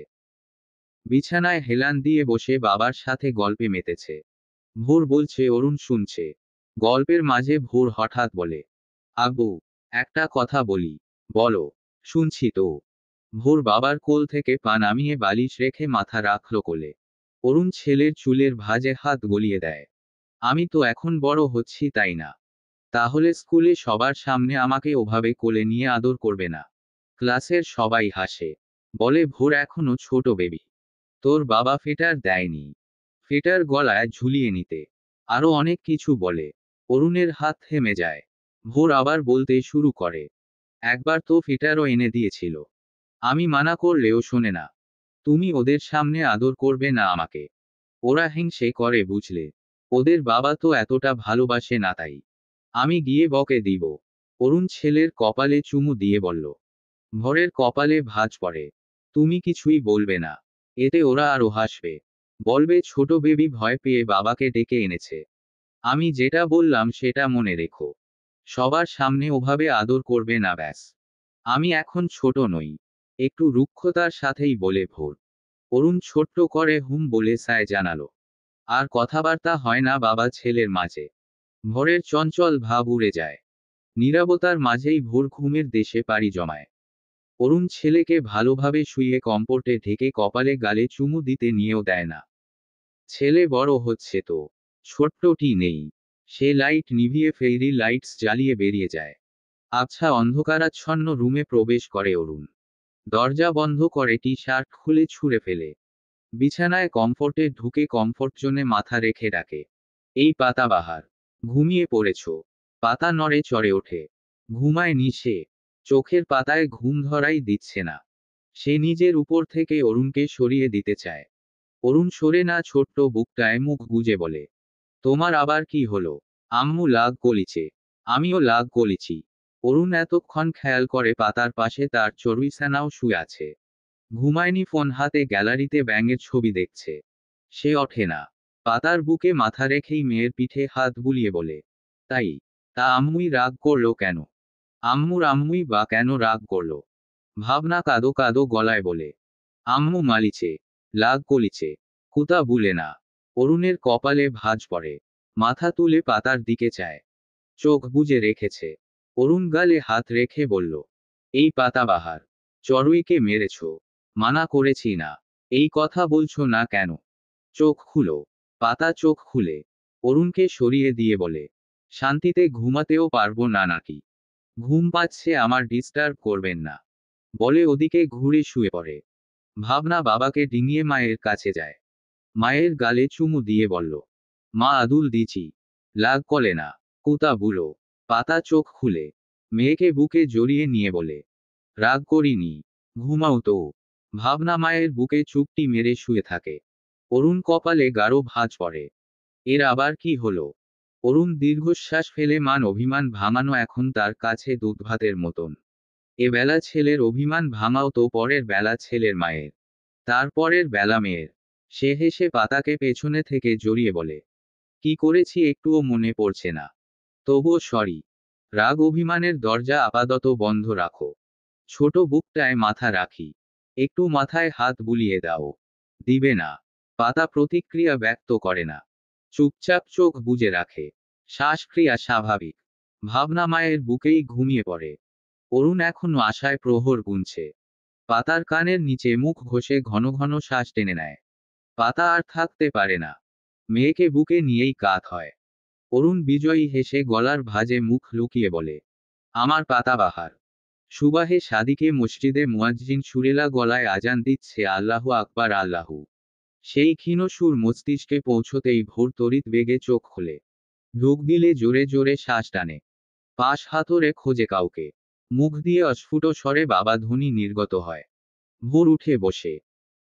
বিছানায় হেলান দিয়ে বসে বাবার সাথে গল্পে মেতেছে। ভোর বলছে, অরুণ শুনছে। গল্পের মাঝে ভোর হঠাৎ বলে, আব্বু, একটা কথা বলি। বলো। শুনছি তো। ভোর বাবার কোল থেকে পা নামিয়ে বালিশ রেখে মাথা রাখল কোলে। অরুণ ছেলের চুলের ভাঁজে হাত গলিয়ে দেয়। আমি তো এখন বড় হচ্ছি তাই না? তাহলে স্কুলে সবার সামনে আমাকে ওভাবে কোলে নিয়ে আদর করবে না? ক্লাসের সবাই হাসে। বলে ভোর এখনো ছোট বেবি। তোর বাবা ফিটার দেয়নি? ফিটার গলায় ঝুলিয়ে নিতে। আরো অনেক কিছু বলে। অরুণের হাত থেমে যায়। ভোর আবার বলতে শুরু করে, একবার তো ফিটারও এনে দিয়েছিল। আমি মানা করলেও শোনে না। তুমি ওদের সামনে আদর করবে না আমাকে? ওরা হিংসে করে বুঝলে। ওদের বাবা তো এতটা ভালোবাসে না তাই। আমি গিয়ে বকে দিব। অরুণ ছেলের কপালে চুমু দিয়ে বলল। ভোরের কপালে ভাঁজ পড়ে। তুমি কিছুই বলবে না? এতে ওরা আরো হাসবে। বলবে ছোট বেবি ভয় পেয়ে বাবাকে ডেকে এনেছে। আমি যেটা বললাম সেটা মনে রেখো। সবার সামনে ওভাবে আদর করবে না ব্যাস। আমি এখন ছোট নই। একটু রুক্ষতার সাথেই বলে ভোর। অরুণ ছোট্ট করে হুম বলে সায় জানালো। আর কথাবার্তা হয় না বাবা ছেলের মাঝে। ভোরের চঞ্চল ভাব উড়ে যায়। নীরবতার মাঝেই ভোর ঘুমের দেশে পাড়ি জমায়। অরুণ ছেলেকে ভালোভাবে শুইয়ে কম্পোর্টে ঢেকে কপালে গালে চুমু দিতে নিয়েও দেয় না। ছেলে বড় হচ্ছে তো। ছোট্টটি নেই। সে লাইট নিভিয়ে ফেরি লাইটস জ্বালিয়ে বেরিয়ে যায়। আবছা অন্ধকারাচ্ছন্ন রুমে প্রবেশ করে অরুণ। দরজা বন্ধ করে টি শার্ট খুলে ছুঁড়ে ফেলে। বিছানায় কমফোর্টে ঢুকে কমফোর্ট জোনে মাথা রেখে ডাকে, এই পাতাবাহার, ঘুমিয়ে পড়েছ? পাতা নড়ে চড়ে ওঠে। ঘুমায় নি সে। চোখের পাতায় ঘুম ধরাই দিচ্ছে না। সে নিজের উপর থেকে অরুণকে সরিয়ে দিতে চায়। অরুণ সরে না, ছোট্ট বুকটায় মুখ গুজে বলে, তোমার আবার কি হলো? আম্মু লাগ কলিছে। আমিও লাগ কলিছি। অরুণ এতক্ষণ খেয়াল করে পাতার পাশে তার চড়ুই ছানাও শুয়ে আছে। ঘুমায়নি, ফোন হাতে গ্যালারিতে ব্যাঙের ছবি দেখছে। সে ওঠে না। পাতার বুকে মাথা রেখেই মেয়ের পিঠে হাত বুলিয়ে বলে, তাই? তা আম্মুই রাগ করলো কেন? আম্মুই বা কেন রাগ করলো? ভাবনা কাদো কাদো গলায় বলে, আম্মু মালিছে, লাগ কলিছে, কুতা বুলে না। অরুণের কপালে ভাঁজ পড়ে। মাথা তুলে পাতার দিকে চায়। চোখ বুজে রেখেছে। অরুণ গালে হাত রেখে বলল, এই পাতাবাহার, চড়ুইকে মেরেছ? মানা করেছি না। এই কথা বলছো না কেন? চোখ খুলো। পাতা চোখ খুলে অরুণকে সরিয়ে দিয়ে বলে, শান্তিতে ঘুমাতেও পারবো না নাকি? ঘুম পাচ্ছে আমার, ডিস্টার্ব করবেন না। বলে ওদিকে ঘুরে শুয়ে পড়ে। ভাবনা বাবাকে ডিঙিয়ে মায়ের কাছে যায়। মায়ের গালে চুমু দিয়ে বলল, মা আদুল দিছি, লাগ কলে না। কুতা বুলো। পাতা চোখ খুলে মেয়েকে বুকে জড়িয়ে নিয়ে বলে, রাগ করিনি, ঘুমাও তো। ভাবনা মায়ের বুকে চুপটি মেরে শুয়ে থাকে। অরুণ কপালে গাঢ় ভাঁজ পড়ে। এর আবার কি হলো? অরুণ দীর্ঘশ্বাস ফেলে, মান অভিমান ভাঙানো এখন তার কাছে দুধভাতের মতন। এবেলা ছেলের অভিমান ভাঙাও তো পরের বেলা ছেলের মায়ের, তারপরের বেলা মেয়ের। সে হেসে পাতাকে পেছনে থেকে জড়িয়ে বলে, কি করেছি একটুও মনে পড়ছে না। তবুও সরি। রাগ অভিমানের দরজা আপাতত বন্ধ রাখো। ছোট বুকটায় মাথা রাখি। একটু মাথায় হাত বুলিয়ে দাও। দিবে না। পাতা প্রতিক্রিয়া ব্যক্ত করে না। চুপচাপ চোখ বুজে রাখে। শ্বাসক্রিয়া স্বাভাবিক। ভাবনা মায়ের বুকেই ঘুমিয়ে পড়ে। অরুণ এখনো আশায় প্রহর গুনছে। পাতার কানের নিচে মুখ ঘষে ঘন ঘন শ্বাস টেনে নেয়। পাতা আর থাকতে পারে না। মেয়েকে বুকে নিয়েই কাত হয়। অরুণ বিজয়ী হেসে গলার ভাঁজে মুখ লুকিয়ে বলে, আমার পাতাবাহার। সুবাহে সাদিকে মসজিদে মুয়াজ্জিন সুরেলা গলায় আজান দিচ্ছে, আল্লাহু আকবার আল্লাহু। সেই ক্ষীণ সুর মস্তিষ্কে পৌঁছতেই ভোর তড়িৎ বেগে চোখ খোলে। ঢোক গিলে জোরে জোরে শ্বাস টানে। পাশ হাতরে খোঁজে কাউকে। মুখ দিয়ে অস্ফুট স্বরে বাবা ধ্বনি নির্গত হয়। ভোর উঠে বসে।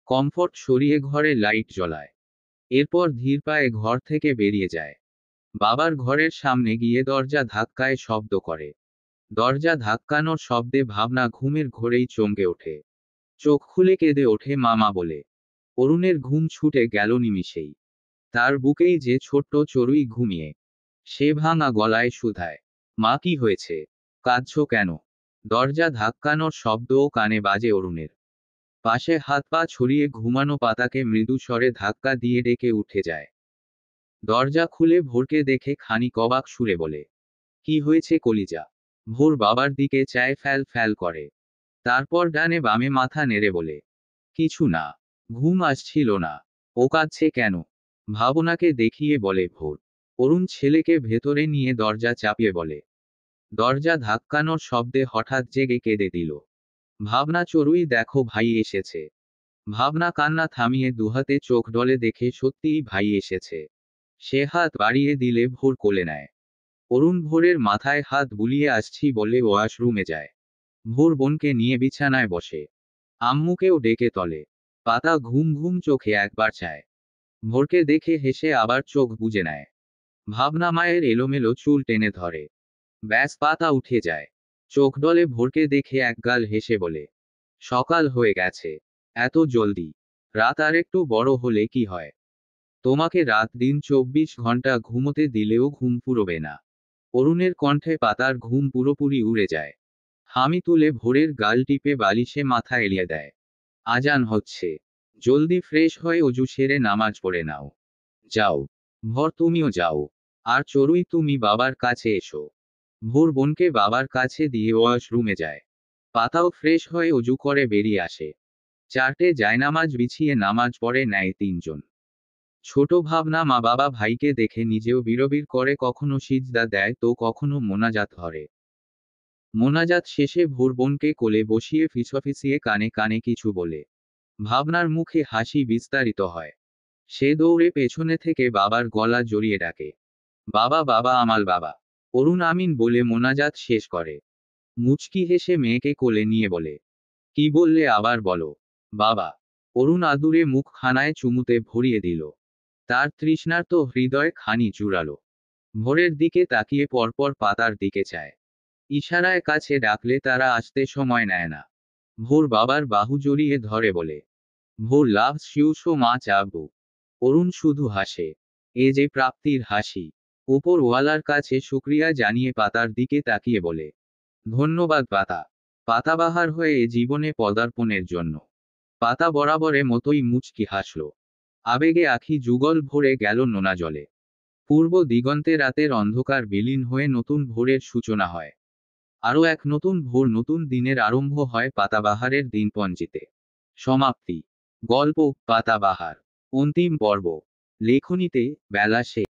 কমফর্ট সরিয়ে ঘরে লাইট জ্বলায়। এরপর ধীর পায়ে ঘর থেকে বেরিয়ে যায়। বাবার ঘরের সামনে গিয়ে দরজা ধাক্কায় শব্দ করে। দরজা ধাক্কানোর শব্দে ভাবনা ঘুমের ঘোরেই চমকে ওঠে। চোখ খুলে কেঁদে ওঠে মামা বলে। অরুণের ঘুম ছুটে গেল নিমিষেই। তার বুকেই যে ছোট্ট চড়ুই ঘুমিয়ে। সে ভাঙা গলায় শুধায়, মা কি হয়েছে? কাঁদছো কেন? দরজা ধাক্কানোর শব্দও কানে বাজে অরুণের। পাশে হাত পা ছড়িয়ে ঘুমানো পাতাকে মৃদু স্বরে ধাক্কা দিয়ে ডেকে উঠে যায়। দরজা খুলে ভোরকে দেখে খানিক অবাক সুরে বলে, কি হয়েছে কলিজা? ভোর বাবার দিকে চায়, ফ্যাল ফ্যাল করে। তারপর ডানে বামে মাথা নেড়ে বলে, কিছু না। ঘুম আসছিল না। ও কাঁদছে কেন? ভাবনাকে দেখিয়ে বলে ভোর। অরুণ ছেলেকে ভেতরে নিয়ে দরজা চাপিয়ে বলে। দরজা ধাক্কানোর শব্দে হঠাৎ জেগে কেঁদে দিল। ভাবনা, চড়ুই দেখো ভাই এসেছে। ভাবনা কান্না থামিয়ে দুহাতে চোখ ডলে দেখে সত্যিই ভাই এসেছে। সে হাত বাড়িয়ে দিলে ভোর কোলে নেয়। অরুণ ভোরের মাথায় হাত বুলিয়ে আসছি বলে ওয়াশরুমে যায়। ভোর বোনকে নিয়ে বিছানায় বসে। আম্মুকেও ডেকে তলে। পাতা ঘুম ঘুম চোখে একবার চায়। ভোরকে দেখে হেসে আবার চোখ বুজে নেয়। ভাবনা মায়ের এলোমেলো চুল টেনে ধরে। ব্যাস, পাতা উঠে যায়। চোখ ডলে ভোরকে দেখে একগাল হেসে বলে, সকাল হয়ে গেছে। এত জলদি? রাত আর একটু বড় হলে কি হয়? তোমাকে রাত দিন 24 ঘন্টা ঘুমোতে দিলেও ঘুম পুরোবে না। অরুণের কণ্ঠে পাতার ঘুম পুরোপুরি উড়ে যায়। হামি তুলে ভোরের গাল টিপে বালিশে মাথা এলিয়ে দেয়। আজান হচ্ছে। জলদি ফ্রেশ হয়ে অজু সেরে নামাজ পড়ে নাও। যাও। ভোর তুমিও যাও। আর চড়ুই, তুমি বাবার কাছে এসো। ভোর বোনকে বাবার কাছে দিয়ে ওয়াশরুমে যায়। পাতাও ফ্রেশ হয়ে অজু করে বেরিয়ে আসে। 4টে জায়নামাজ বিছিয়ে নামাজ পড়ে নেয় 3জন। ছোট ভাবনা মা বাবা ভাইকে দেখে নিজেও বিড়বিড় করে, কখনো সিজদা দেয় তো কখনো মোনাজাত ধরে। মোনাজাত শেষে ভোর বোনকে কোলে বসিয়ে ফিসফিসিয়ে কানে কানে কিছু বলে। ভাবনার মুখে হাসি বিস্তারিত হয়। সে দৌড়ে পেছনে থেকে বাবার গলা জড়িয়ে ডাকে, বাবা বাবা আমাল বাবা। অরুণ আমিন বলে মোনাজাত শেষ করে। মুচকি হেসে মেয়েকে কোলে নিয়ে বলে, কি বললে আবার বলো। বাবা। অরুণ আদুরে মুখ খানায় চুমুতে ভরিয়ে দিল। তার তৃষ্ণার্ত হৃদয় খানি জুড়ালো। ভোরের দিকে তাকিয়ে পরপর পাতার দিকে চায়। ইশারায় কাছে ডাকলে তারা আসতে সময় নেয় না। ভোর বাবার বাহু জড়িয়ে ধরে বলে, ভোর লাভস ইউ সো মাচ আব্বু। অরুণ শুধু হাসে। এ যে প্রাপ্তির হাসি। ওপরওয়ালার কাছে শুকরিয়া জানিয়ে পাতার দিকে তাকিয়ে বলে, ধন্যবাদ পাতা। পাতাবাহার হয়ে এ জীবনে পদার্পণের জন্য। পাতা বরাবরে মতোই মুচকি হাসল। আবেগে আখি যুগল ভরে গেল নোনা জলে। পূর্ব দিগন্তে রাতের অন্ধকার বিলীন হয়ে নতুন ভোরের সূচনা হয়। আরও এক নতুন ভোর, নতুন দিনের আরম্ভ হয় পাতাবাহারের দিনপঞ্জিতে। সমাপ্তি। গল্প পাতাবাহার। অন্তিম পর্ব। লেখনীতে বেলা শেখ।